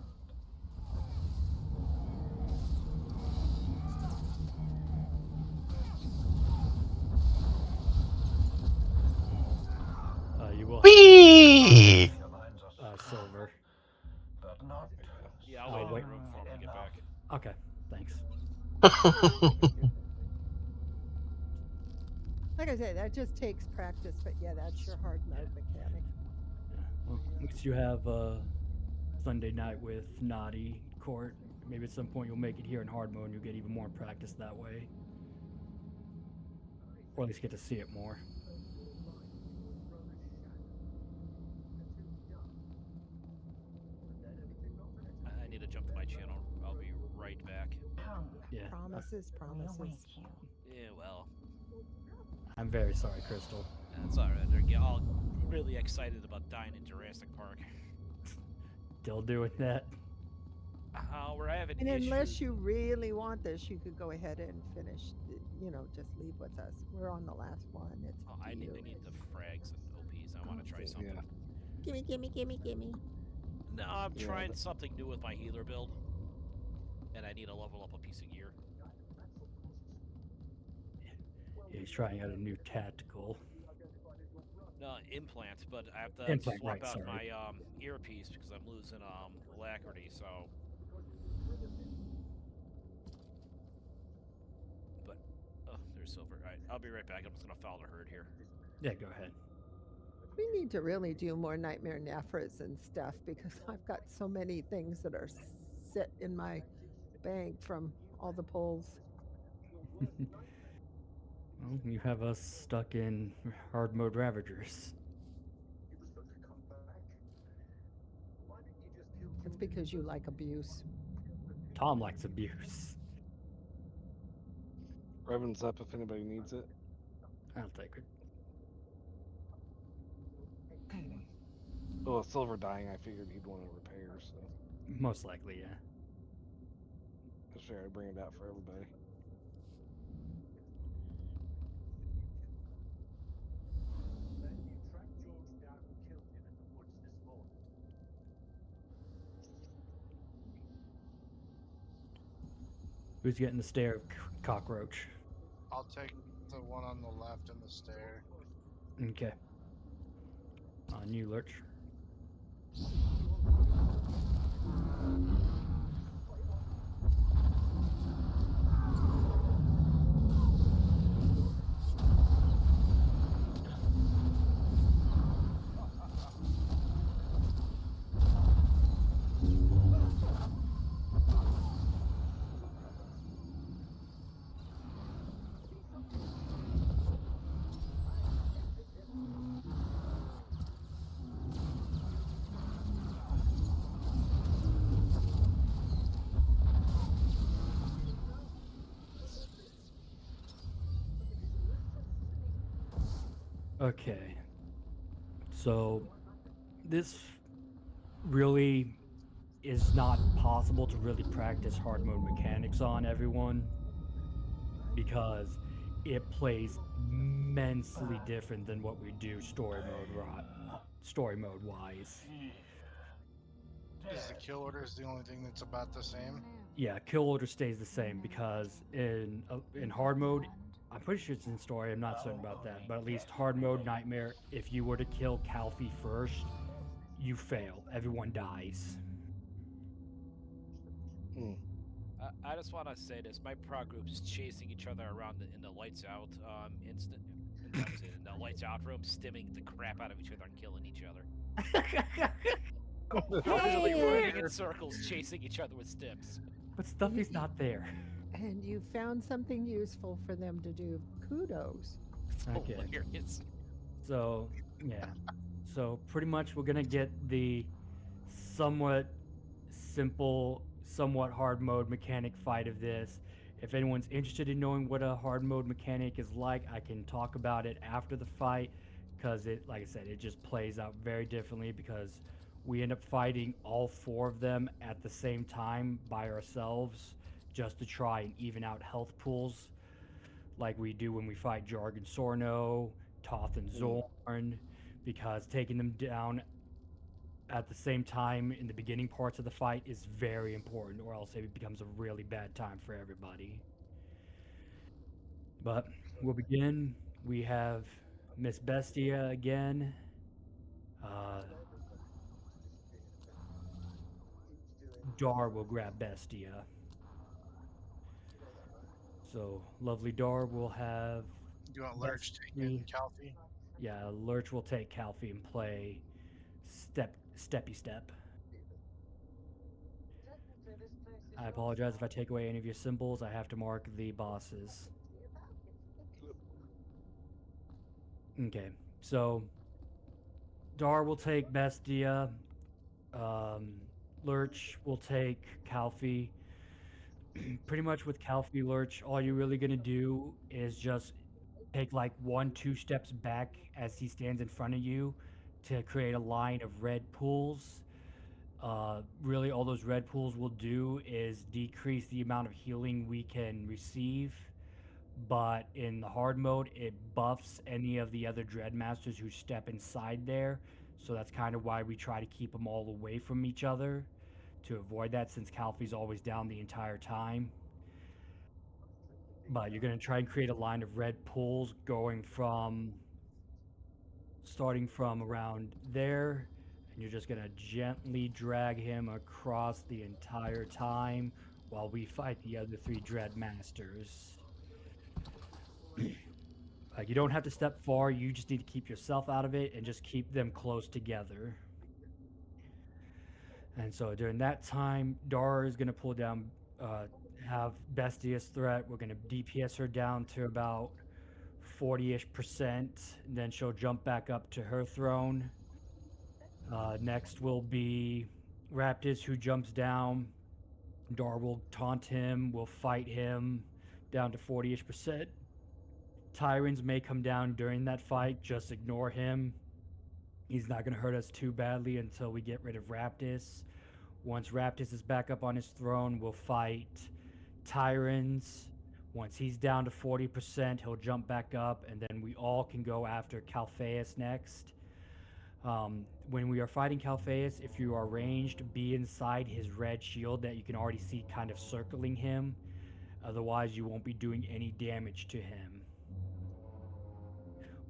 You will Whee! Your lines are silver. but not. Yeah, I'll Oh, wait in wait. the room for him to get back. Okay, thanks. Like I said, that just takes practice, but yeah, that's your hard mode mechanic. Yeah. Well, next you have Sunday night with Naughty Court. Maybe at some point you'll make it here in hard mode and you'll get even more practice that way. Or at least get to see it more. I need to jump to my channel. I'll be right back. Come. Yeah. Promises. We await you. Yeah, well, I'm very sorry, Crystal. that's alright. They're all really excited about dying in Jurassic Park. Still doing that. We're having And issues. unless you really want this, you could go ahead and finish. Just leave with us. We're on the last one. It's Oh, I need the frags and OPs. I want to try something. Yeah. gimme. No, I'm Yeah, trying something new with my healer build. And I need to level up a piece of gear. Yeah, he's trying out a new tactical. No, implant, but I have to Implant, swap right, out sorry. my earpiece because I'm losing alacrity, so. But, oh, there's silver. Alright, I'll be right back. I'm just gonna follow the herd here. Yeah, go ahead. We need to really do more Nightmare Nephras and stuff because I've got so many things that are sit in my bank from all the polls. Well, you have us stuck in hard mode Ravagers. It's because you like abuse. Tom likes abuse. Revan's up if anybody needs it. I'll take it. Well, with silver dying, I figured he'd want to repair, so Most likely, yeah. I figured I'd bring it out for everybody. Then you tracked George down and killed him in the woods this morning. Who's getting the stare of cockroach? I'll take the one on the left in the stair. Okay. On you, Lurch. Okay. So this really is not possible to really practice hard mode mechanics on everyone because it plays immensely different than what we do story mode wise. Is the kill orders the only thing that's about the same? Yeah, kill order stays the same because in hard mode, I'm pretty sure it's in story. I'm not certain about that, but at least hard mode nightmare. If you were to kill Calfee first, you fail. Everyone dies. I just want to say this: my prog group is chasing each other around in the lights out instant. In the lights out room, stimming the crap out of each other and killing each other. Literally running in circles, chasing each other with stims. But Stuffy's not there. And you found something useful for them to do. Kudos. It's Okay. hilarious. So, yeah. So, pretty much we're going to get the somewhat simple, somewhat hard mode mechanic fight of this. If anyone's interested in knowing what a hard mode mechanic is like, I can talk about it after the fight because it, like I said, it just plays out very differently because we end up fighting all four of them at the same time by ourselves just to try and even out health pools like we do when we fight Jarg and Sorno, Toth and Zorn, because taking them down at the same time in the beginning parts of the fight is very important, or else it becomes a really bad time for everybody. But we'll begin. We have Miss Bestia again. Dar will grab Bestia. So lovely Dar will have. Do you want Lurch taking Calfee? Yeah, Lurch will take Calfee and play steppy step. I apologize if I take away any of your symbols. I have to mark the bosses. Okay, so Dar will take Bestia. Lurch will take Calfee. Pretty much with Calfee Lurch, all you're really gonna do is just take like 1-2 steps back as he stands in front of you to create a line of red pools. Really, all those red pools will do is decrease the amount of healing we can receive. But in the hard mode, it buffs any of the other Dreadmasters who step inside there. So that's kind of why we try to keep them all away from each other to avoid that, since Calfee's always down the entire time. But you're going to try and create a line of red pools starting from around there, and you're just going to gently drag him across the entire time while we fight the other 3 Dreadmasters. Like, you don't have to step far, you just need to keep yourself out of it and just keep them close together. And so during that time, Dara is going to pull down, have Bestia's threat. We're going to DPS her down to about 40-ish%, and then she'll jump back up to her throne. Next will be Raptus, who jumps down. Dar will taunt him, will fight him down to 40-ish%. Tyrants may come down during that fight. Just ignore him. He's not going to hurt us too badly until we get rid of Raptus. Once Raptus is back up on his throne, we'll fight Tyrants. Once he's down to 40%, he'll jump back up, and then we all can go after Calpheus next. When we are fighting Calpheus, if you are ranged, be inside his red shield that you can already see kind of circling him. Otherwise, you won't be doing any damage to him.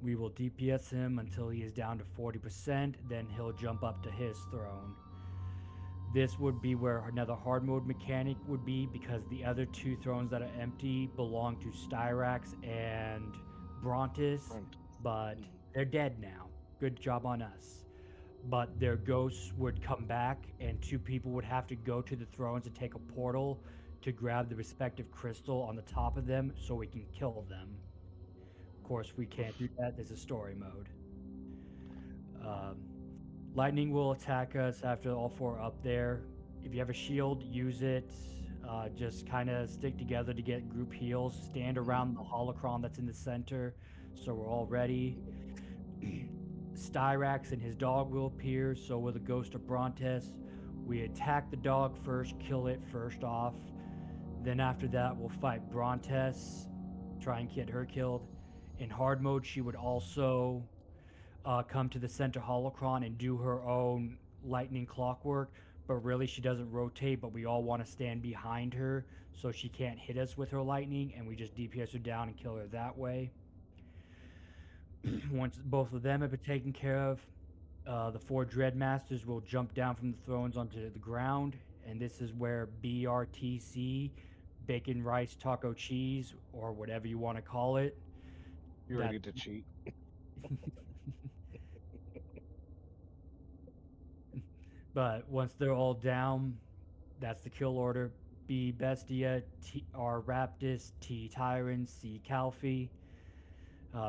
We will DPS him until he is down to 40%, then he'll jump up to his throne. This would be where another hard mode mechanic would be, because the other two thrones that are empty belong to Styrax and Brontis, but they're dead now. Good job on us. But their ghosts would come back, and two people would have to go to the thrones and take a portal to grab the respective crystal on the top of them so we can kill them. Of course, we can't do that. There's a story mode. Lightning will attack us after all four are up there. If you have a shield, use it. Just kind of stick together to get group heals. Stand around the holocron that's in the center so we're all ready. Styrax and his dog will appear, so will the ghost of Brontes. We attack the dog first, kill it first off. Then after that, we'll fight Brontes, try and get her killed. In hard mode, she would also come to the center holocron and do her own lightning clockwork, but really she doesn't rotate, but we all want to stand behind her so she can't hit us with her lightning, and we just DPS her down and kill her that way. Once both of them have been taken care of, the four Dreadmasters will jump down from the thrones onto the ground, and this is where BRTC, bacon, rice, taco, cheese, or whatever you want to call it. You're ready to cheat. But once they're all down, that's the kill order. B Bestia, R Raptus, T Tyrant, C Calphi.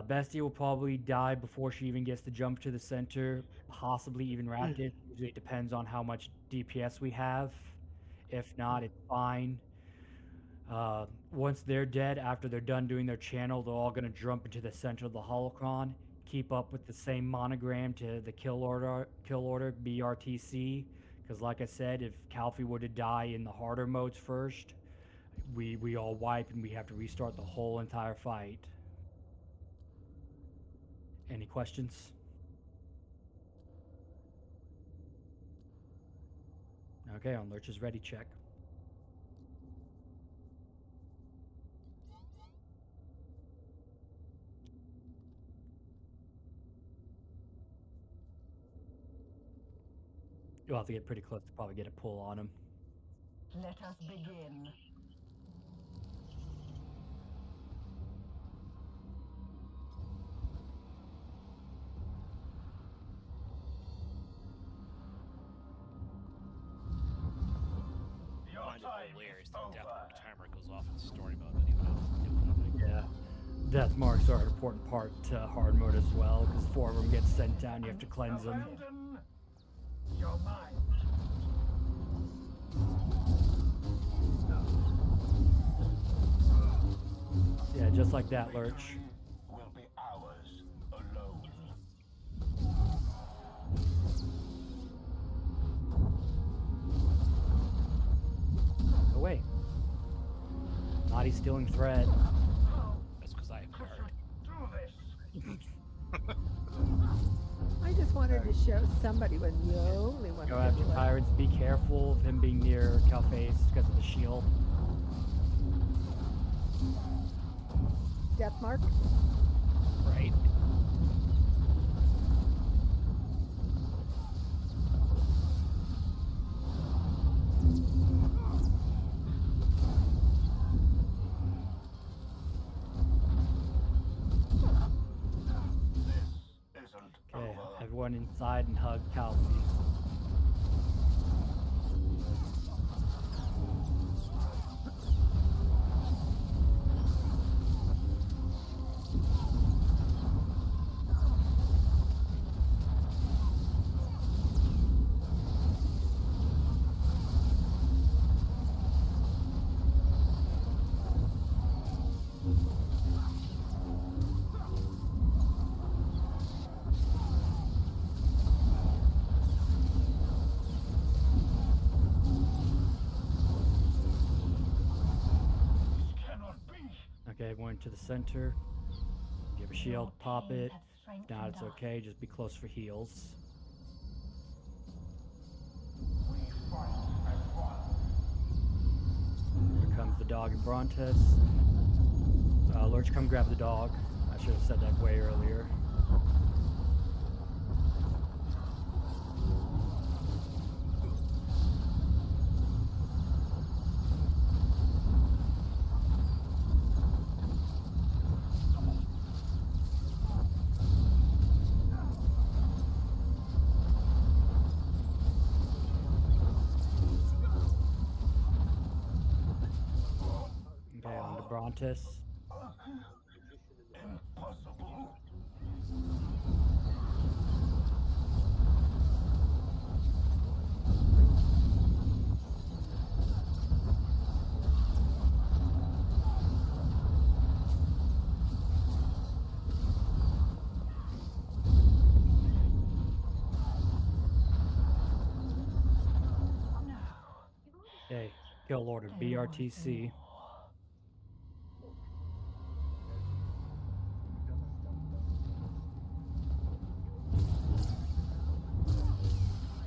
Bestia will probably die before she even gets to jump to the center, possibly even Raptus. Usually it depends on how much DPS we have. If not, it's fine. Once they're dead, after they're done doing their channel, they're all going to jump into the center of the holocron. Keep up with the same monogram to the kill order BRTC, because like I said, if Calphi were to die in the harder modes first, we all wipe and we have to restart the whole entire fight. Any questions? Okay, on Lurch is ready, check. You'll have to get pretty close to probably get a pull on him. Let us begin. Find it hilarious that Death Mark timer goes off in story mode when anyone else is doing nothing. Yeah. Death marks are an important part to hard mode as well, because 4 of them get sent down, you have to cleanse them. Abandon your mind. Yeah, just like that, Lurch. Will be ours alone. Away. Naughty stealing thread. That's because I have guard. Do this. I just wanted to show somebody when the only one. Go could after do it. Tyrants. Be careful of him being near Calpheus because of the shield. Death mark. Right. Okay, everyone inside and hug Calpheus. Okay, went to the center. Give a shield, Your pop chains it. have If strengthened not, it's us. okay. Just be close for heals. We fight as one. Here comes the dog and Brontes. Lurch, come grab the dog. I should have said that way earlier. Okay, on to Brontes. Impossible. Okay, kill order BRTC.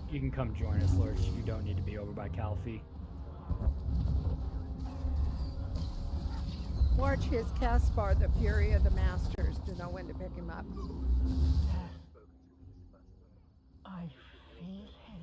You can come join us, Lurch. You don't need to be over by Calfee. Watch his cast bar, the Fury of the Masters, to know when to pick him up. I feel it.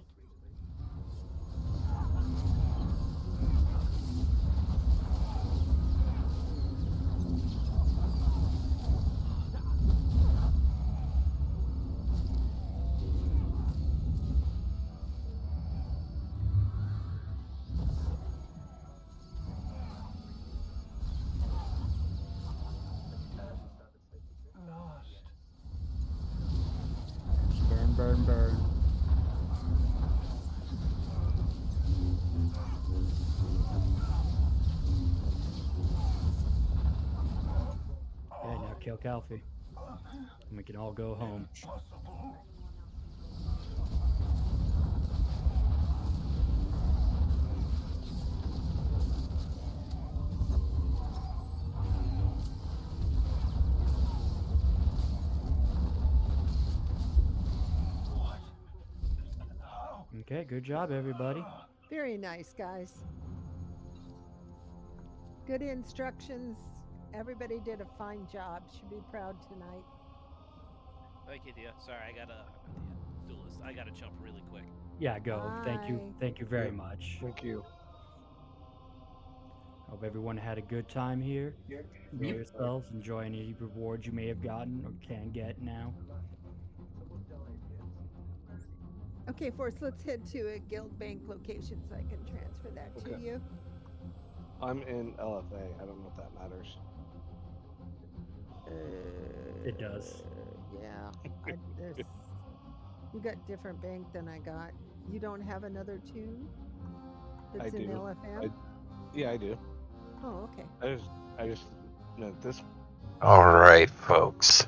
Lost. Burn, burn, burn. Okay, now kill Calfee. And we can all go home. Okay, good job, everybody. Very nice, guys. Good instructions. Everybody did a fine job. Should be proud tonight. Thank you, Thea. Sorry, I gotta. Duelist. I gotta jump really quick. Yeah, go. Thank you. Bye. Thank you very Yep. much. Thank you. Hope everyone had a good time here. Enjoy Yep. yourselves. Enjoy any rewards you may have gotten or can get now. Okay, Force, let's head to a guild bank location so I can transfer that to Okay. you. I'm in LFA. I don't know if that matters. It does. Yeah. You got different bank than I got. You don't have another two that's I in do. LFM? Yeah, I do. Oh, okay. I just know this. All right, folks.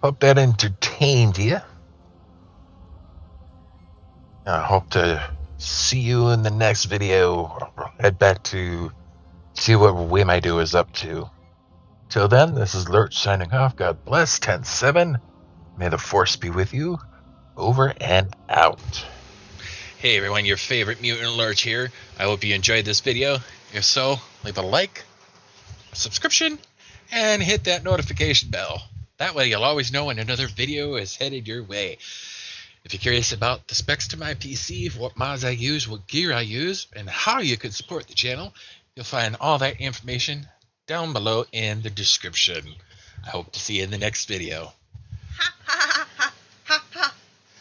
Hope that entertained you. I hope to see you in the next video. I'll head back to see what Wim Do is up to. Till then, this is Lurch signing off. God bless. 10-7. May the force be with you. Over and out. Hey everyone, your favorite Mutant Lurch here. I hope you enjoyed this video. If so, leave a like, a subscription, and hit that notification bell. That way you'll always know when another video is headed your way. If you're curious about the specs to my PC, what mods I use, what gear I use, and how you can support the channel, you'll find all that information down below in the description. I hope to see you in the next video. Ha ha